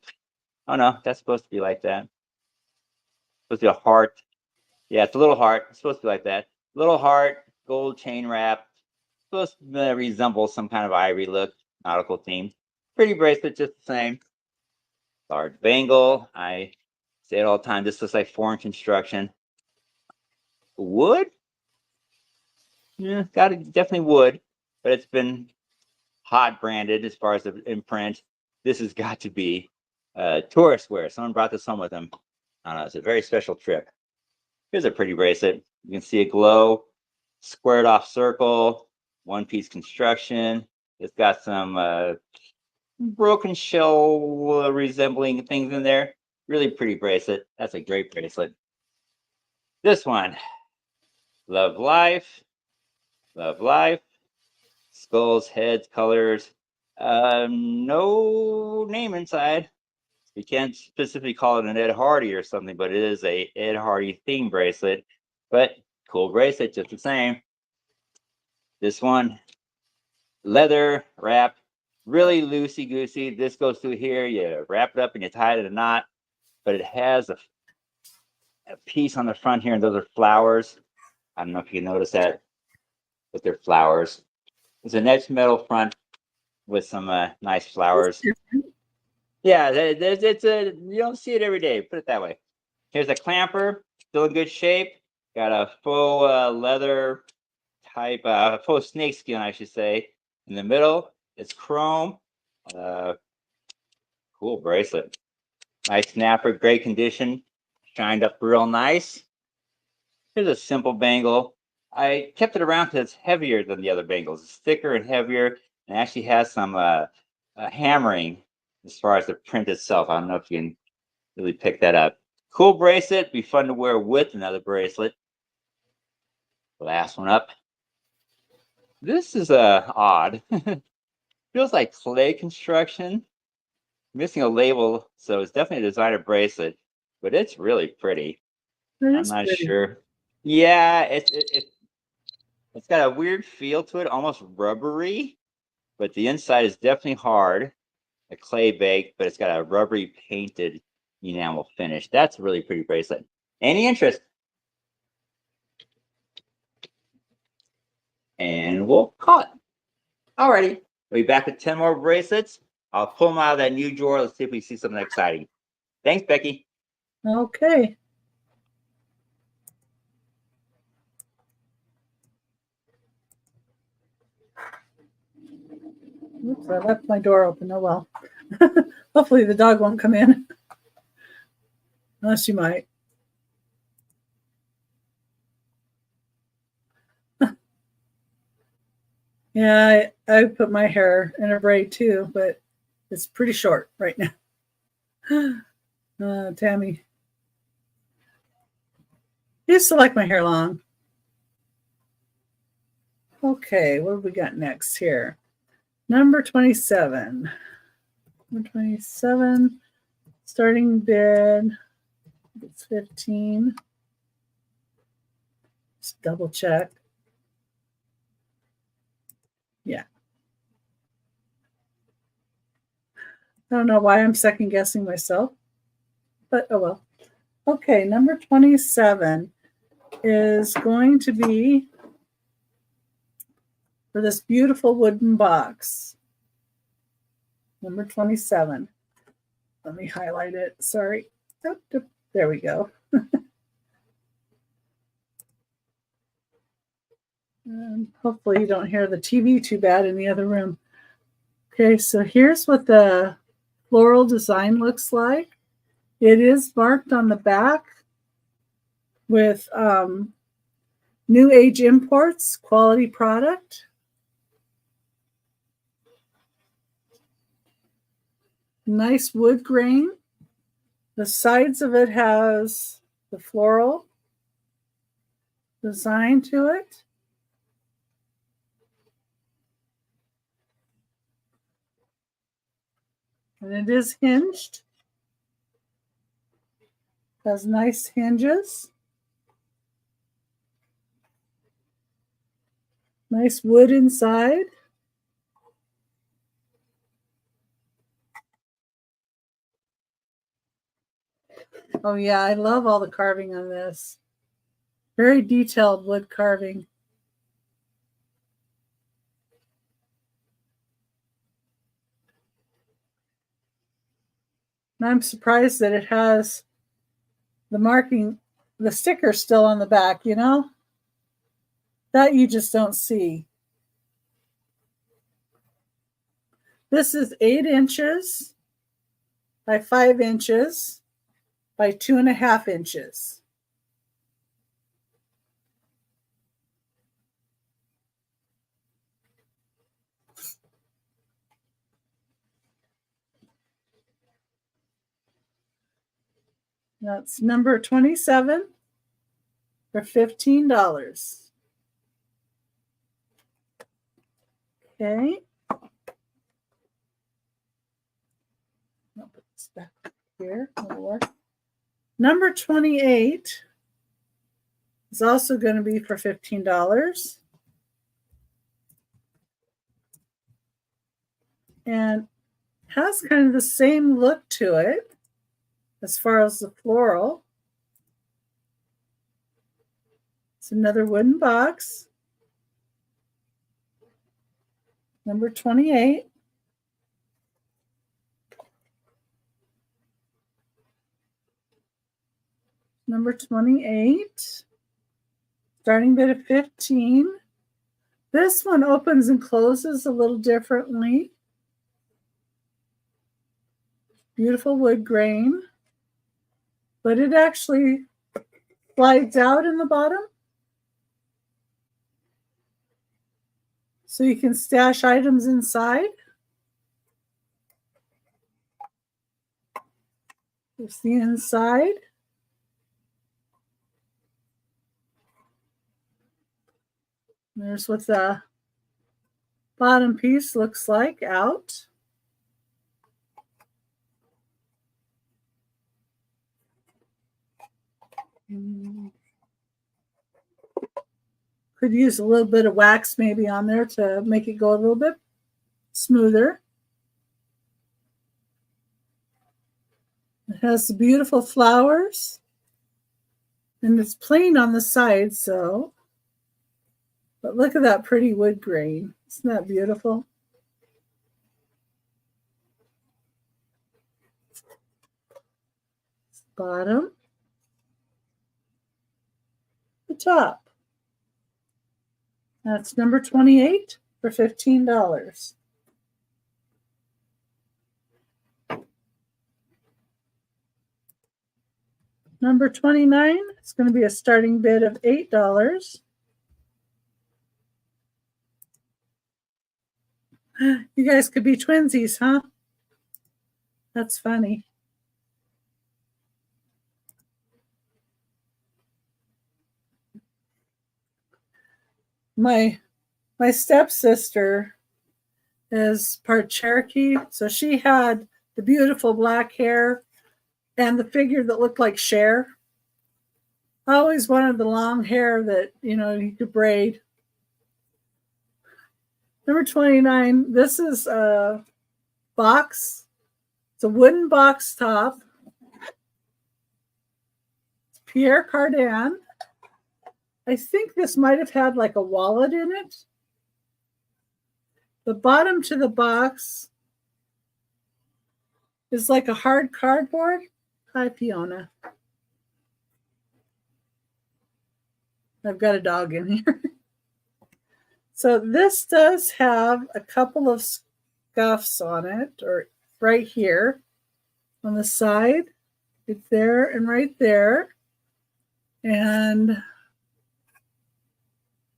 Oh no, that's supposed to be like that. Supposed to be a heart. Yeah, it's a little heart. It's supposed to be like that. Little heart, gold chain wrap. Supposed to resemble some kind of ivory look, nautical theme. Pretty bracelet, just the same. Large bangle. I say it all the time. This looks like foreign construction. Wood? Yeah, got it. Definitely wood, but it's been hot branded as far as the imprint. This has got to be tourist wear. Someone brought this home with them. I don't know. It's a very special trip. Here's a pretty bracelet. You can see a glow, squared off circle, one piece construction. It's got some broken shell resembling things in there. Really pretty bracelet. That's a great bracelet. This one, love life, love life. Skulls, heads, colors. No name inside. You can't specifically call it an Ed Hardy or something, but it is a Ed Hardy theme bracelet. But cool bracelet, just the same. This one, leather wrap, really loosey goosey. This goes through here. You wrap it up and you tie it in a knot. But it has a piece on the front here, and those are flowers. I don't know if you can notice that, but they're flowers. There's a nice metal front with some nice flowers. Yeah, it's a you don't see it every day. Put it that way. Here's a clamper, still in good shape. Got a faux leather type, faux snake skin, I should say. In the middle, it's chrome. Cool bracelet. Nice snapper, great condition, shined up real nice. Here's a simple bangle. I kept it around because it's heavier than the other bangles. It's thicker and heavier, and actually has some hammering as far as the print itself. I don't know if you can really pick that up. Cool bracelet. Be fun to wear with another bracelet. Last one up. This is odd. Feels like clay construction. Missing a label, so it's definitely a designer bracelet, but it's really pretty. I'm not sure. Yeah, it's got a weird feel to it, almost rubbery, but the inside is definitely hard. a clay bake, but it's got a rubbery painted enamel finish. That's a really pretty bracelet. Any interest? And we'll call it. Alrighty. We'll be back with 10 more bracelets. I'll pull them out of that new drawer. Let's see if we see something exciting. Thanks, Becky. Okay. Oops, I left my door open. Oh well. Hopefully the dog won't come in. Unless you might. Yeah, I put my hair in a braid too, but it's pretty short right now. Tammy used to like my hair long. Okay, what have we got next here? Number 27. Number 27. Starting bid. It's 15. Just double check. Yeah. I don't know why I'm second guessing myself, but oh well. Okay, number 27 is going to be for this beautiful wooden box. Number 27. Let me highlight it. Sorry. There we go. And hopefully you don't hear the TV too bad in the other room. Okay, so here's what the floral design looks like. It is marked on the back with New Age Imports, quality product. Nice wood grain. The sides of it has the floral design to it. And it is hinged. Has nice hinges. Nice wood inside. Oh yeah, I love all the carving on this. Very detailed wood carving. And I'm surprised that it has the marking, the sticker still on the back, you know? That you just don't see. This is 8 inches by 5 inches by 2.5 inches. That's number 27 for $15. Okay. I'll put this back here. That'll work. Number 28 is also going to be for $15. And has kind of the same look to it as far as the floral. It's another wooden box. Number 28. Number 28. Starting bid of 15. This one opens and closes a little differently. Beautiful wood grain. But it actually slides out in the bottom. So you can stash items inside. Here's the inside. There's what the bottom piece looks like out. Could use a little bit of wax maybe on there to make it go a little bit smoother. has the beautiful flowers. And it's plain on the side, so. But look at that pretty wood grain. Isn't that beautiful? Bottom. The top. That's number 28 for $15. Number 29 is going to be a starting bid of $8. You guys could be twinsies, huh? That's funny. My stepsister is part Cherokee, so she had the beautiful black hair and the figure that looked like Cher. I always wanted the long hair that, you could braid. Number 29, this is a box. It's a wooden box top. It's Pierre Cardin. I think this might have had like a wallet in it. The bottom to the box is like a hard cardboard. Hi, Fiona. I've got a dog in here. So this does have a couple of scuffs on it, or right here on the side. It's there and right there. And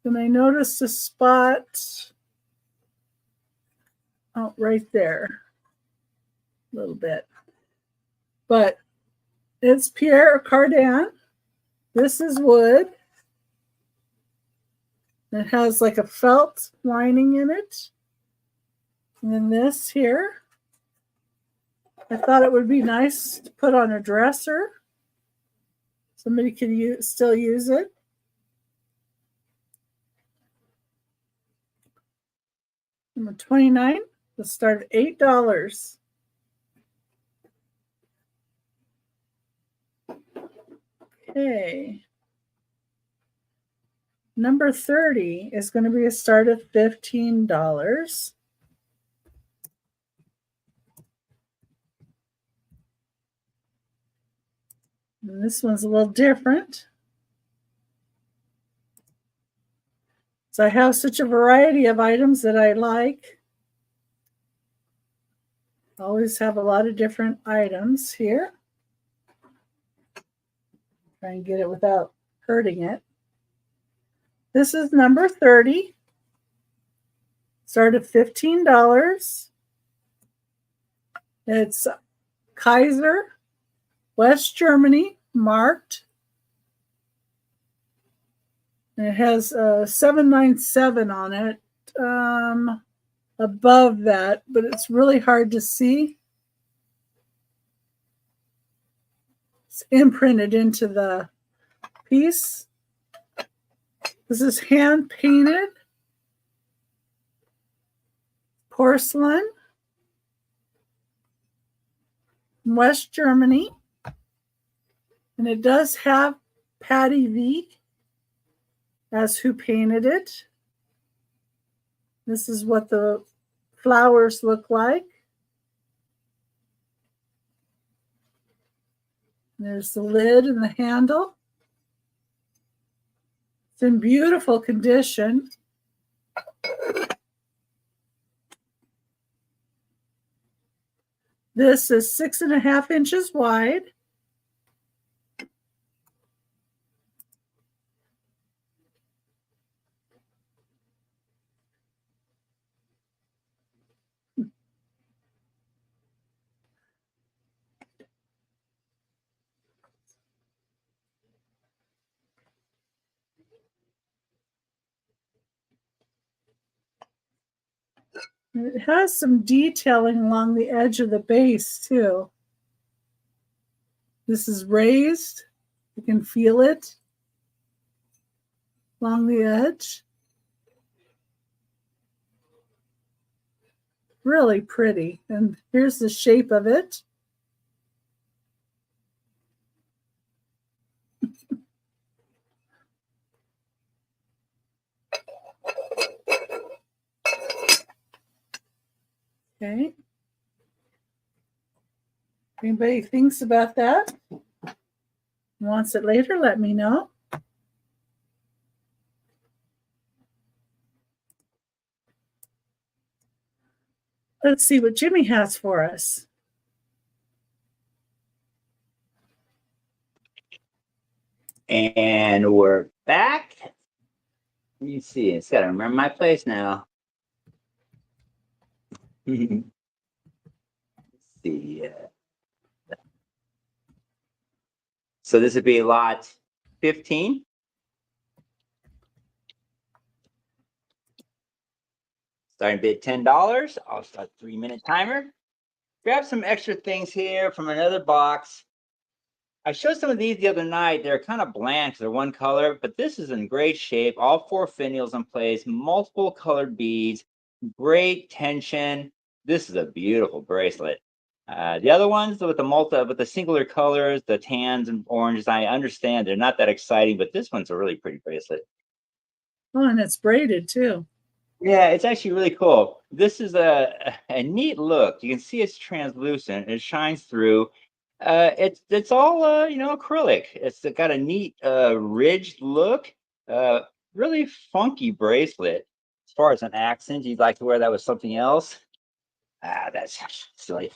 then I noticed a spot right there a little bit. But it's Pierre Cardin. This is wood. It has like a felt lining in it. And then this here, I thought it would be nice to put on a dresser. Somebody could still use it. Number 29, let's start at $8. Okay. Number 30 is going to be a start of $15. And this one's a little different. So I have such a variety of items that I like. I always have a lot of different items here. Try and get it without hurting it. This is number 30. Start at $15. It's Kaiser, West Germany, marked. And it has 797 on it above that, but it's really hard to see. It's imprinted into the piece. This is hand painted porcelain, West Germany, and it does have Patty V as who painted it. This is what the flowers look like. There's the lid and the handle. It's in beautiful condition. This is 6.5 inches wide. It has some detailing along the edge of the base too. This is raised. You can feel it along the edge. Really pretty. And here's the shape of it. Okay. If anybody thinks about that, wants it later, let me know. Let's see what Jimmy has for us. And we're back. Let me see. It's got to remember my place now. Let's see. So this would be lot 15. Starting bid $10. I'll start 3-minute timer. Grab some extra things here from another box. I showed some of these the other night. They're kind of bland because they're one color, but this is in great shape. All 4 finials in place, multiple colored beads, great tension. This is a beautiful bracelet. The other ones with the singular colors, the tans and oranges, I understand they're not that exciting, but this one's a really pretty bracelet. Oh, and it's braided too. Yeah, it's actually really cool. This is a neat look. You can see it's translucent. It shines through. It's all acrylic. It's got a neat ridged look. Really funky bracelet. As far as an accent, you'd like to wear that with something else. That's silly.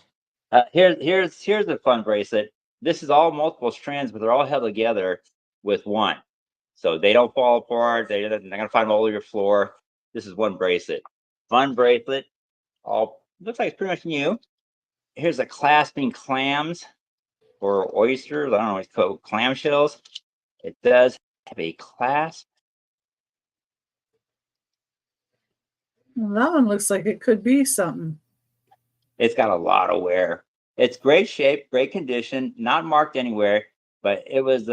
Here's a fun bracelet. This is all multiple strands, but they're all held together with one, so they don't fall apart. They're not gonna find them all over your floor. This is one bracelet. Fun bracelet. All looks like it's pretty much new. Here's a clasping clams or oysters. I don't know what it's called, clamshells. It does have a clasp. Well, that one looks like it could be something. It's got a lot of wear. It's great shape, great condition, not marked anywhere, but it was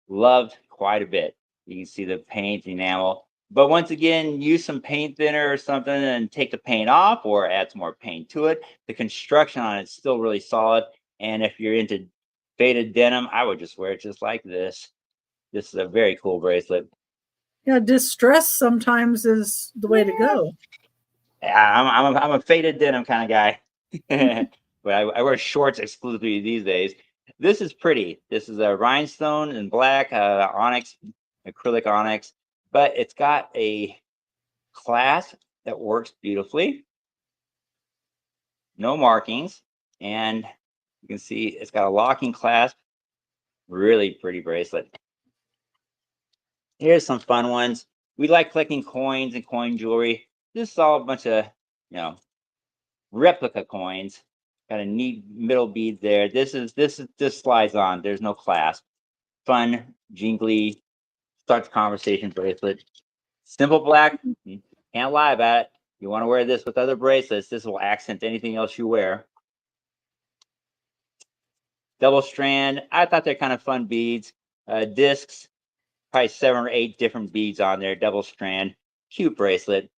loved quite a bit. You can see the paint enamel. But once again, use some paint thinner or something and take the paint off or add some more paint to it. The construction on it's still really solid. And if you're into faded denim, I would just wear it just like this. This is a very cool bracelet. Yeah, distress sometimes is the way to go. I'm a faded denim kind of guy. But I wear shorts exclusively these days. This is pretty. This is a rhinestone in black, onyx, acrylic onyx, but it's got a clasp that works beautifully. No markings, and you can see it's got a locking clasp. Really pretty bracelet. Here's some fun ones. We like collecting coins and coin jewelry. This is all a bunch of, replica coins. Got a neat middle bead there. This slides on. There's no clasp. Fun, jingly, starts conversation bracelet. Simple black. Can't lie about it. You want to wear this with other bracelets. This will accent anything else you wear. Double strand. I thought they're kind of fun beads. Discs. Probably 7 or 8 different beads on there. Double strand. Cute bracelet.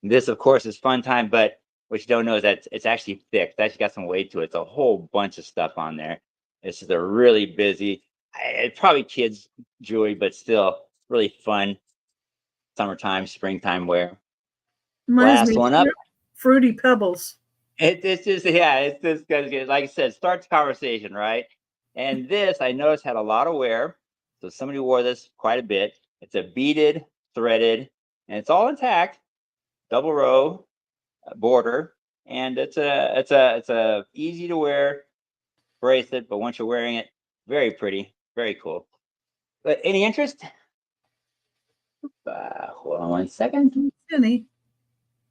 This, of course, is fun time, but what you don't know is that it's actually thick. It's actually got some weight to it. It's a whole bunch of stuff on there. This is a really busy, it's probably kids' jewelry, but still really fun summertime, springtime wear. Reminds Last me one up. of Fruity Pebbles. It's just, yeah, it's just because, like I said, starts conversation, right? And this, I noticed, had a lot of wear. So somebody wore this quite a bit. It's a beaded, threaded, and it's all intact. Double row border, and it's a easy to wear bracelet, but once you're wearing it, very pretty, very cool. But any interest? Hold on 1 second. Jenny.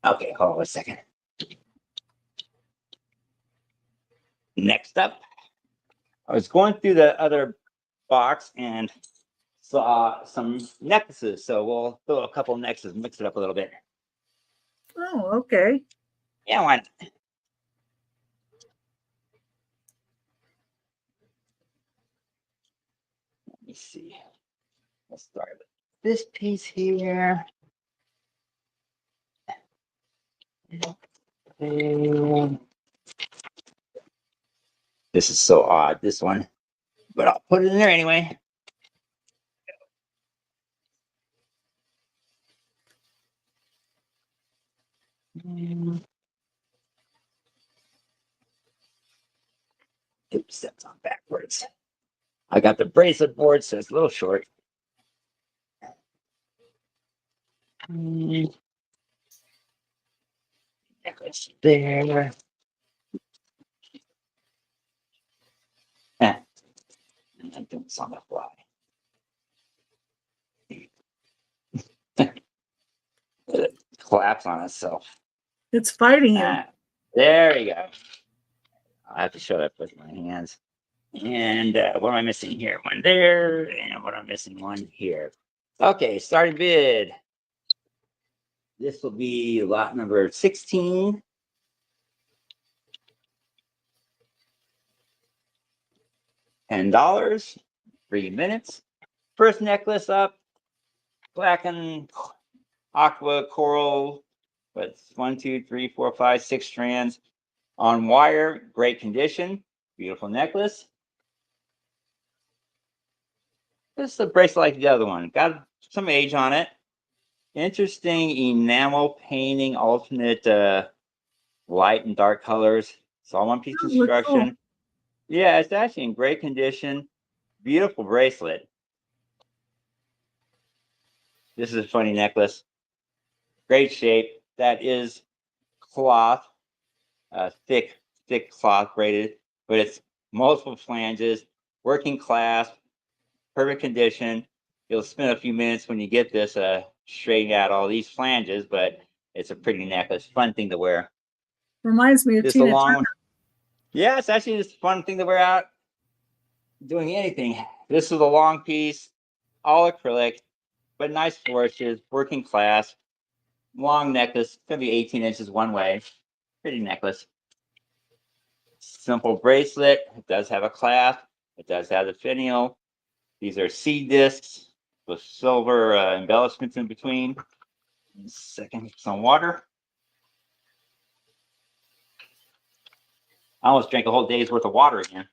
Okay, hold on 1 second. Next up, I was going through the other box and saw some necklaces, so we'll throw a couple necklaces, mix it up a little bit. Oh, okay. Yeah, why not? Let me see. Let's start with this piece here. And this is so odd, this one, but I'll put it in there anyway. Oops, that's on backwards. I got the bracelet board, so it's a little short. Necklace there. And I'm doing this on the fly. It collapse on itself. It's fighting you. There you go. I have to show that with my hands. And what am I missing here? One there, and what am I missing? One here. Okay, starting bid. This will be lot number 16. $10, 3 minutes. First necklace up, black and aqua coral. But 1, 2, 3, 4, 5, 6 strands on wire, great condition, beautiful necklace. This is a bracelet like the other one. Got some age on it. Interesting enamel painting, alternate light and dark colors. It's all one-piece construction. Cool. Yeah, it's actually in great condition. Beautiful bracelet. This is a funny necklace. Great shape. That is cloth, thick cloth braided, but it's multiple flanges, working clasp, perfect condition. You'll spend a few minutes when you get this straightening out all these flanges, but it's a pretty necklace, fun thing to wear. Reminds me of This Tina long Turner. Yeah, it's actually just a fun thing to wear out doing anything. This is a long piece, all acrylic, but nice flourishes, working clasp, long necklace. It's gonna be 18 inches one way. Pretty necklace. Simple bracelet. It does have a clasp. It does have the finial. These are seed discs with silver embellishments in between. Second, some water. I almost drank a whole day's worth of water again.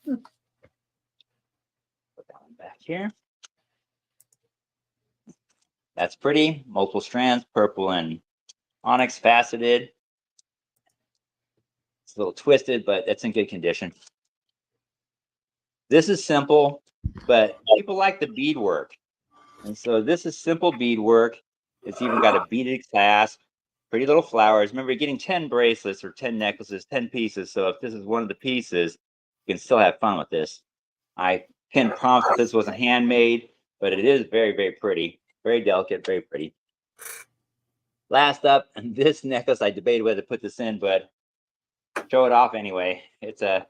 Put that one back here. That's pretty. Multiple strands, purple and onyx faceted. It's a little twisted, but it's in good condition. This is simple, but people like the beadwork. And so this is simple beadwork. It's even got a beaded clasp, pretty little flowers. Remember, you're getting 10 bracelets or 10 necklaces, 10 pieces. So if this is one of the pieces, you can still have fun with this. I can't promise that this wasn't handmade, but it is very, very pretty. Very delicate, very pretty. Last up, and this necklace, I debated whether to put this in, but show it off anyway. It's a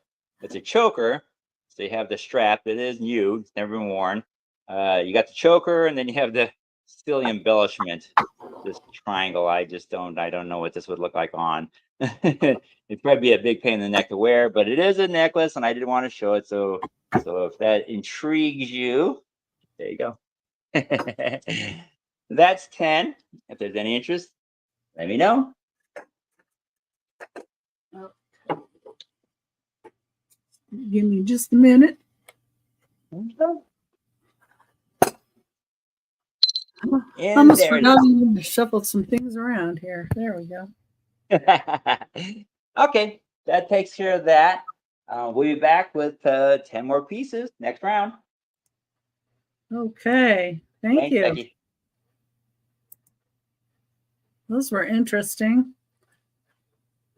choker. So you have the strap that is new, it's never been worn. You got the choker, and then you have the silly embellishment. This triangle, I don't know what this would look like on. It'd probably be a big pain in the neck to wear, but it is a necklace, and I didn't want to show it. So if that intrigues you, there you go. That's 10. If there's any interest, let me know. Give me just a minute. I almost forgot to shuffle some things around here. There we go. Okay, that takes care of that. We'll be back with 10 more pieces next round. Okay, thank you. Becky. Those were interesting.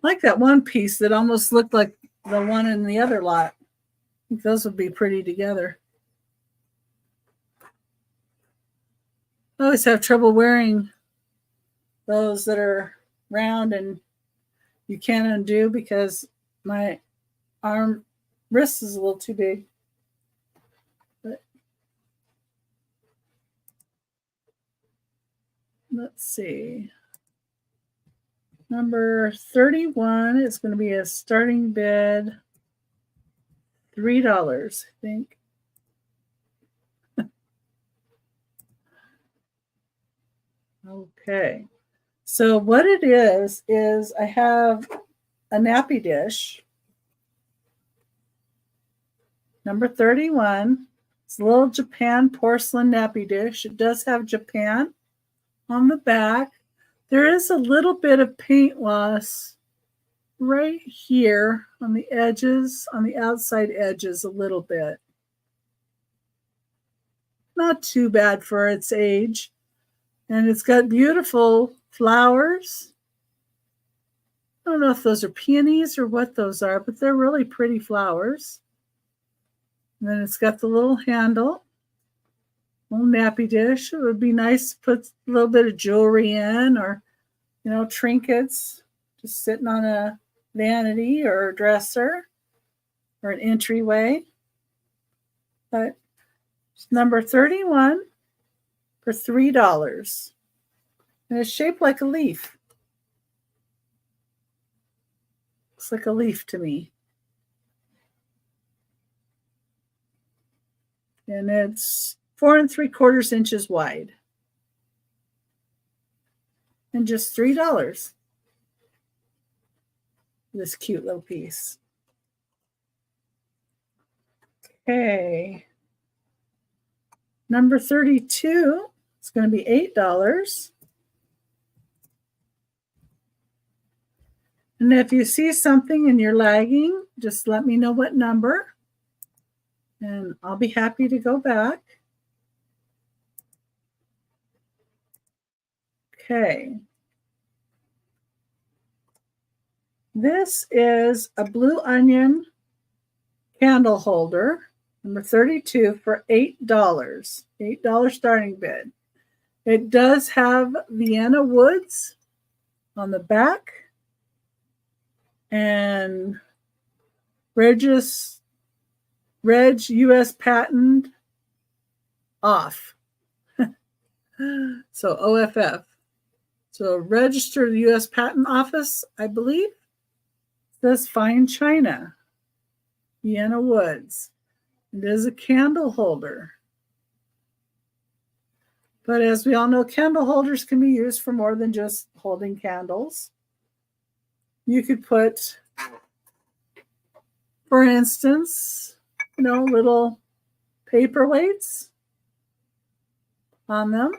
I like that one piece that almost looked like the one in the other lot. I think those would be pretty together. I always have trouble wearing those that are round and you can't undo because my wrist is a little too big. But let's see. Number 31 is going to be a starting bid, $3, I think. Okay. So what it is I have a nappy dish. Number 31. It's a little Japan porcelain nappy dish. It does have Japan on the back. There is a little bit of paint loss right here on the edges, on the outside edges, a little bit. Not too bad for its age. And it's got beautiful flowers. I don't know if those are peonies or what those are, but they're really pretty flowers. And then it's got the little handle, little nappy dish. It would be nice to put a little bit of jewelry in, or, you know, trinkets, just sitting on a vanity or a dresser or an entryway. But it's number 31 for $3. And it's shaped like a leaf. Looks like a leaf to me. And it's 4 3/4 inches wide. And just $3. This cute little piece. Okay. Number 32, it's going to be $8. And if you see something and you're lagging, just let me know what number, and I'll be happy to go back. Okay. This is a blue onion candle holder, number 32, for $8. $8 starting bid. It does have Vienna woods on the back and Reg US patent off. So OFF. So register the US Patent Office, I believe. It says fine china, Vienna woods. It is a candle holder. But as we all know, candle holders can be used for more than just holding candles. You could put, for instance, you know, little paperweights on them.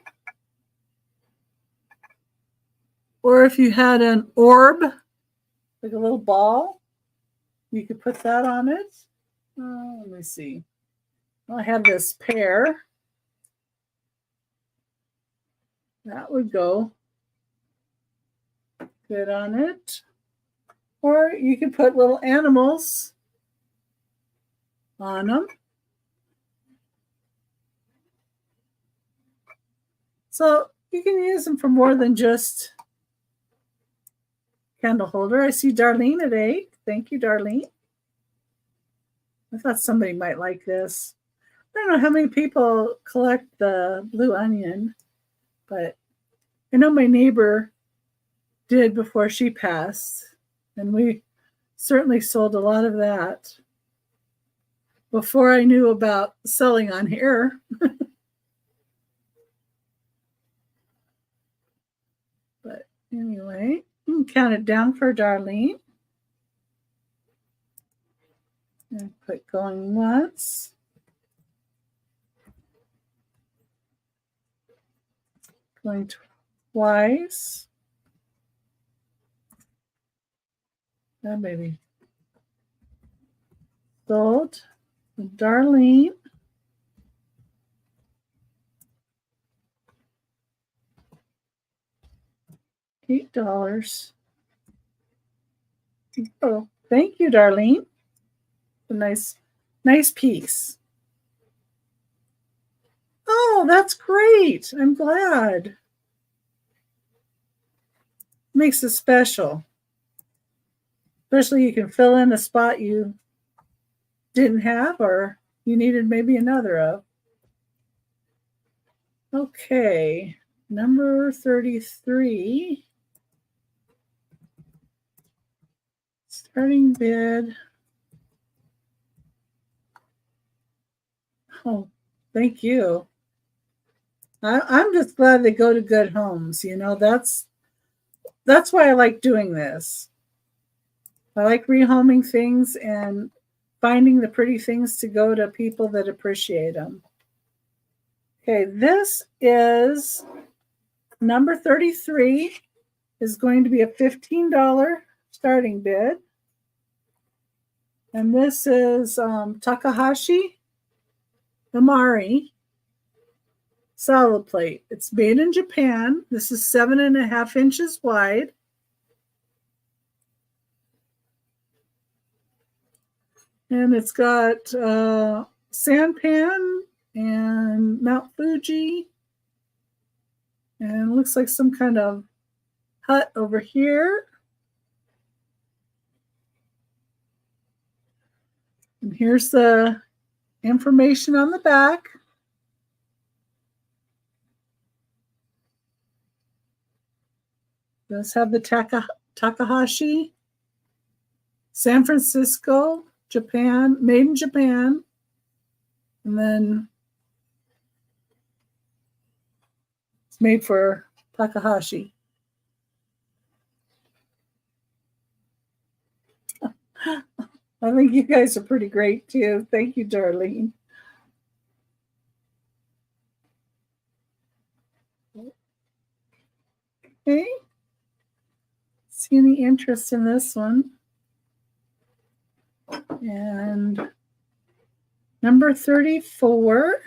Or if you had an orb, like a little ball, you could put that on it. Let me see. I have this pear. That would go good on it. Or you could put little animals on them. So you can use them for more than just candle holder. I see Darlene at 8. Thank you, Darlene. I thought somebody might like this. I don't know how many people collect the blue onion, but I know my neighbor did before she passed, and we certainly sold a lot of that before I knew about selling on here. But anyway, you can count it down for Darlene. And put going once. Going twice. That baby. Sold. Darlene. $8. Oh, thank you, Darlene. A nice piece. Oh, that's great. I'm glad. Makes it special. Especially you can fill in a spot you didn't have or you needed maybe another of. Okay, number 33. Starting bid. Oh, thank you. I'm just glad they go to good homes. You know, that's why I like doing this. I like rehoming things and finding the pretty things to go to people that appreciate them. Okay, this is number 33 is going to be a $15 starting bid. And this is Takahashi Amari salad plate. It's made in Japan. This is 7.5 inches wide. And it's got sampan and Mount Fuji. And it looks like some kind of hut over here. And here's the information on the back. It does have the Takahashi, San Francisco, Japan, made in Japan. And then it's made for Takahashi. I think you guys are pretty great too. Thank you, Darlene. Okay. See any interest in this one? And number 34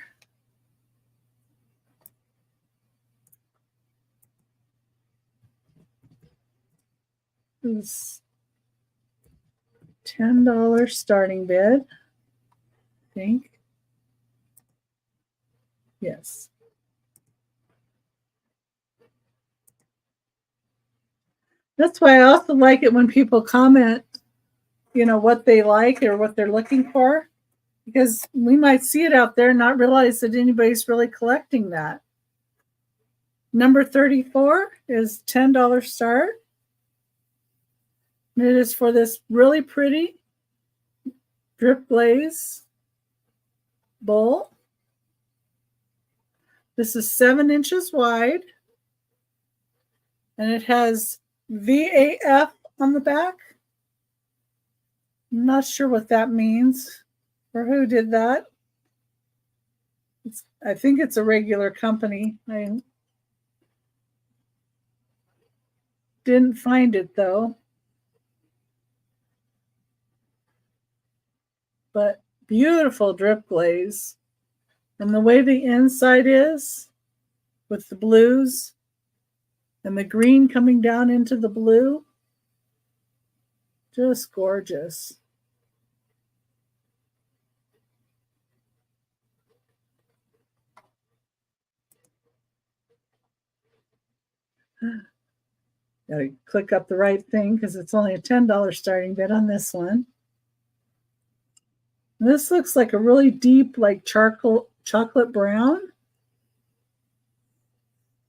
is $10 starting bid, I think. Yes. That's why I also like it when people comment, you know, what they like or what they're looking for, because we might see it out there and not realize that anybody's really collecting that. Number 34 is $10 start. And it is for this really pretty drip glaze bowl. This is 7 inches wide. And it has VAF on the back. I'm not sure what that means or who did that. I think it's a regular company. I didn't find it though. But beautiful drip glaze. And the way the inside is with the blues and the green coming down into the blue, just gorgeous. Gotta click up the right thing because it's only a $10 starting bid on this one. This looks like a really deep, like chocolate brown.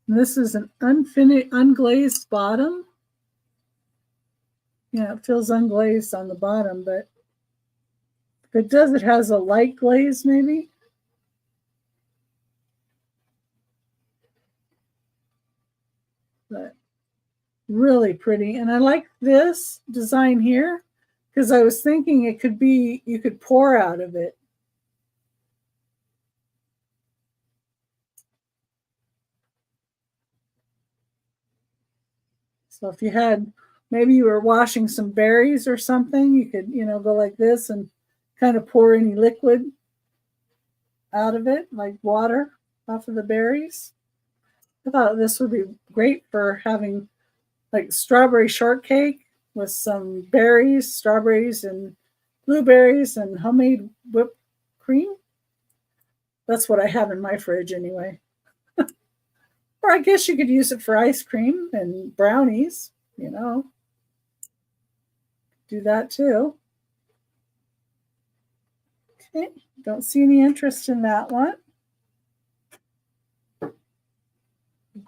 And this is an unglazed bottom. Yeah, it feels unglazed on the bottom, but if it does, it has a light glaze maybe. But really pretty. And I like this design here because I was thinking it could be, you could pour out of it. So if you had, maybe you were washing some berries or something, you could, you know, go like this and kind of pour any liquid out of it, like water off of the berries. I thought this would be great for having like strawberry shortcake with some berries, strawberries and blueberries and homemade whipped cream. That's what I have in my fridge anyway. Or I guess you could use it for ice cream and brownies, you know. Do that too. Okay, don't see any interest in that one.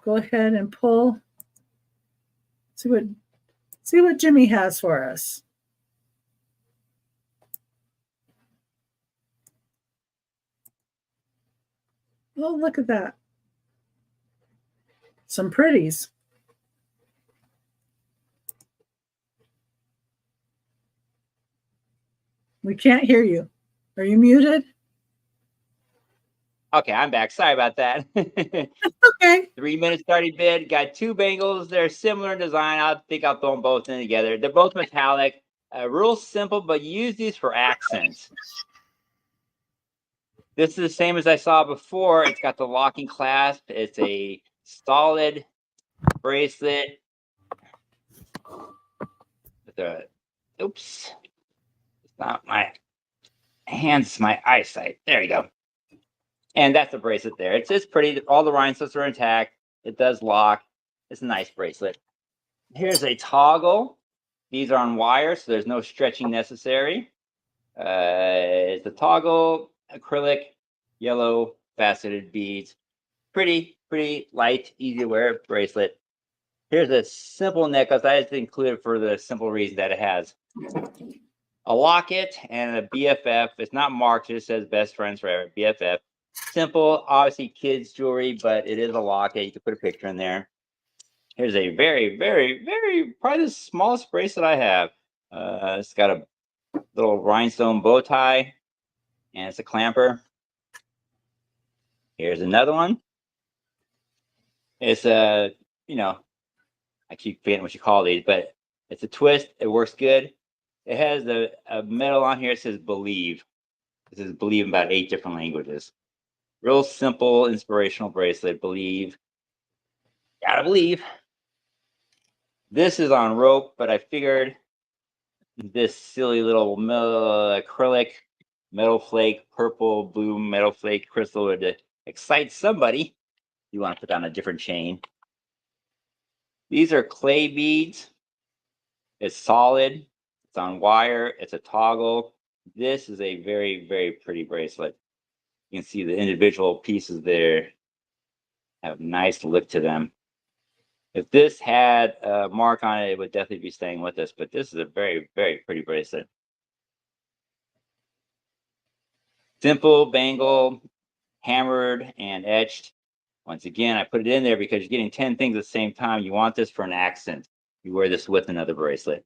Go ahead and pull, see what Jimmy has for us. Oh, look at that. Some pretties. We can't hear you. Are you muted? Okay, I'm back. Sorry about that. Okay. 3 minutes starting bid. Got two bangles. They're similar in design. I think I'll throw them both in together. They're both metallic. Real simple, but use these for accents. This is the same as I saw before. It's got the locking clasp. It's a solid bracelet with a, oops, it's not my hands, it's my eyesight. There you go. And that's the bracelet there. It's pretty. All the rhinestones are intact. It does lock. It's a nice bracelet. Here's a toggle. These are on wire, so there's no stretching necessary. It's a toggle, acrylic, yellow, faceted beads. Pretty light, easy to wear bracelet. Here's a simple necklace. I just included for the simple reason that it has a locket and a BFF. It's not marked, it just says best friends forever, BFF. Simple, obviously kids jewelry, but it is a locket. You can put a picture in there. Here's a very, probably the smallest bracelet I have. It's got a little rhinestone bow tie, and it's a clamper. Here's another one. It's a, I keep forgetting what you call these, but it's a twist. It works good. It has a metal on here. It says believe. It says believe in about 8 different languages. Real simple, inspirational bracelet. Believe. Gotta believe. This is on rope, but I figured this silly little acrylic metal flake, purple, blue metal flake crystal would excite somebody. You want to put on a different chain. These are clay beads. It's solid. It's on wire. It's a toggle. This is a very pretty bracelet. You can see the individual pieces there have a nice look to them. If this had a mark on it, it would definitely be staying with us, but this is a very pretty bracelet. Simple bangle, hammered and etched. Once again, I put it in there because you're getting 10 things at the same time. You want this for an accent. You wear this with another bracelet.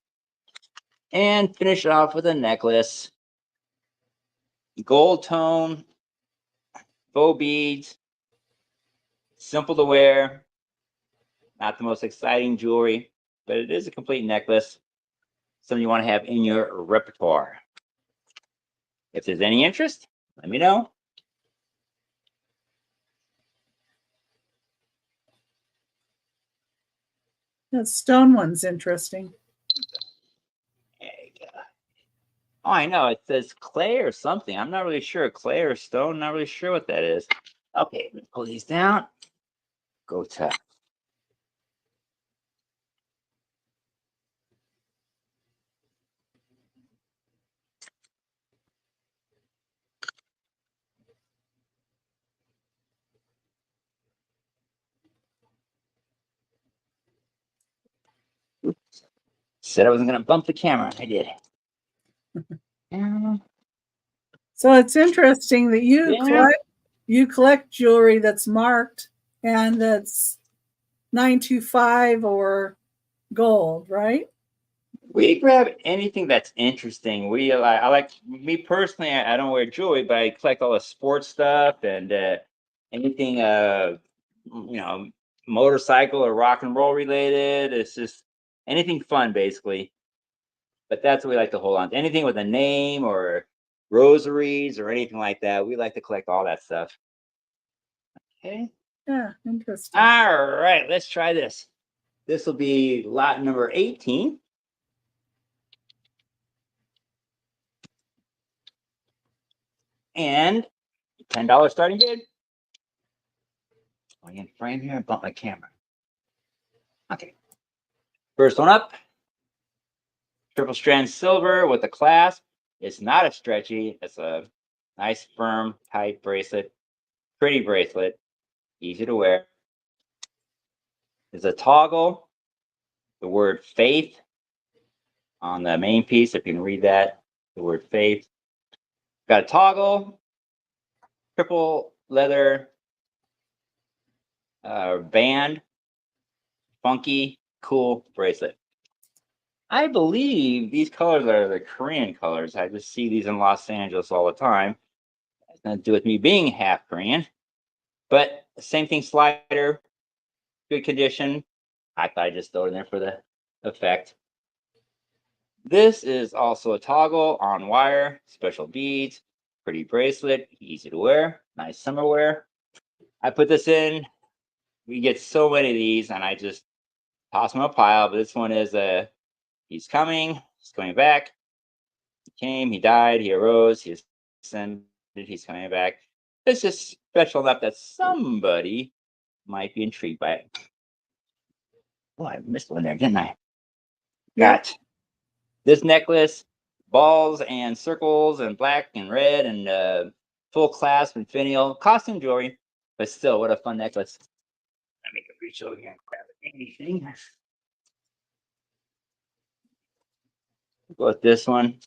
And finish it off with a necklace. Gold tone, faux beads, simple to wear. Not the most exciting jewelry, but it is a complete necklace. Something you want to have in your repertoire. If there's any interest, let me know. That stone one's interesting. There you go. Oh, I know. It says clay or something. I'm not really sure. Clay or stone. Not really sure what that is. Okay, let's pull these down. Go to said I wasn't going to bump the camera. I did. So it's interesting that Yeah. you collect jewelry that's marked and that's 925 or gold, right? We grab anything that's interesting. I like me personally. I don't wear jewelry, but I collect all the sports stuff and anything motorcycle or rock and roll related. It's just anything fun, basically. But that's what we like to hold on to. Anything with a name or rosaries or anything like that. We like to collect all that stuff. Okay. Yeah, interesting. All right, let's try this. This will be lot number 18. And $10 starting bid. Going in frame here and bump my camera. Okay. First one up. Triple strand silver with a clasp. It's not a stretchy. It's a nice, firm, tight bracelet. Pretty bracelet. Easy to wear. There's a toggle. The word faith on the main piece. If you can read that. The word faith. Got a toggle. Triple leather band. Funky, cool bracelet. I believe these colors are the Korean colors. I just see these in Los Angeles all the time. nothing to do with me being half Korean. But same thing, slider, good condition. I thought I'd just throw it in there for the effect. This is also a toggle on wire, special beads, pretty bracelet, easy to wear, nice summer wear. I put this in. We get so many of these, and I just toss them in a pile. But this one is he's coming, he's coming back. He came, he died, he arose, he ascended, he's coming back. It's just special enough that somebody might be intrigued by it. Oh, I missed one there, didn't I? Yep. Got this necklace, balls and circles and black and red and full clasp and finial, costume jewelry, but still, what a fun necklace. Let me reach over here and grab anything. Go with this one.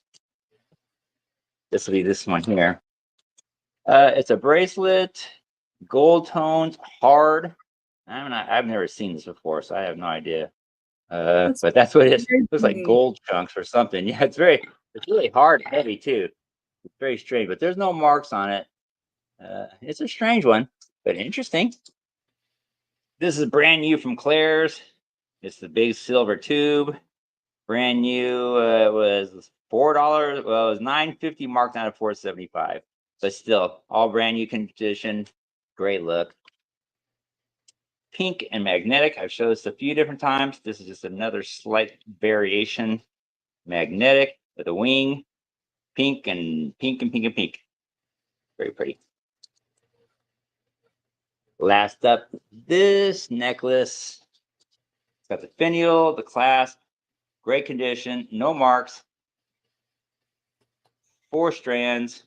This will be this one here. It's a bracelet, gold tones, hard. I've never seen this before, so I have no idea. But that's what it is. It looks like gold chunks or something. Yeah, it's really hard and heavy too. It's very strange, but there's no marks on it. It's a strange one, but interesting. This is brand new from Claire's. It's the big silver tube. Brand new. It was $4. Well, it was $9.50, marked down to $4.75. But still, all brand new condition. Great look. Pink and magnetic. I've showed this a few different times. This is just another slight variation. Magnetic with a wing. Pink and pink and pink and pink. Very pretty. Last up, this necklace. It's got the finial, the clasp, great condition, no marks. 4 strands,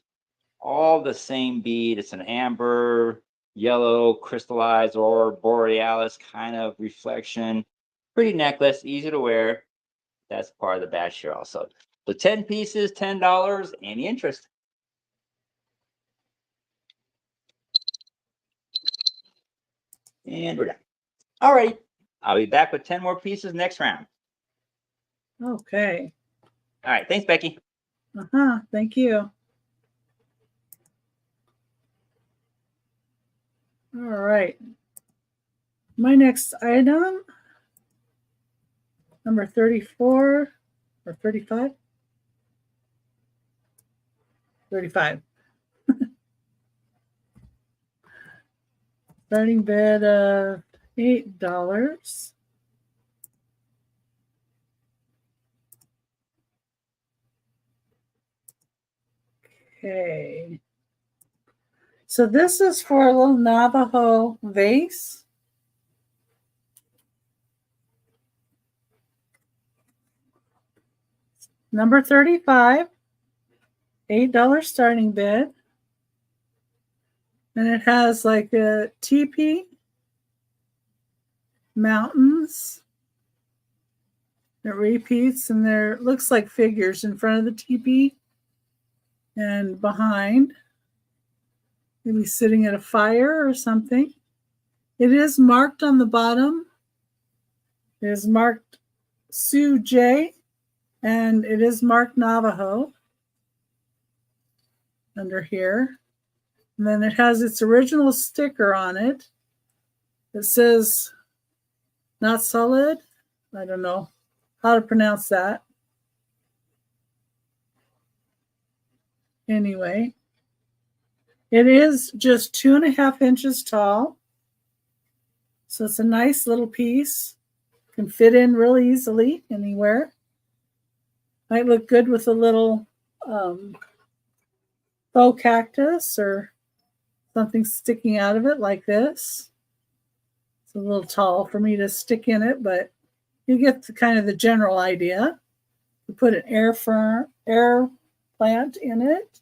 all the same bead. It's an amber, yellow, crystallized, or borealis kind of reflection. Pretty necklace, easy to wear. That's part of the batch here also. So 10 pieces, $10, any interest. And we're done. All right. I'll be back with 10 more pieces next round. Okay. All right. Thanks, Becky. Thank you. All right. My next item, number 34 or 35? 35. Starting bid of $8. Okay. So this is for a little Navajo vase. Number 35, $8 starting bid. And it has like a teepee, mountains. It repeats, and there looks like figures in front of the teepee and behind. Maybe sitting at a fire or something. It is marked on the bottom. It is marked Sioux J, and it is marked Navajo under here. And then it has its original sticker on it. It says, not solid. I don't know how to pronounce that. Anyway, it is just 2.5 inches tall. So it's a nice little piece. Can fit in real easily anywhere. Might look good with a little faux cactus or something sticking out of it like this. It's a little tall for me to stick in it, but you get the kind of the general idea. You put an air plant in it,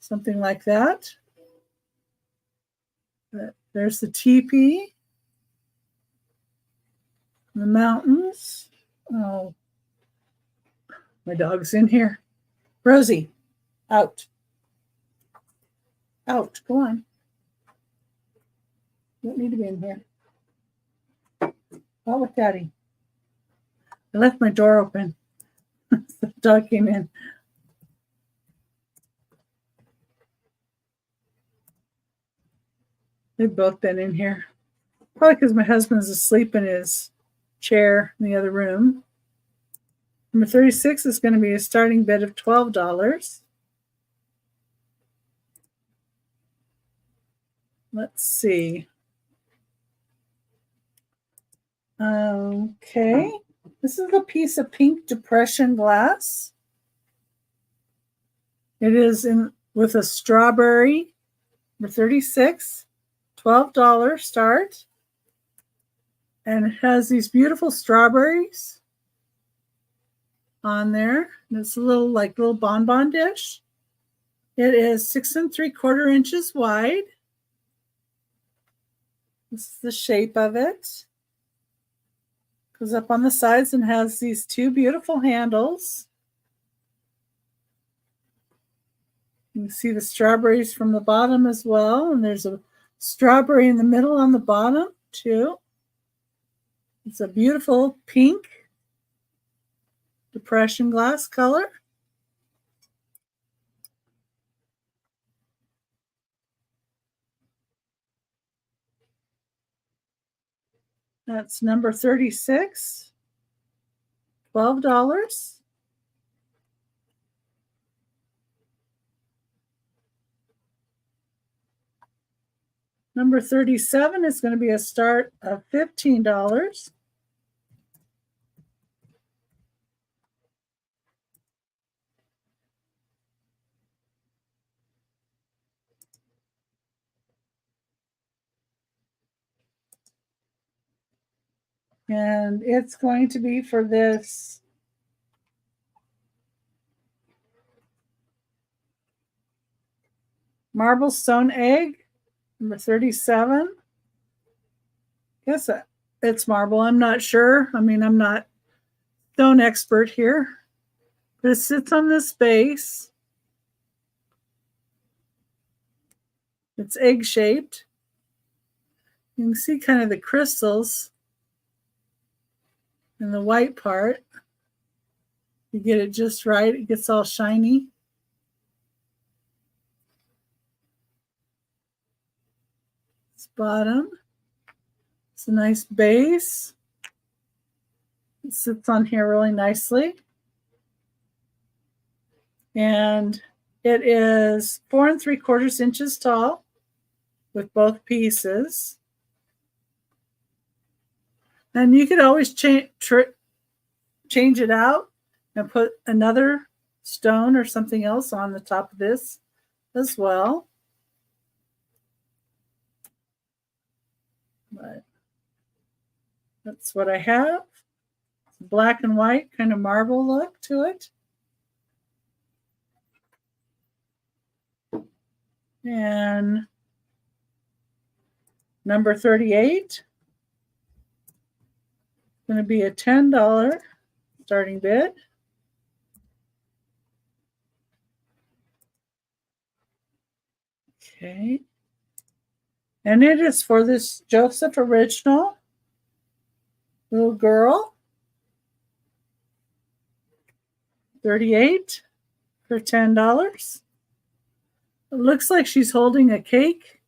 something like that. There's the teepee, the mountains. Oh, my dog's in here. Rosie, out. Out, go on. You don't need to be in here. Out with Daddy. I left my door open. The dog came in. They've both been in here. Probably because my husband's asleep in his chair in the other room. Number 36 is going to be a starting bid of $12. Let's see. Okay. This is a piece of pink depression glass. It is in with a strawberry. Number 36, $12 start. And it has these beautiful strawberries on there. And it's a little bonbon dish. It is 6 3/4 inches wide. This is the shape of it. Goes up on the sides and has these two beautiful handles. You can see the strawberries from the bottom as well. And there's a strawberry in the middle on the bottom too. It's a beautiful pink depression glass color. That's number 36, $12. Number 37 is going to be a start of $15. And it's going to be for this marble stone egg, number 37. Guess it's marble. I'm not sure. I mean, I'm not stone expert here. But it sits on this base. It's egg shaped. You can see kind of the crystals in the white part. You get it just right, it gets all shiny. This bottom. It's a nice base. It sits on here really nicely. And it is 4 3/4 inches tall with both pieces. And you could always change it out and put another stone or something else on the top of this as well. But that's what I have. Black and white kind of marble look to it. And number 38 is going to be a $10 starting bid. Okay. And it is for this Joseph original little girl. 38 for $10. It looks like she's holding a cake.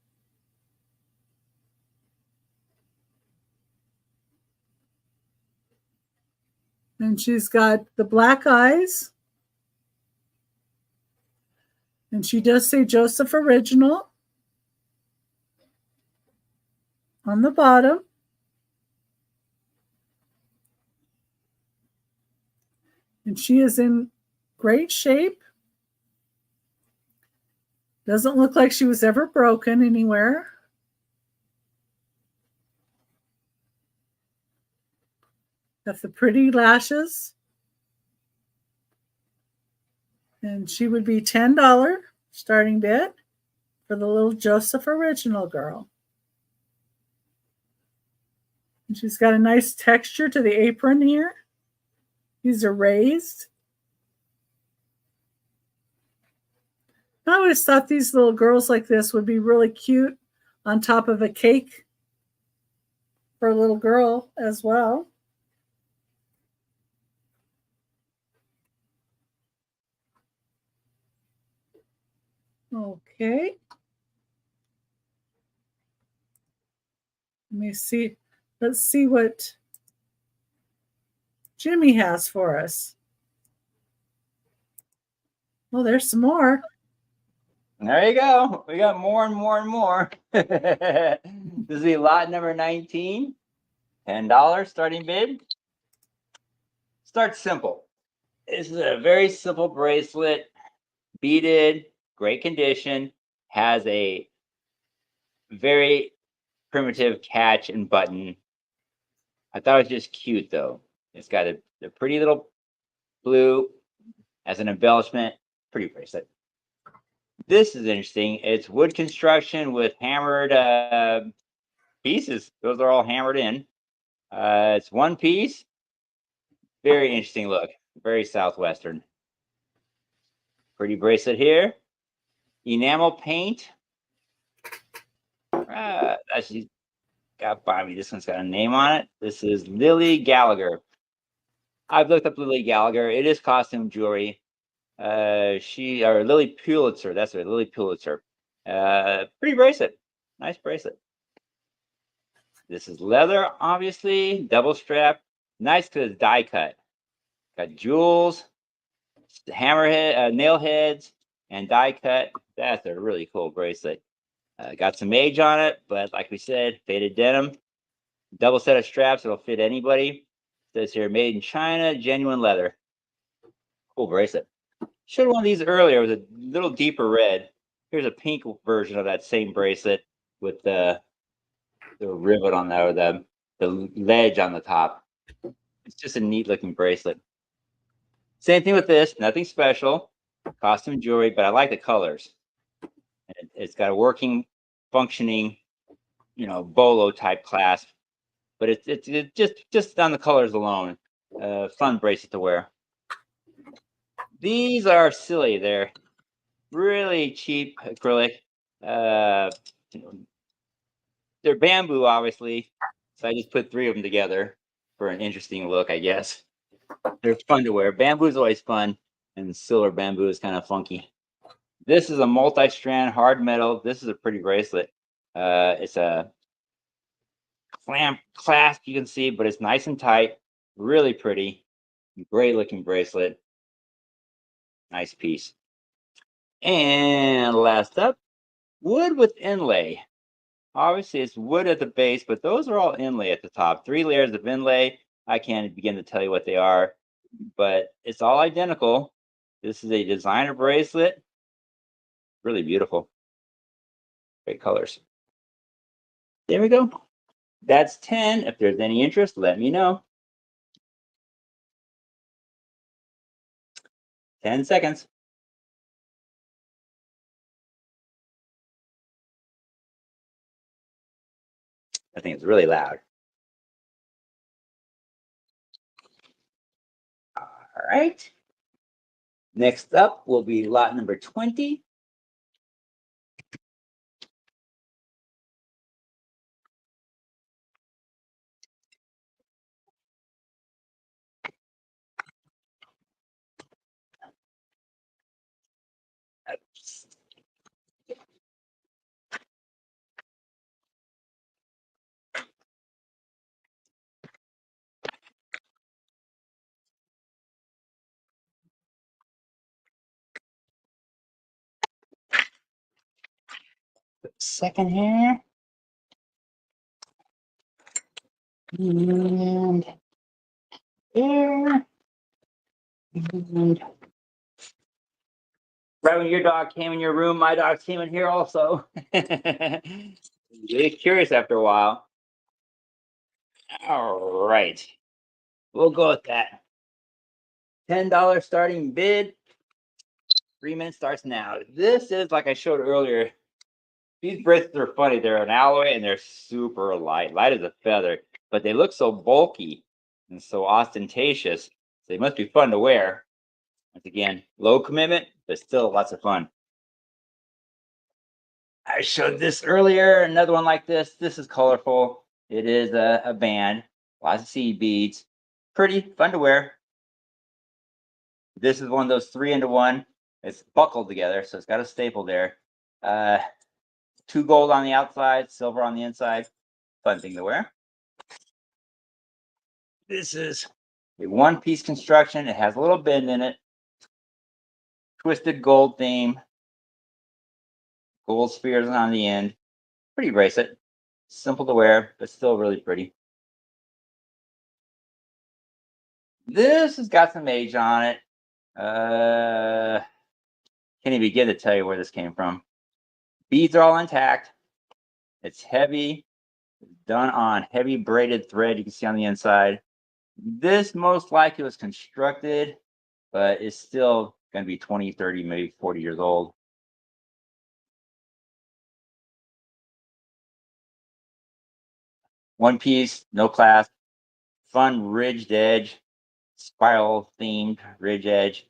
And she's got the black eyes. And she does say Joseph Original on the bottom. And she is in great shape. Doesn't look like she was ever broken anywhere. Got the pretty lashes. And she would be $10 starting bid for the little Joseph Original girl. And she's got a nice texture to the apron here. These are raised. I always thought these little girls like this would be really cute on top of a cake for a little girl as well. Okay. Let me see. Let's see what Jimmy has for us. Well, there's some more. There you go. We got more and more and more. This will be lot number 19. $10 starting bid. Start simple. This is a very simple bracelet, beaded, great condition, has a very primitive catch and button. I thought it was just cute though. It's got a pretty little blue as an embellishment. Pretty bracelet. This is interesting. It's wood construction with hammered pieces. Those are all hammered in. It's one piece. Very interesting look. Very Southwestern. Pretty bracelet here. Enamel paint. Actually got by me. This one's got a name on it. This is Lily Gallagher. I've looked up Lily Gallagher. It is costume jewelry. Or Lily Pulitzer. That's right, Lily Pulitzer. Pretty bracelet. Nice bracelet. This is leather, obviously. Double strap. Nice because it's die cut. Got jewels, hammerhead, nail heads, and die cut. That's a really cool bracelet. Got some age on it, but like we said, faded denim. Double set of straps. It'll fit anybody. Says here, made in China, genuine leather. Cool bracelet. Showed one of these earlier. It was a little deeper red. Here's a pink version of that same bracelet with the rivet on there, the ledge on the top. It's just a neat looking bracelet. Same thing with this. Nothing special. Costume jewelry, but I like the colors. It's got a working, functioning, bolo type clasp. But it's just on the colors alone. Fun bracelet to wear. These are silly. They're really cheap acrylic. They're bamboo, obviously. So I just put 3 of them together for an interesting look, I guess. They're fun to wear. Bamboo is always fun, and silver bamboo is kind of funky. This is a multi-strand hard metal. This is a pretty bracelet. It's a clasp, you can see, but it's nice and tight. Really pretty. Great looking bracelet. Nice piece. And last up, wood with inlay. Obviously, it's wood at the base, but those are all inlay at the top. 3 layers of inlay. I can't begin to tell you what they are, but it's all identical. This is a designer bracelet. Really beautiful. Great colors. There we go. That's 10. If there's any interest, let me know. 10 seconds. I think it's really loud. All right. Next up will be lot number 20. Second here. And there. And right when your dog came in your room, my dog came in here also. Really curious after a while. All right. We'll go with that. $10 starting bid. 3 minutes starts now. This is, like I showed earlier, these bracelets are funny. They're an alloy and they're super light as a feather, but they look so bulky and so ostentatious. They must be fun to wear. Once again, low commitment, but still lots of fun. I showed this earlier, another one like this. This is colorful. It is a band, lots of seed beads. Pretty fun to wear. This is one of those 3-into-1. It's buckled together, so it's got a staple there. 2 gold on the outside, silver on the inside. fun thing to wear. This is a one-piece construction. It has a little bend in it. Twisted gold theme. Gold spheres on the end. Pretty bracelet. Simple to wear, but still really pretty. This has got some age on it. Can't even begin to tell you where this came from. Beads are all intact. It's heavy. It's done on heavy braided thread. You can see on the inside. This most likely was constructed, but it's still going to be 20, 30, maybe 40 years old. One piece, no clasp, fun ridged edge, spiral themed ridge edge,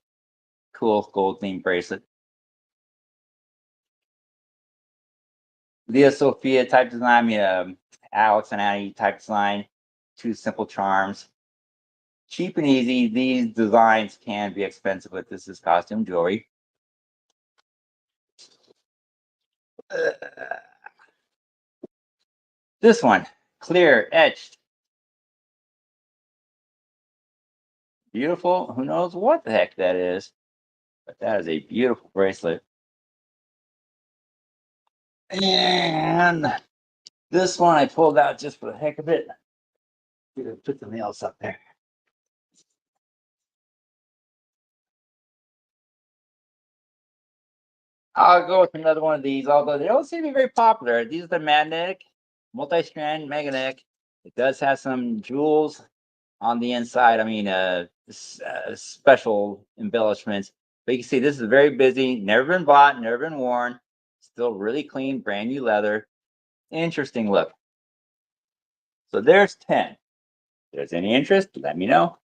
cool gold themed bracelet. Leah Sophia type design, Alex and Annie type design, two simple charms. Cheap and easy. These designs can be expensive, but this is costume jewelry. This one, clear, etched. Beautiful. Who knows what the heck that is? But that is a beautiful bracelet. And this one I pulled out just for the heck of it. Put something else up there. I'll go with another one of these, although they don't seem to be very popular. These are the magnetic, multi-strand magnetic. It does have some jewels on the inside. I mean, special embellishments. But you can see this is very busy. Never been bought, never been worn. Still really clean, brand new leather. Interesting look. So there's 10. If there's any interest, let me know.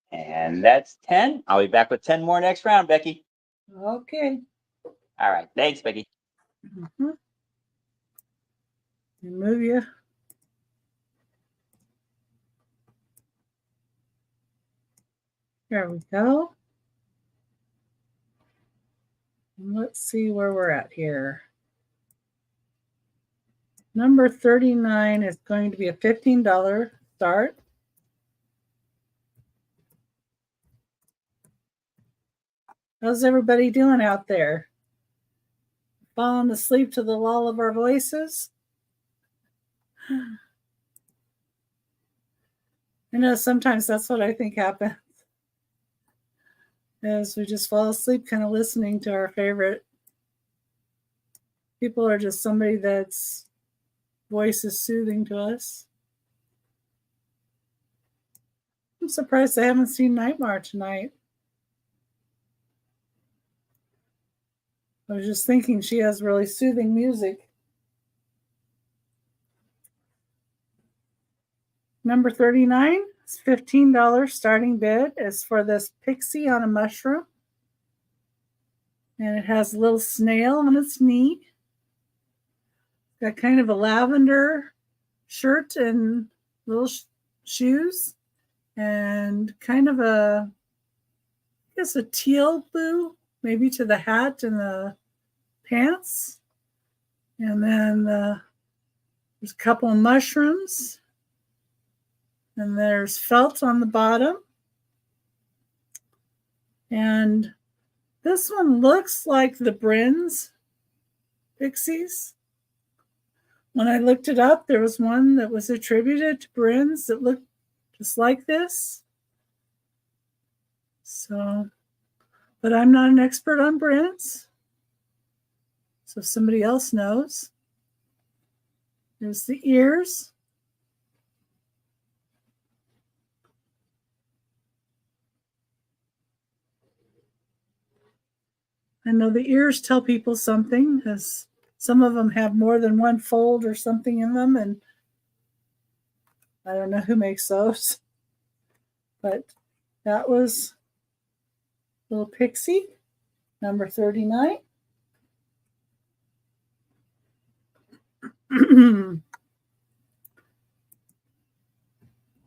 And that's 10. I'll be back with 10 more next round, Becky. Okay. All right. Thanks, Becky. Mm-hmm. Move you. There we go. Let's see where we're at here. Number 39 is going to be a $15 start. How's everybody doing out there? Falling asleep to the lull of our voices? I know sometimes that's what I think happens. Is we just fall asleep kind of listening to our favorite people, or just somebody that's voice is soothing to us. I'm surprised I haven't seen Nightmare tonight. I was just thinking she has really soothing music. Number 39 is $15 starting bid. Is for this pixie on a mushroom. And it has a little snail on its knee. Got kind of a lavender shirt and little shoes. And kind of a, I guess, a teal blue, maybe to the hat and the pants. And then there's a couple of mushrooms. And there's felt on the bottom. And this one looks like the Bryn's pixies. When I looked it up, there was one that was attributed to Bryn's that looked just like this. So, but I'm not an expert on Bryn's. So if somebody else knows. There's the ears. I know the ears tell people something, because some of them have more than one fold or something in them, and I don't know who makes those. But that was little pixie. Number 39.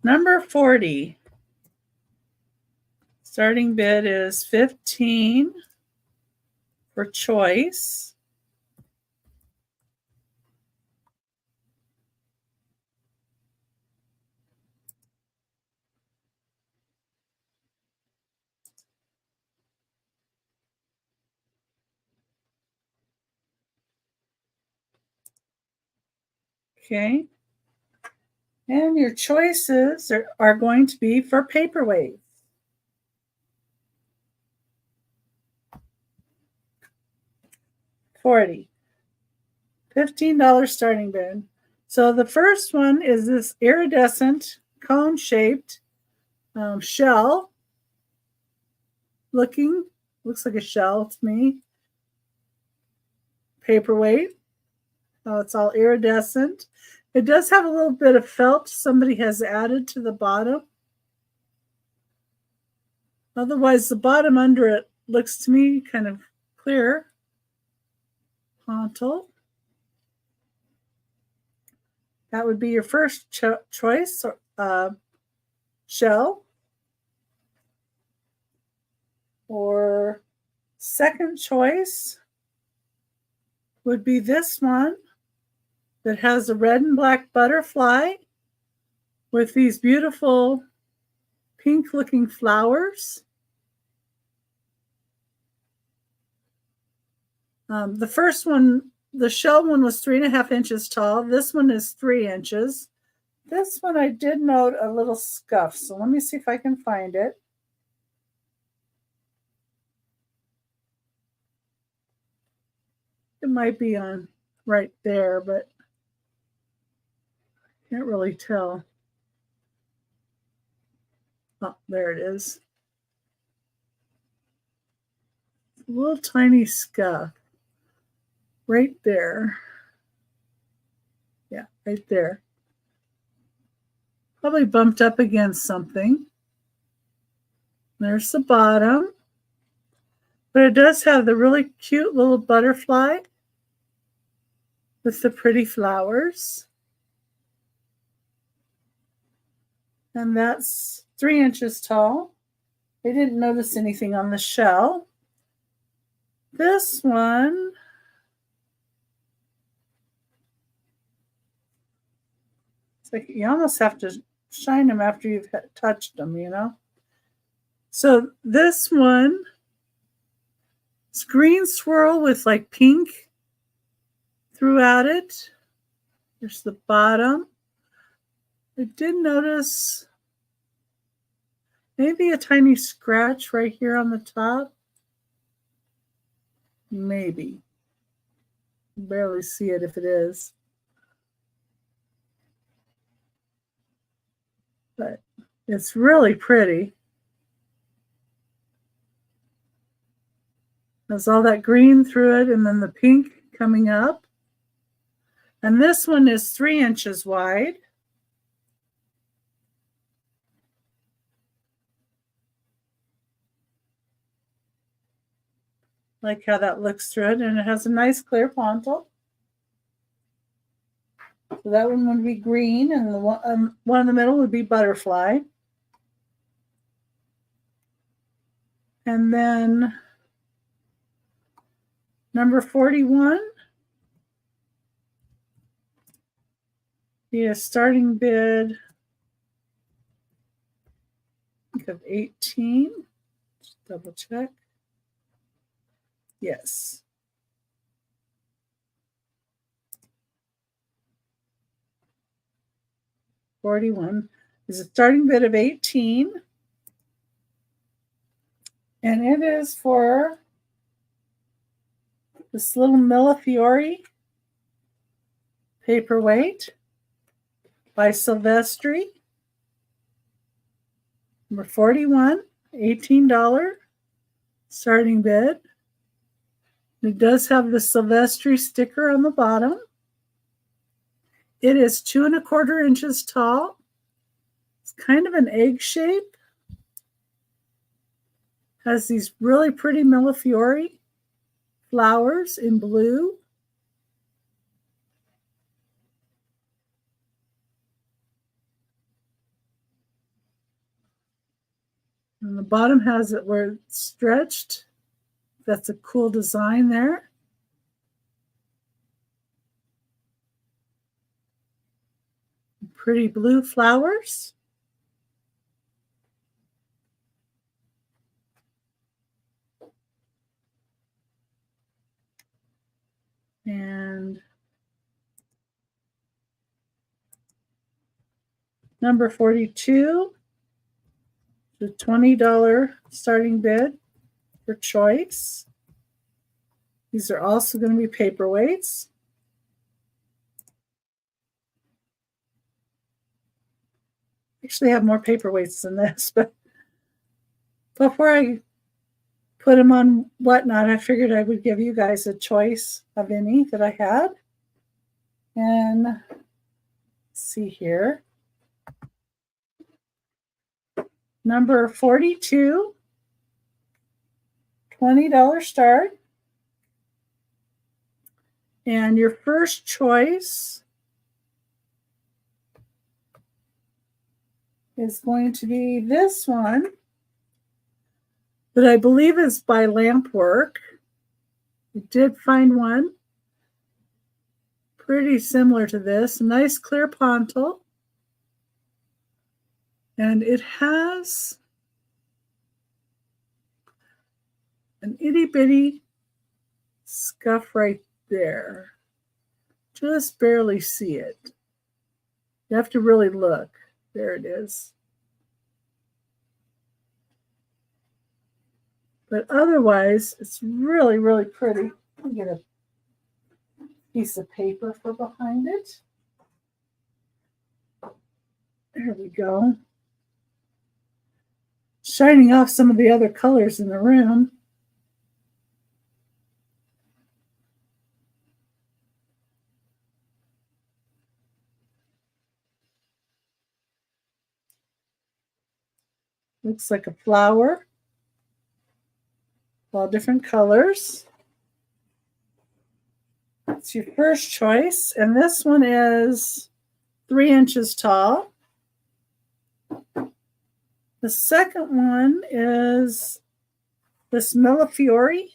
Number 40. Starting bid is $15 for choice. Okay. And your choices are going to be for paperweights. $15 starting bid. So the first one is this iridescent cone-shaped shell. Looks like a shell to me. Paperweight. Oh, it's all iridescent. It does have a little bit of felt somebody has added to the bottom. Otherwise, the bottom under it looks to me kind of clear. Pontal. That would be your first choice shell. Or second choice would be this one that has a red and black butterfly with these beautiful pink looking flowers. The first one, the shell one, was 3.5 inches tall. This one is 3 inches. This one I did note a little scuff, so let me see if I can find it. It might be on right there, but I can't really tell. Oh, there it is. A little tiny scuff right there. Yeah, right there. Probably bumped up against something. There's the bottom. But it does have the really cute little butterfly with the pretty flowers. And that's 3 inches tall. I didn't notice anything on the shell. This one, it's like you almost have to shine them after you've touched them, you know. So this one, it's green swirl with like pink throughout it. There's the bottom. I did notice maybe a tiny scratch right here on the top. Maybe. Barely see it if it is. But it's really pretty. There's all that green through it and then the pink coming up. And this one is 3 inches wide. Like how that looks through it, and it has a nice clear pontal. So that one would be green, and the one in the middle would be butterfly. And then number 41, the starting bid of 18. Just double check. Yes. $41 is a starting bid of 18. And it is for this little Millefiori paperweight by Silvestri. Number 41, $18 starting bid. It does have the Silvestri sticker on the bottom. It is 2¼ inches tall. It's kind of an egg shape. Has these really pretty Millefiori flowers in blue. And the bottom has it where it's stretched. That's a cool design there. Pretty blue flowers. And number 42, the $20 starting bid for choice. These are also going to be paperweights. Actually have more paperweights than this, but before I put them on whatnot, I figured I would give you guys a choice of any that I had. And let's see here. Number 42, $20 start. And your first choice is going to be this one, that I believe is by Lampwork. I did find one pretty similar to this, a nice clear pontil. And it has an itty bitty scuff right there. Just barely see it. You have to really look. There it is. But otherwise, it's really, really pretty. Let me get a piece of paper for behind it. There we go. Shining off some of the other colors in the room. Looks like a flower. All different colors. It's your first choice. And this one is 3 inches tall. The second one is this Millefiori.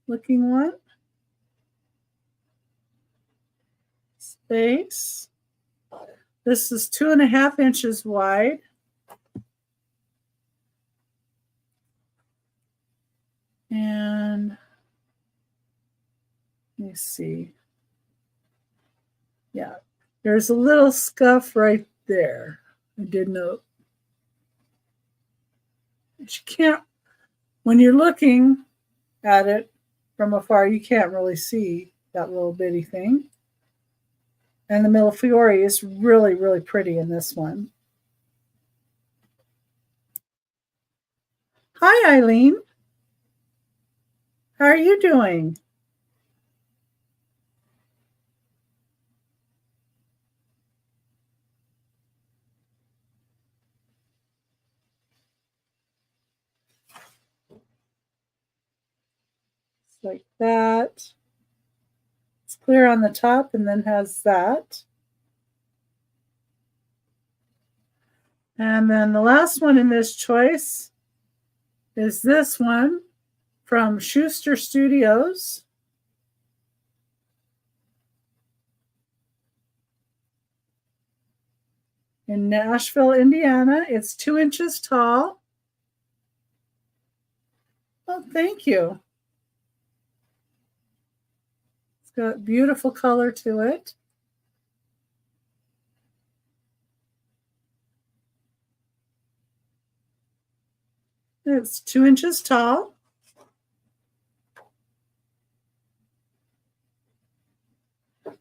Looking one. Space. This is 2.5 inches wide. And let me see. Yeah, there's a little scuff right there. I did note. You can't, when you're looking at it from afar, you can't really see that little bitty thing. And the Millefiori is really, really pretty in this one. Hi, Eileen. How are you doing? It's like that. It's clear on the top and then has that. And then the last one in this choice is this one from Schuster Studios. In Nashville, Indiana. It's 2 inches tall. Oh, thank you. It's got beautiful color to it. It's 2 inches tall.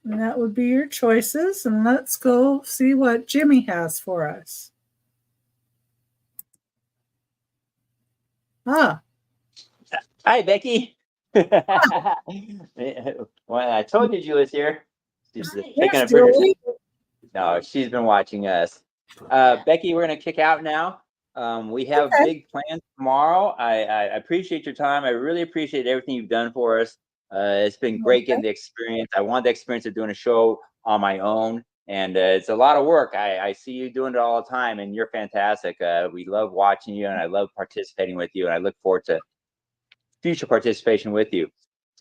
And that would be your choices. And let's go see what Jimmy has for us. Ah. Hi, Becky. Well, I told you Julie's here. She's taking a break. No, she's been watching us. Becky, we're going to kick out now. We have Okay. big plans tomorrow. I appreciate your time. I really appreciate everything you've done for us. It's been great Okay. getting the experience. I want the experience of doing a show on my own, and it's a lot of work. I see you doing it all the time, and you're fantastic. We love watching you, and I love participating with you, and I look forward to future participation with you.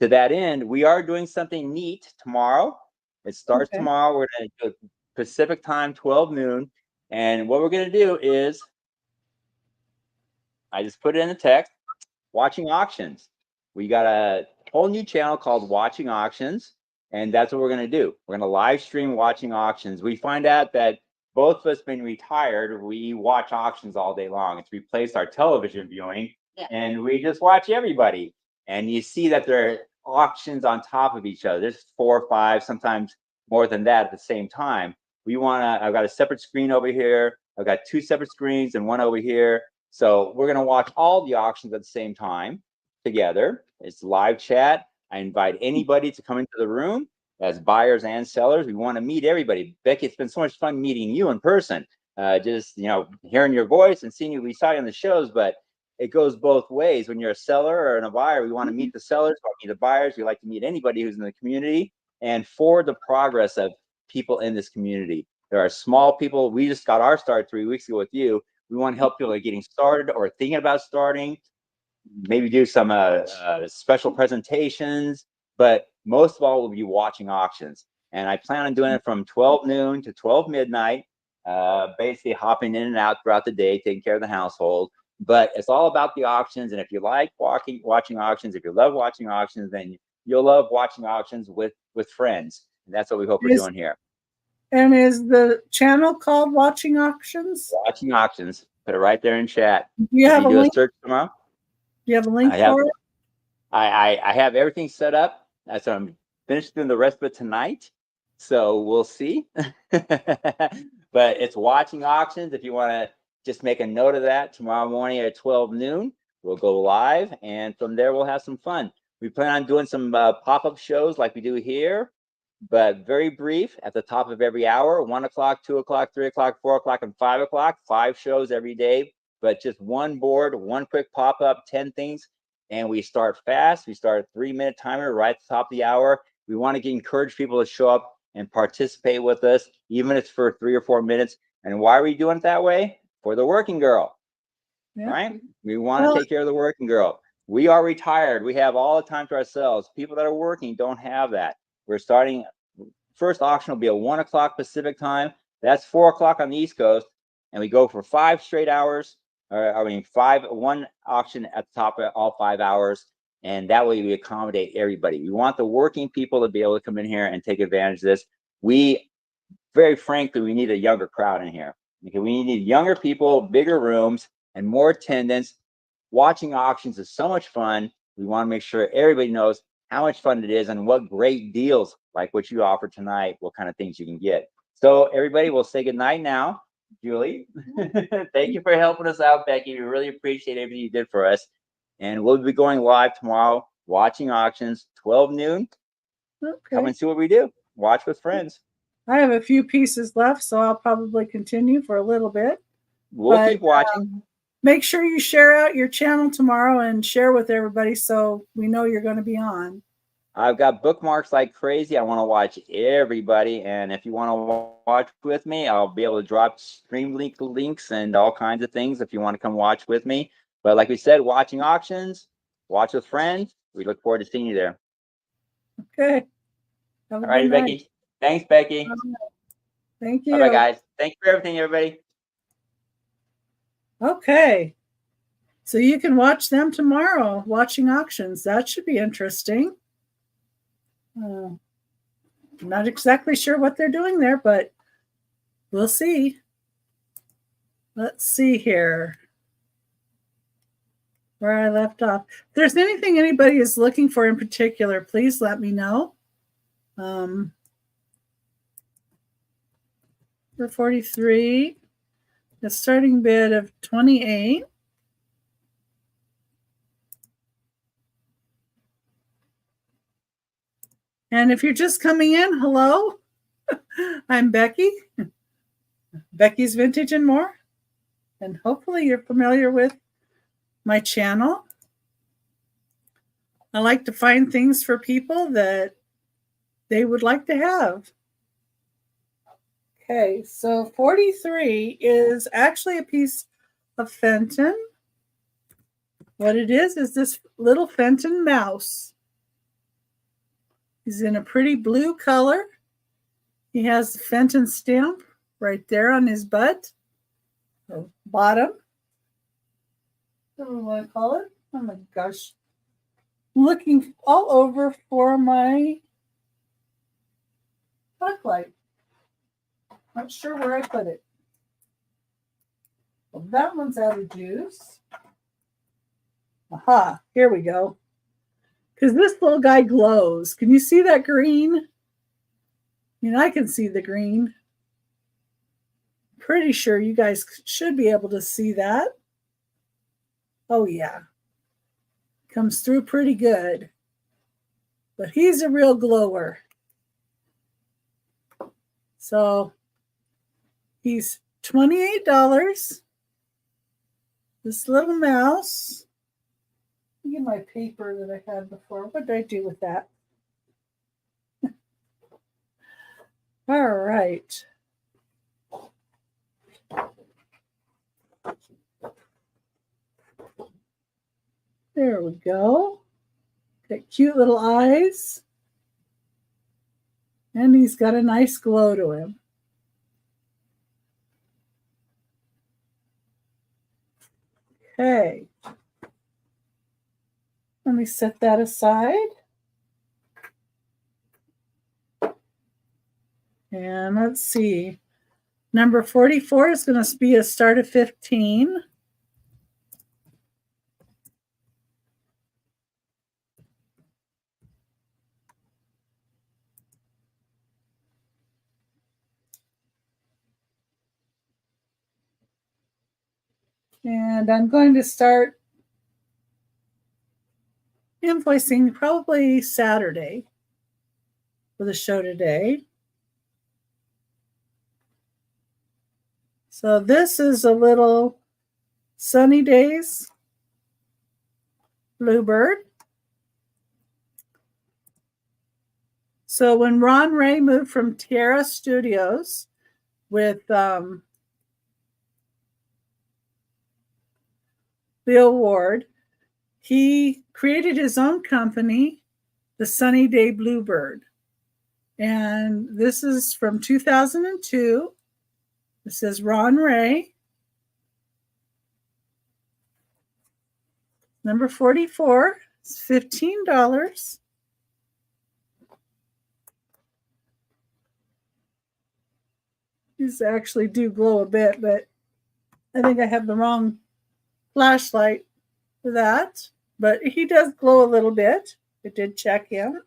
To that end, we are doing something neat tomorrow. It starts Okay. tomorrow. We're going to do Pacific time, 12 noon. And what we're going to do is, I just put it in the text, watching auctions. We got a whole new channel called Watching Auctions, and that's what we're going to do. We're going to live stream watching auctions. We find out that both of us being retired, we watch auctions all day long. It's replaced our television viewing, and we just watch everybody. And you see that there are auctions on top of each other. There's 4 or 5, sometimes more than that at the same time. We want to, I've got a separate screen over here. I've got 2 separate screens and one over here. So we're going to watch all the auctions at the same time together. It's live chat. I invite anybody to come into the room as buyers and sellers. We want to meet everybody. Becky, it's been so much fun meeting you in person. Just, hearing your voice and seeing you. We saw you on the shows, but it goes both ways. When you're a seller or a buyer, we want to meet the sellers, we want to meet the buyers. We like to meet anybody who's in the community and forward the progress of people in this community. There are small people. We just got our start 3 weeks ago with you. We want to help people getting started or thinking about starting, maybe do some special presentations, but most of all, we'll be watching auctions. And I plan on doing it from 12 noon to 12 midnight, basically hopping in and out throughout the day, taking care of the household. But it's all about the auctions. And if you like watching auctions, if you love watching auctions, then you'll love watching auctions with friends. And that's what we hope we're doing here. And is the channel called Watching Auctions? Watching Auctions. Put it right there in chat. Do you have a link? A search tomorrow. Do you have a link for it? I have everything set up. So I'm finished doing the rest of it tonight. So we'll see. But it's Watching Auctions. If you want to just make a note of that, tomorrow morning at 12 noon, we'll go live. And from there, we'll have some fun. We plan on doing some pop-up shows like we do here, but very brief at the top of every hour, 1 o'clock, 2 o'clock, 3 o'clock, 4 o'clock, and 5 o'clock, 5 shows every day, but just one board, one quick pop-up, 10 things. And we start fast. We start a 3-minute timer right at the top of the hour. We want to encourage people to show up and participate with us, even if it's for 3 or 4 minutes. And why are we doing it that way? For the working girl, right? We want to take care of the working girl. We are retired. We have all the time to ourselves. People that are working don't have that. We're starting, first auction will be at 1 o'clock Pacific time. That's 4 o'clock on the East Coast. And we go for 5 straight hours. One auction at the top of all 5 hours. And that way we accommodate everybody. We want the working people to be able to come in here and take advantage of this. Very frankly, we need a younger crowd in here. Okay, we need younger people, bigger rooms, and more attendance. Watching auctions is so much fun. We want to make sure everybody knows how much fun it is and what great deals like what you offer tonight, what kind of things you can get. So everybody, we'll say good night now. Julie, thank you for helping us out, Becky. We really appreciate everything you did for us. And we'll be going live tomorrow, Watching Auctions, 12 noon. Okay. Come and see what we do. Watch with friends. I have a few pieces left, so I'll probably continue for a little bit. We'll keep watching. Make sure you share out your channel tomorrow and share with everybody so we know you're going to be on. I've got bookmarks like crazy. I want to watch everybody. And if you want to watch with me, I'll be able to drop stream links and all kinds of things if you want to come watch with me. But like we said, watching auctions, watch with friends. We look forward to seeing you there. Okay. All righty, Becky. Thanks, Becky. Thank you. Bye-bye, guys. Thank you for everything, everybody. Okay. So you can watch them tomorrow, Watching Auctions. That should be interesting. I'm not exactly sure what they're doing there, but we'll see. Let's see here where I left off. If there's anything anybody is looking for in particular, please let me know. For 43, the starting bid of 28. And if you're just coming in, hello, I'm Becky, Becky's Vintage and More. and hopefully you're familiar with my channel. I like to find things for people that they would like to have. Okay, so 43 is actually a piece of Fenton. What it is this little Fenton mouse. He's in a pretty blue color. He has the Fenton stamp right there on his butt, or bottom. What do we want to call it? Oh my gosh. I'm looking all over for my backlight. Not sure where I put it. Well, that one's out of juice. Aha, here we go. Because this little guy glows. Can you see that green? I mean, I can see the green. Pretty sure you guys should be able to see that. Oh, yeah. Comes through pretty good. But he's a real glower. So he's $28. This little mouse. Let me get my paper that I had before. What did I do with that? All right. There we go. Got cute little eyes. And he's got a nice glow to him. Okay. Let me set that aside. And let's see. Number 44 is going to be a start of 15. And I'm going to start invoicing probably Saturday for the show today. So this is a little Sunny Days Bluebird. So when Ron Ray moved from Tierra Studios with the award, he created his own company, the Sunny Day Bluebird. And this is from 2002. This is Ron Ray. Number 44 is $15. These actually do glow a bit, but I think I have the wrong flashlight for that. But he does glow a little bit. It did check him.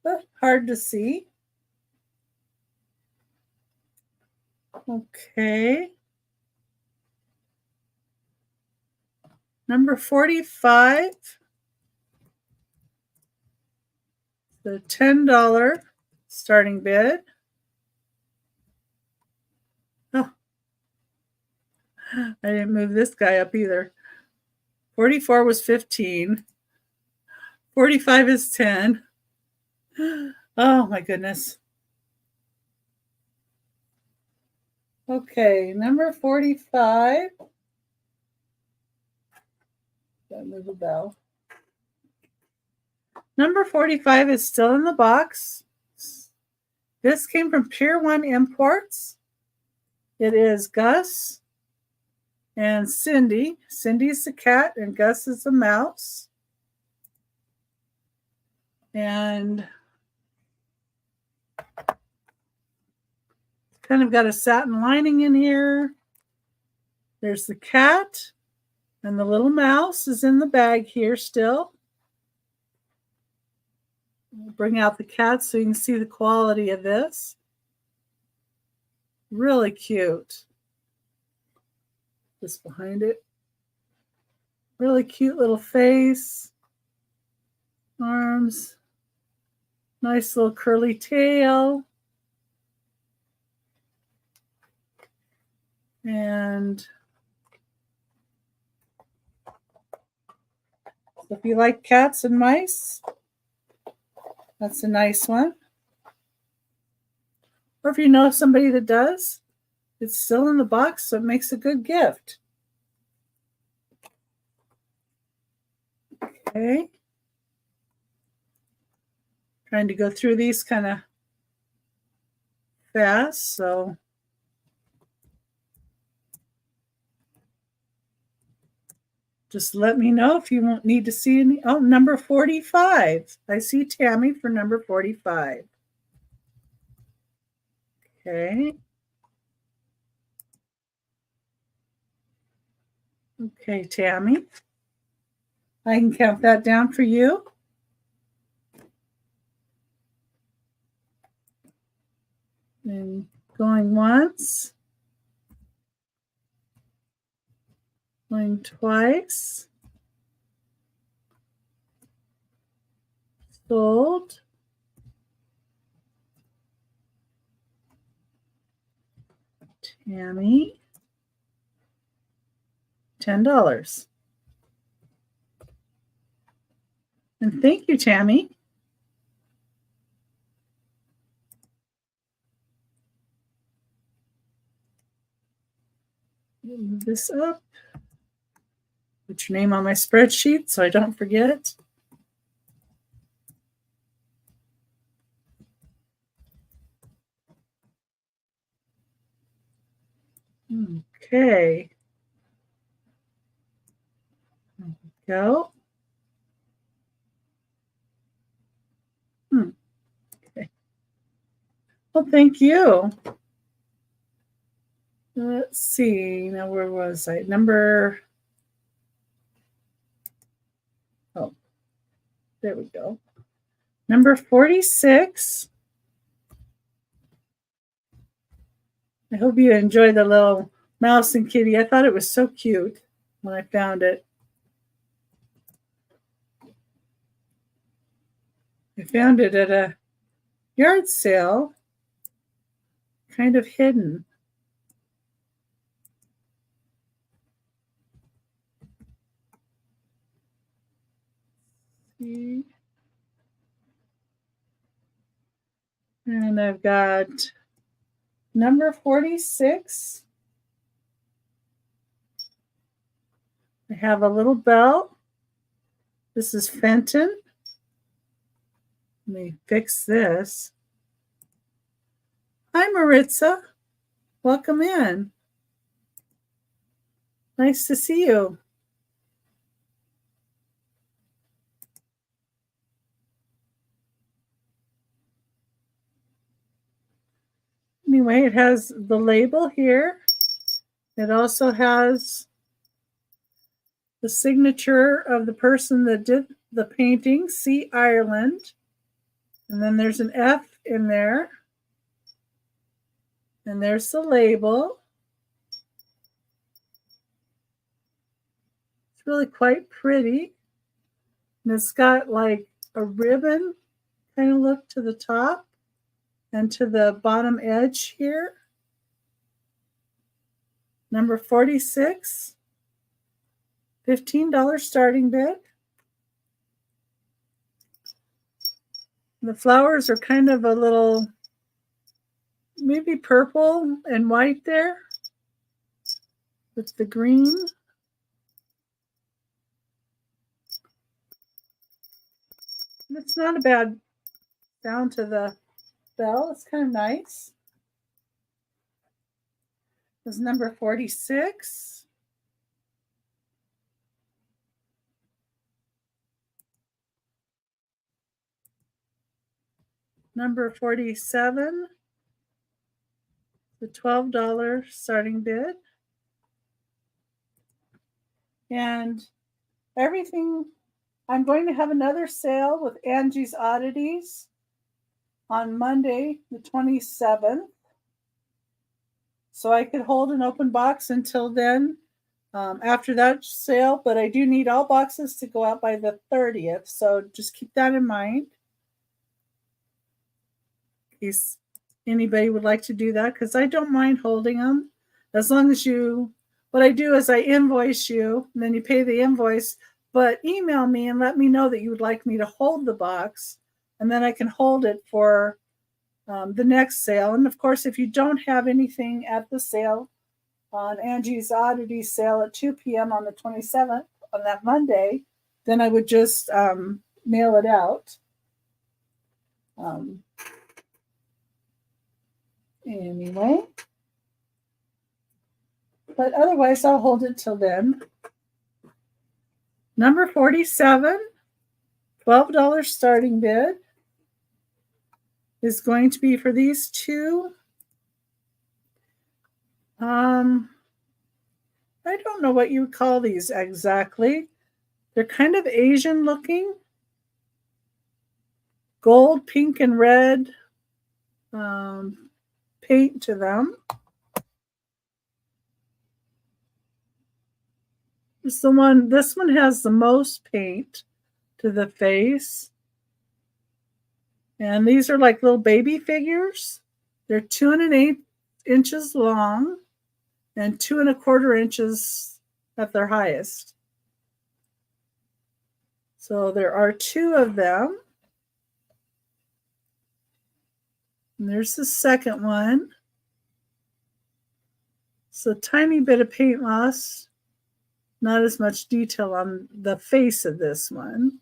But hard to see. Okay. Number 45. The $10 starting bid. Oh, I didn't move this guy up either. 44 was 15. 45 is 10. Oh my goodness. Okay, number 45. Gotta move the bell. Number 45 is still in the box. This came from Pier 1 Imports. It is Gus and Cindy. Cindy's the cat and Gus is the mouse. And kind of got a satin lining in here. There's the cat and the little mouse is in the bag here still. I'll bring out the cat so you can see the quality of this. Really cute. Just behind it. Really cute little face. Arms. Nice little curly tail. And if you like cats and mice, that's a nice one. Or if you know somebody that does, it's still in the box, so it makes a good gift. Okay. Trying to go through these kind of fast, so just let me know if you won't need to see any. Oh, number 45. I see Tammy for number 45. Okay. Okay, Tammy. I can count that down for you. And going once. Going twice. Sold. Tammy. $10. And thank you, Tammy. Move this up. Put your name on my spreadsheet so I don't forget. Okay. There we go. Okay. Well, thank you. Let's see. Now, where was I? Oh, there we go. Number 46. I hope you enjoy the little mouse and kitty. I thought it was so cute when I found it. I found it at a yard sale, kind of hidden. See? And I've got number 46. I have a little bell. This is Fenton. Let me fix this. Hi, Maritza. Welcome in. Nice to see you. Anyway, it has the label here. It also has the signature of the person that did the painting, C. Ireland. And then there's an F in there. And there's the label. It's really quite pretty. And it's got like a ribbon kind of look to the top and to the bottom edge here. Number 46. $15 starting bid. The flowers are kind of a little, maybe purple and white there with the green. It's not a bad sound to the bell. It's kind of nice. This is number 46. Number 47. The $12 starting bid. And everything, I'm going to have another sale with Angie's Oddities on Monday, the 27th. So I could hold an open box until then, after that sale, but I do need all boxes to go out by the 30th. So just keep that in mind in case anybody would like to do that, because I don't mind holding them. as long as you, what I do is I invoice you, and then you pay the invoice, but email me and let me know that you would like me to hold the box, and then I can hold it for the next sale. And of course, if you don't have anything at the sale, on Angie's Oddity sale at 2 p.m. on the 27th, on that Monday, then I would just mail it out. Anyway, but otherwise I'll hold it till then. Number 47, $12 starting bid, is going to be for these two. I don't know what you would call these exactly. They're kind of Asian looking. Gold, pink, and red paint to them. This one has the most paint to the face. And these are like little baby figures. They're 2.125 inches long and 2.25 inches at their highest. So there are two of them. And there's the second one. So tiny bit of paint loss. Not as much detail on the face of this one.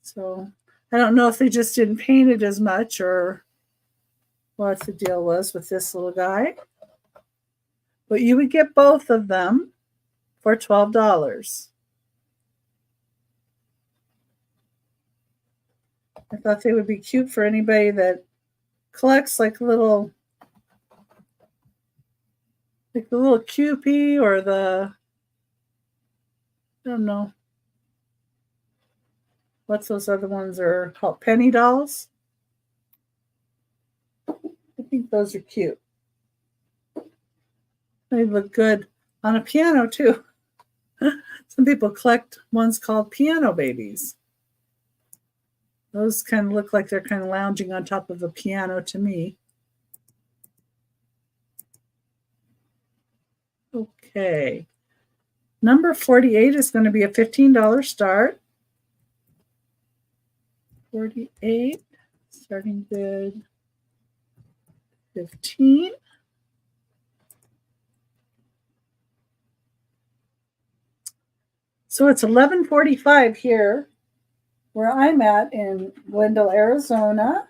So I don't know if they just didn't paint it as much or what the deal was with this little guy. But you would get both of them for $12. I thought they would be cute for anybody that collects like the little Cupid or the, I don't know, what's those other ones are called, penny dolls. I think those are cute. They look good on a piano too. Some people collect ones called piano babies. Those kind of look like they're kind of lounging on top of a piano to me. Okay. Number 48 is going to be a $15 start. 48, starting bid 15. So it's 11:45 here where I'm at in Glendale, Arizona.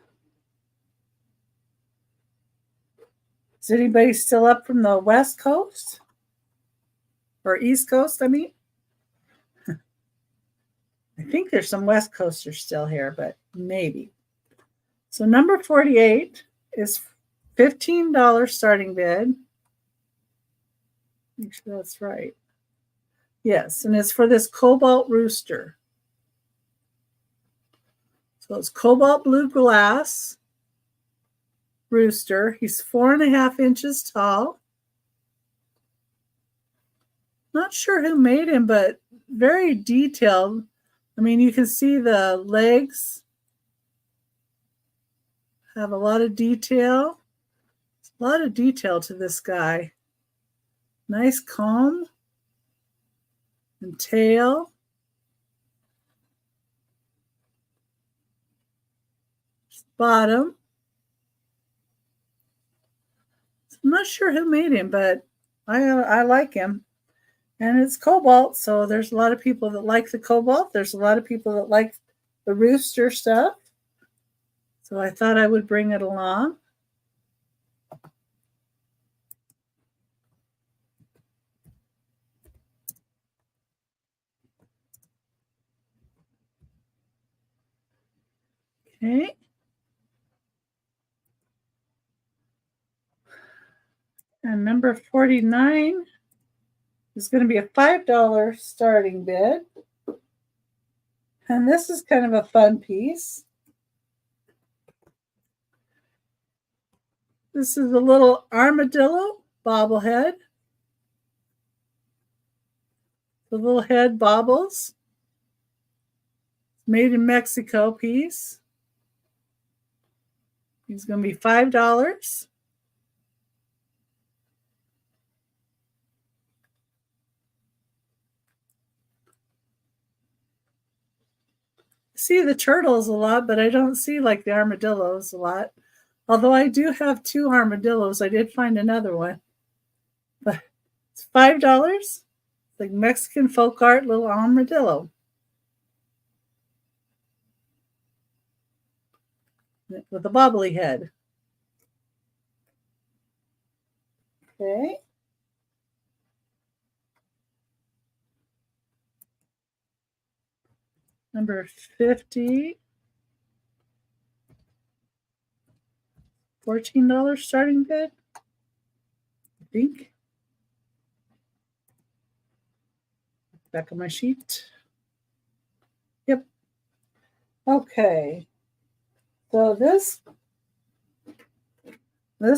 Is anybody still up from the West Coast? Or East Coast, I mean? I think there's some West Coasters still here, but maybe. So number 48 is $15 starting bid. Make sure that's right. Yes, and it's for this cobalt rooster. So it's cobalt blue glass rooster. He's 4.5 inches tall. Not sure who made him, but very detailed. I mean, you can see the legs have a lot of detail. A lot of detail to this guy. Nice comb and tail. Bottom. I'm not sure who made him, but I like him. And it's cobalt, so there's a lot of people that like the cobalt. There's a lot of people that like the rooster stuff. So I thought I would bring it along. Okay. And number 49 is going to be a $5 starting bid. And this is kind of a fun piece. This is a little armadillo bobblehead. The little head bobbles. Made in Mexico piece. He's going to be $5. See the turtles a lot, but I don't see like the armadillos a lot. Although I do have 2 armadillos. I did find another one. But it's $5. Like Mexican folk art little armadillo. With a bobbly head. Okay. Number 50. $14 starting bid, I think. Back on my sheet. Yep. Okay. So this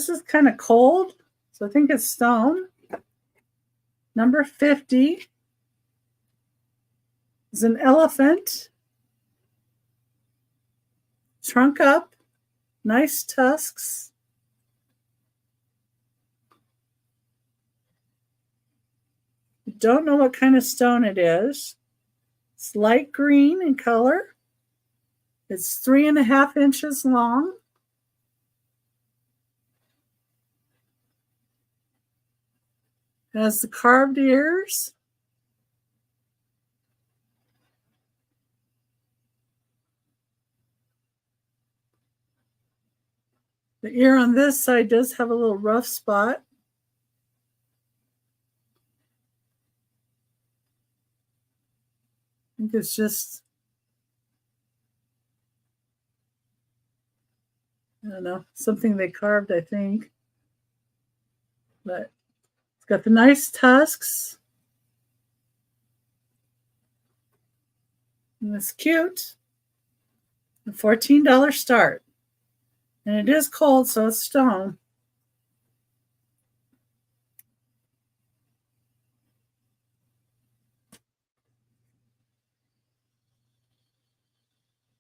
is kind of cold. So I think it's stone. Number 50 is an elephant. Trunk up. Nice tusks. Don't know what kind of stone it is. It's light green in color. It's 3.5 inches long. It has the carved ears. The ear on this side does have a little rough spot. I think it's just, I don't know, something they carved, I think. But it's got the nice tusks. And it's cute. A $14 start. And it is cold, so it's stone.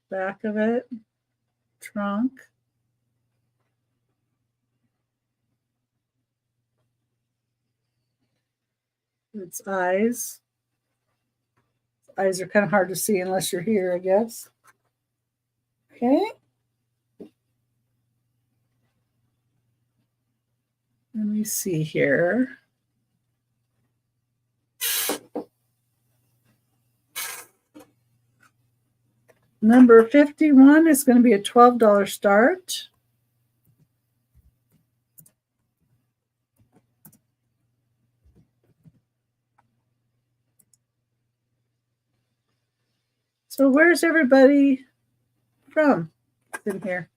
Back of it, trunk. Its eyes. Its eyes are kind of hard to see unless you're here, I guess. Okay. Let me see here. Number 51 is going to be a $12 start. So where's everybody from in here?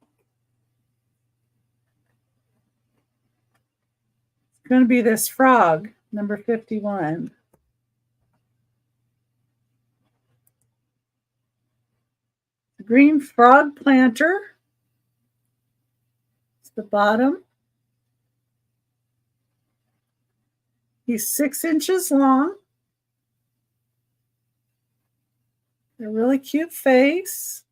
It's going to be this frog, number 51. The green frog planter. It's the bottom. He's 6 inches long. A really cute face.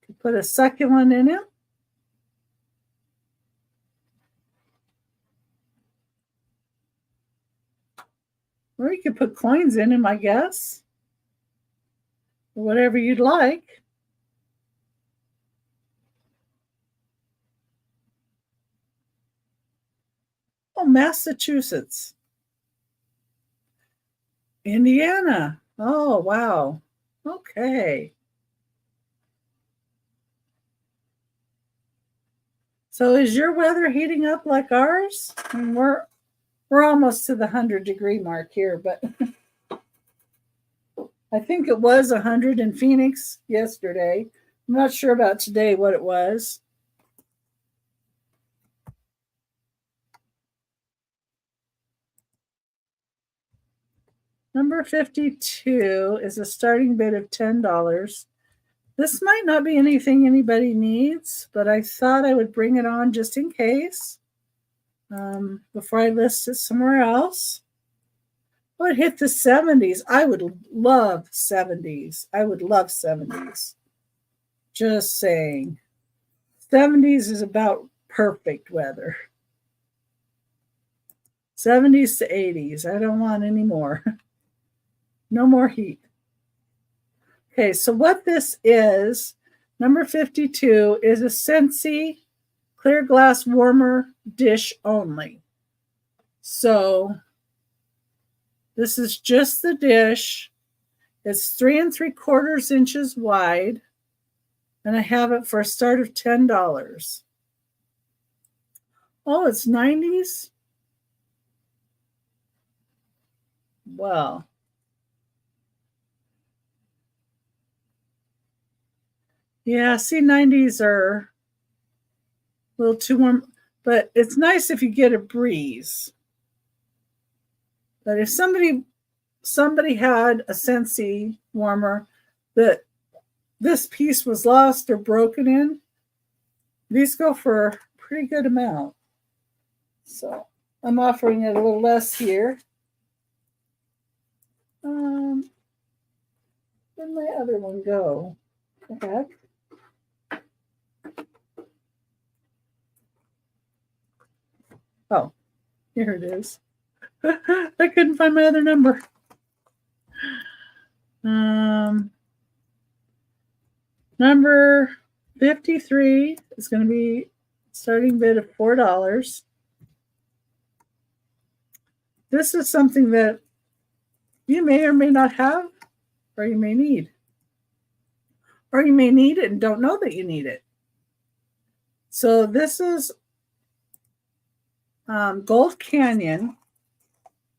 You put a succulent in him. Or you could put coins in him, I guess. Or whatever you'd like. Oh, Massachusetts. Indiana. Oh, wow. Okay. So is your weather heating up like ours? I mean, we're almost to the 100-degree mark here, but I think it was 100 in Phoenix yesterday. I'm not sure about today what it was. Number 52 is a starting bid of $10. This might not be anything anybody needs, but I thought I would bring it on just in case before I list it somewhere else. Oh, it hit the 70s. I would love 70s. I would love 70s. Just saying. 70s is about perfect weather. 70s to 80s. I don't want any more. No more heat. Okay, so what this is, number 52, is a Scentsy clear glass warmer dish only. So this is just the dish. It's 3 3/4 inches wide, and I have it for a start of $10. Oh, it's 90s? Wow. Yeah, see, 90s are a little too warm, but it's nice if you get a breeze. But if somebody had a Scentsy warmer that this piece was lost or broken in, these go for a pretty good amount. So I'm offering it a little less here. Where'd my other one go? The heck? Oh, here it is. I couldn't find my other number. Number 53 is going to be starting bid of $4. This is something that you may or may not have, or you may need. Or you may need it and don't know that you need it. So this is Gold Canyon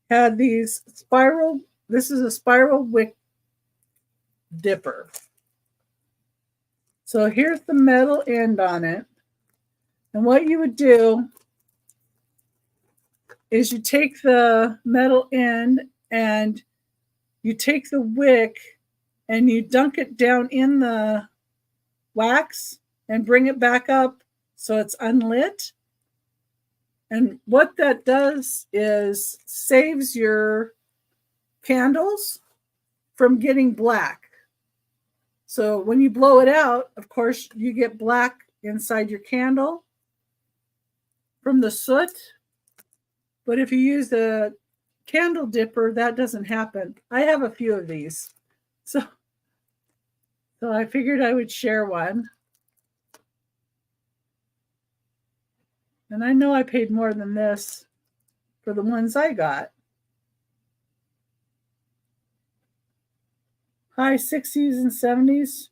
had these spiral, this is a spiral wick dipper. So here's the metal end on it. And what you would do is you take the metal end and you take the wick and you dunk it down in the wax and bring it back up so it's unlit. And what that does is saves your candles from getting black. So when you blow it out, of course, you get black inside your candle from the soot. But if you use a candle dipper, that doesn't happen. I have a few of these. So I figured I would share one. And I know I paid more than this for the ones I got. High 60s and 70s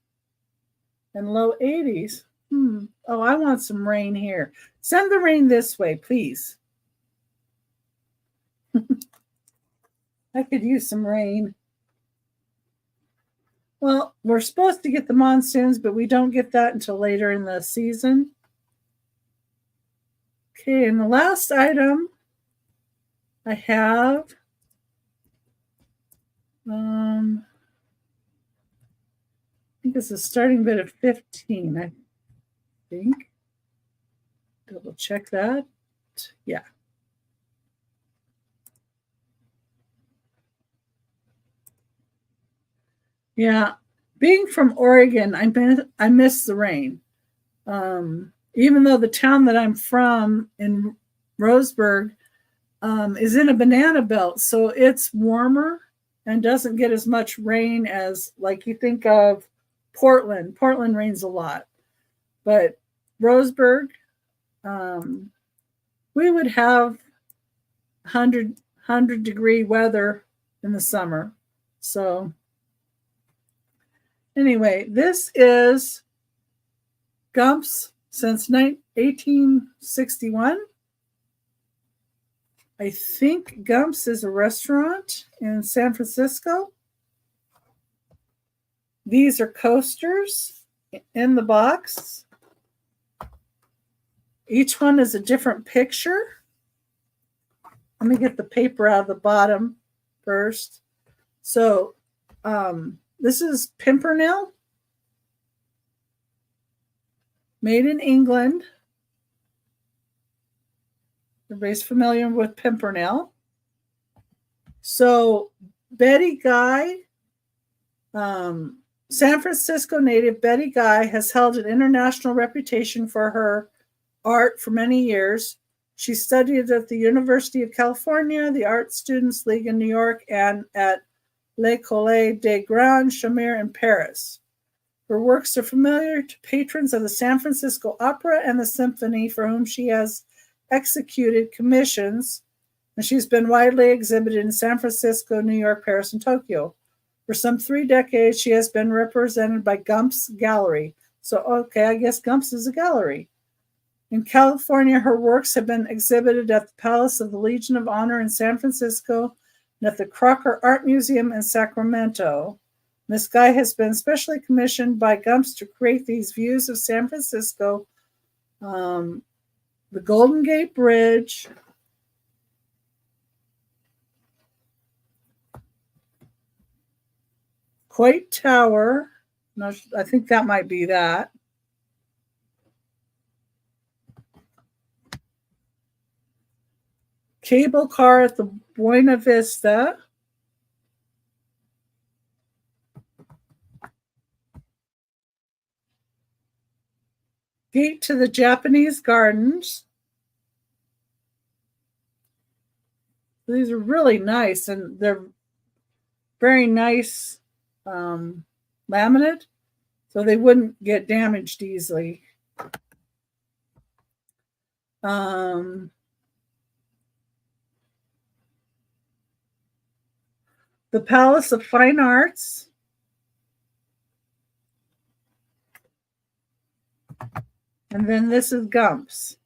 and low 80s. Oh, I want some rain here. Send the rain this way, please. I could use some rain. Well, we're supposed to get the monsoons, but we don't get that until later in the season. Okay, and the last item I have, I think it's a starting bid of 15, I think. Double check that. Yeah. Yeah. Being from Oregon, I miss the rain. Even though the town that I'm from in Roseburg is in a banana belt, so it's warmer and doesn't get as much rain as, like, you think of Portland. Portland rains a lot, but Roseburg, we would have 100 degree weather in the summer. So anyway, this is Gump's since 1861. I think Gump's is a restaurant in San Francisco. These are coasters in the box. Each one is a different picture. Let me get the paper out of the bottom first. So this is Pimpernel, made in England. Everybody's familiar with Pimpernel. So Betty Guy, San Francisco native Betty Guy has held an international reputation for her art for many years. She studied at the University of California, the Art Students League in New York, and at L'École des Grands Chemins in Paris. Her works are familiar to patrons of the San Francisco Opera and the Symphony, for whom she has executed commissions, and she's been widely exhibited in San Francisco, New York, Paris, and Tokyo. For some 3 decades, she has been represented by Gump's Gallery. So, okay, I guess Gump's is a gallery. In California, her works have been exhibited at the Palace of the Legion of Honor in San Francisco and at the Crocker Art Museum in Sacramento. Miss Guy has been specially commissioned by Gump's to create these views of San Francisco, the Golden Gate Bridge, Coit Tower. No, I think that might be that. Cable car at the Buena Vista. Gate to the Japanese Gardens. These are really nice, and they're very nice laminate, so they wouldn't get damaged easily. The Palace of Fine Arts. And then this is Gump's.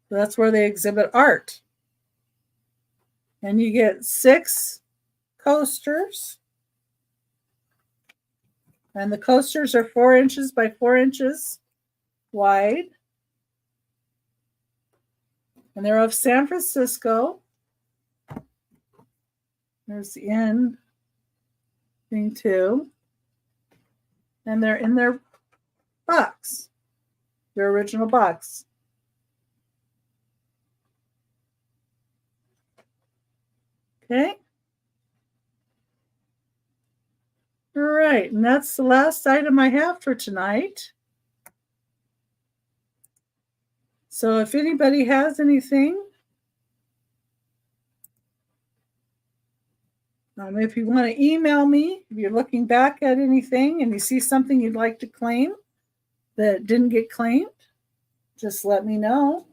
So that's where they exhibit art. And you get 6 coasters. And the coasters are 4 inches by 4 inches wide. And they're of San Francisco. There's the end thing too. And they're in their box, their original box. Okay. All right, and that's the last item I have for tonight. So if anybody has anything, if you want to email me, if you're looking back at anything and you see something you'd like to claim that didn't get claimed, just let me know.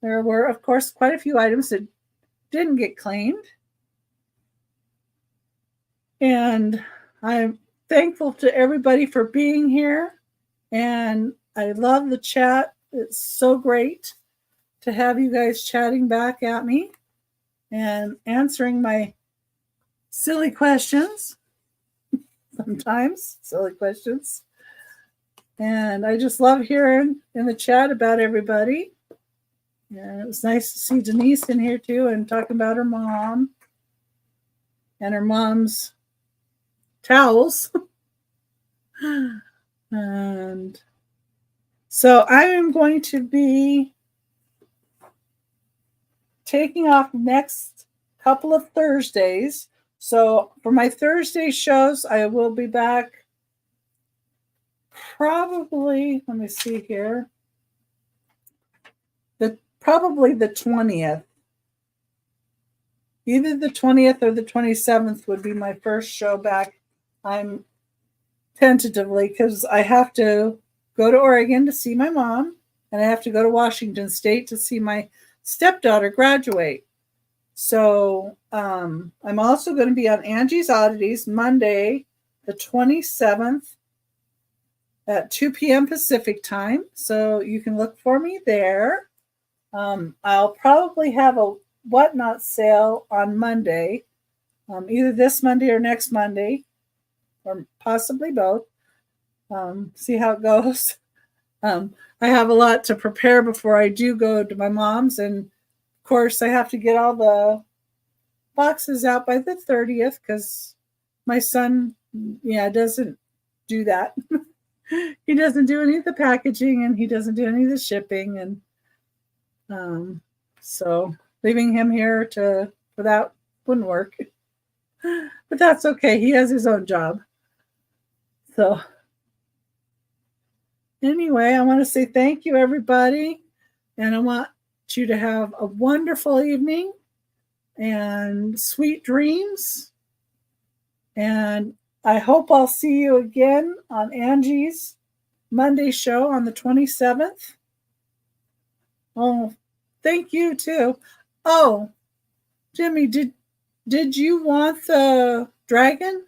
There were, of course, quite a few items that didn't get claimed. And I'm thankful to everybody for being here. And I love the chat. It's so great to have you guys chatting back at me and answering my silly questions. Sometimes silly questions. And I just love hearing in the chat about everybody. And it was nice to see Denise in here too and talking about her mom and her mom's towels. And so I am going to be taking off next couple of Thursdays. So for my Thursday shows, I will be back probably, let me see here, probably the 20th. Either the 20th or the 27th would be my first show back. I'm tentatively, because I have to go to Oregon to see my mom, and I have to go to Washington State to see my stepdaughter graduate. So I'm also going to be on Angie's Oddities Monday, the 27th at 2 p.m. Pacific time. So you can look for me there. I'll probably have a Whatnot sale on Monday, either this Monday or next Monday, or possibly both. See how it goes. I have a lot to prepare before I do go to my mom's, and of course I have to get all the boxes out by the 30th because my son, doesn't do that. He doesn't do any of the packaging, and he doesn't do any of the shipping, and so leaving him here for that wouldn't work. But that's okay. He has his own job. So anyway, I want to say thank you, everybody. And I want you to have a wonderful evening and sweet dreams. And I hope I'll see you again on Angie's Monday show on the 27th. Oh, thank you too. Oh, Jimmy, did you want the dragon?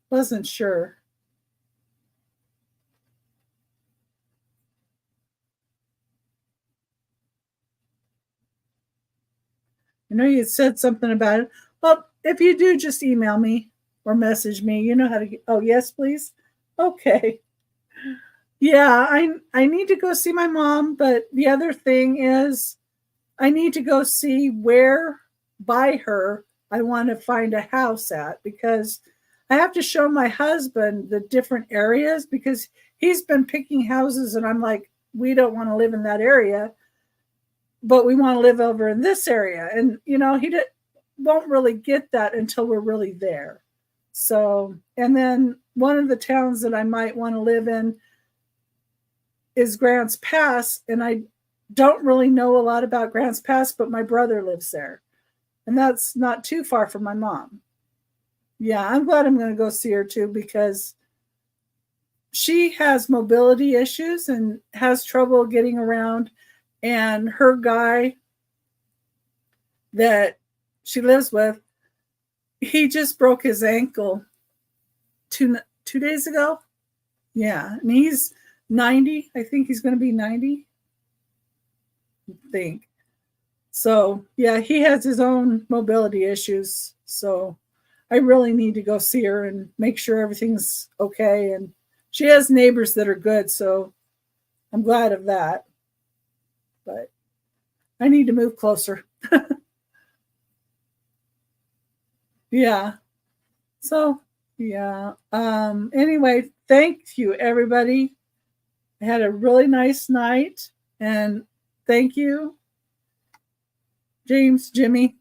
Wasn't sure. I know you said something about it. Well, if you do, just email me or message me. You know how to get. Oh, yes, please. Okay. Yeah, I need to go see my mom, but the other thing is I need to go see where by her I want to find a house at, because I have to show my husband the different areas, because he's been picking houses and I'm like, we don't want to live in that area, but we want to live over in this area. And, he won't really get that until we're really there. So, and then one of the towns that I might want to live in is Grants Pass. And I don't really know a lot about Grants Pass, but my brother lives there. And that's not too far from my mom. Yeah, I'm glad I'm going to go see her too, because she has mobility issues and has trouble getting around. And her guy that she lives with, he just broke his ankle two days ago. Yeah, and he's 90. I think he's going to be 90. I think. So, yeah, he has his own mobility issues. So I really need to go see her and make sure everything's okay. And she has neighbors that are good, so I'm glad of that. But I need to move closer. Yeah. So, yeah. Anyway, thank you, everybody. I had a really nice night. And thank you, James, Jimmy,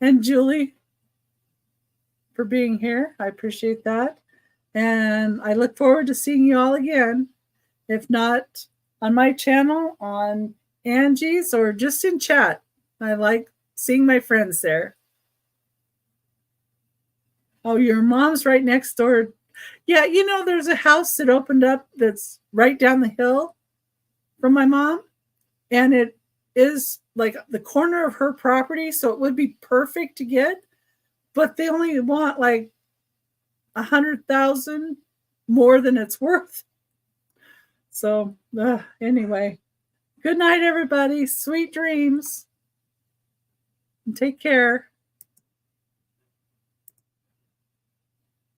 and Julie, for being here. I appreciate that. And I look forward to seeing you all again. If not on my channel, on Angie's, or just in chat. I like seeing my friends there. Oh, your mom's right next door. Yeah, there's a house that opened up that's right down the hill from my mom. And it is like the corner of her property. So it would be perfect to get. But they only want like 100,000 more than it's worth. So anyway, good night, everybody. Sweet dreams. And take care.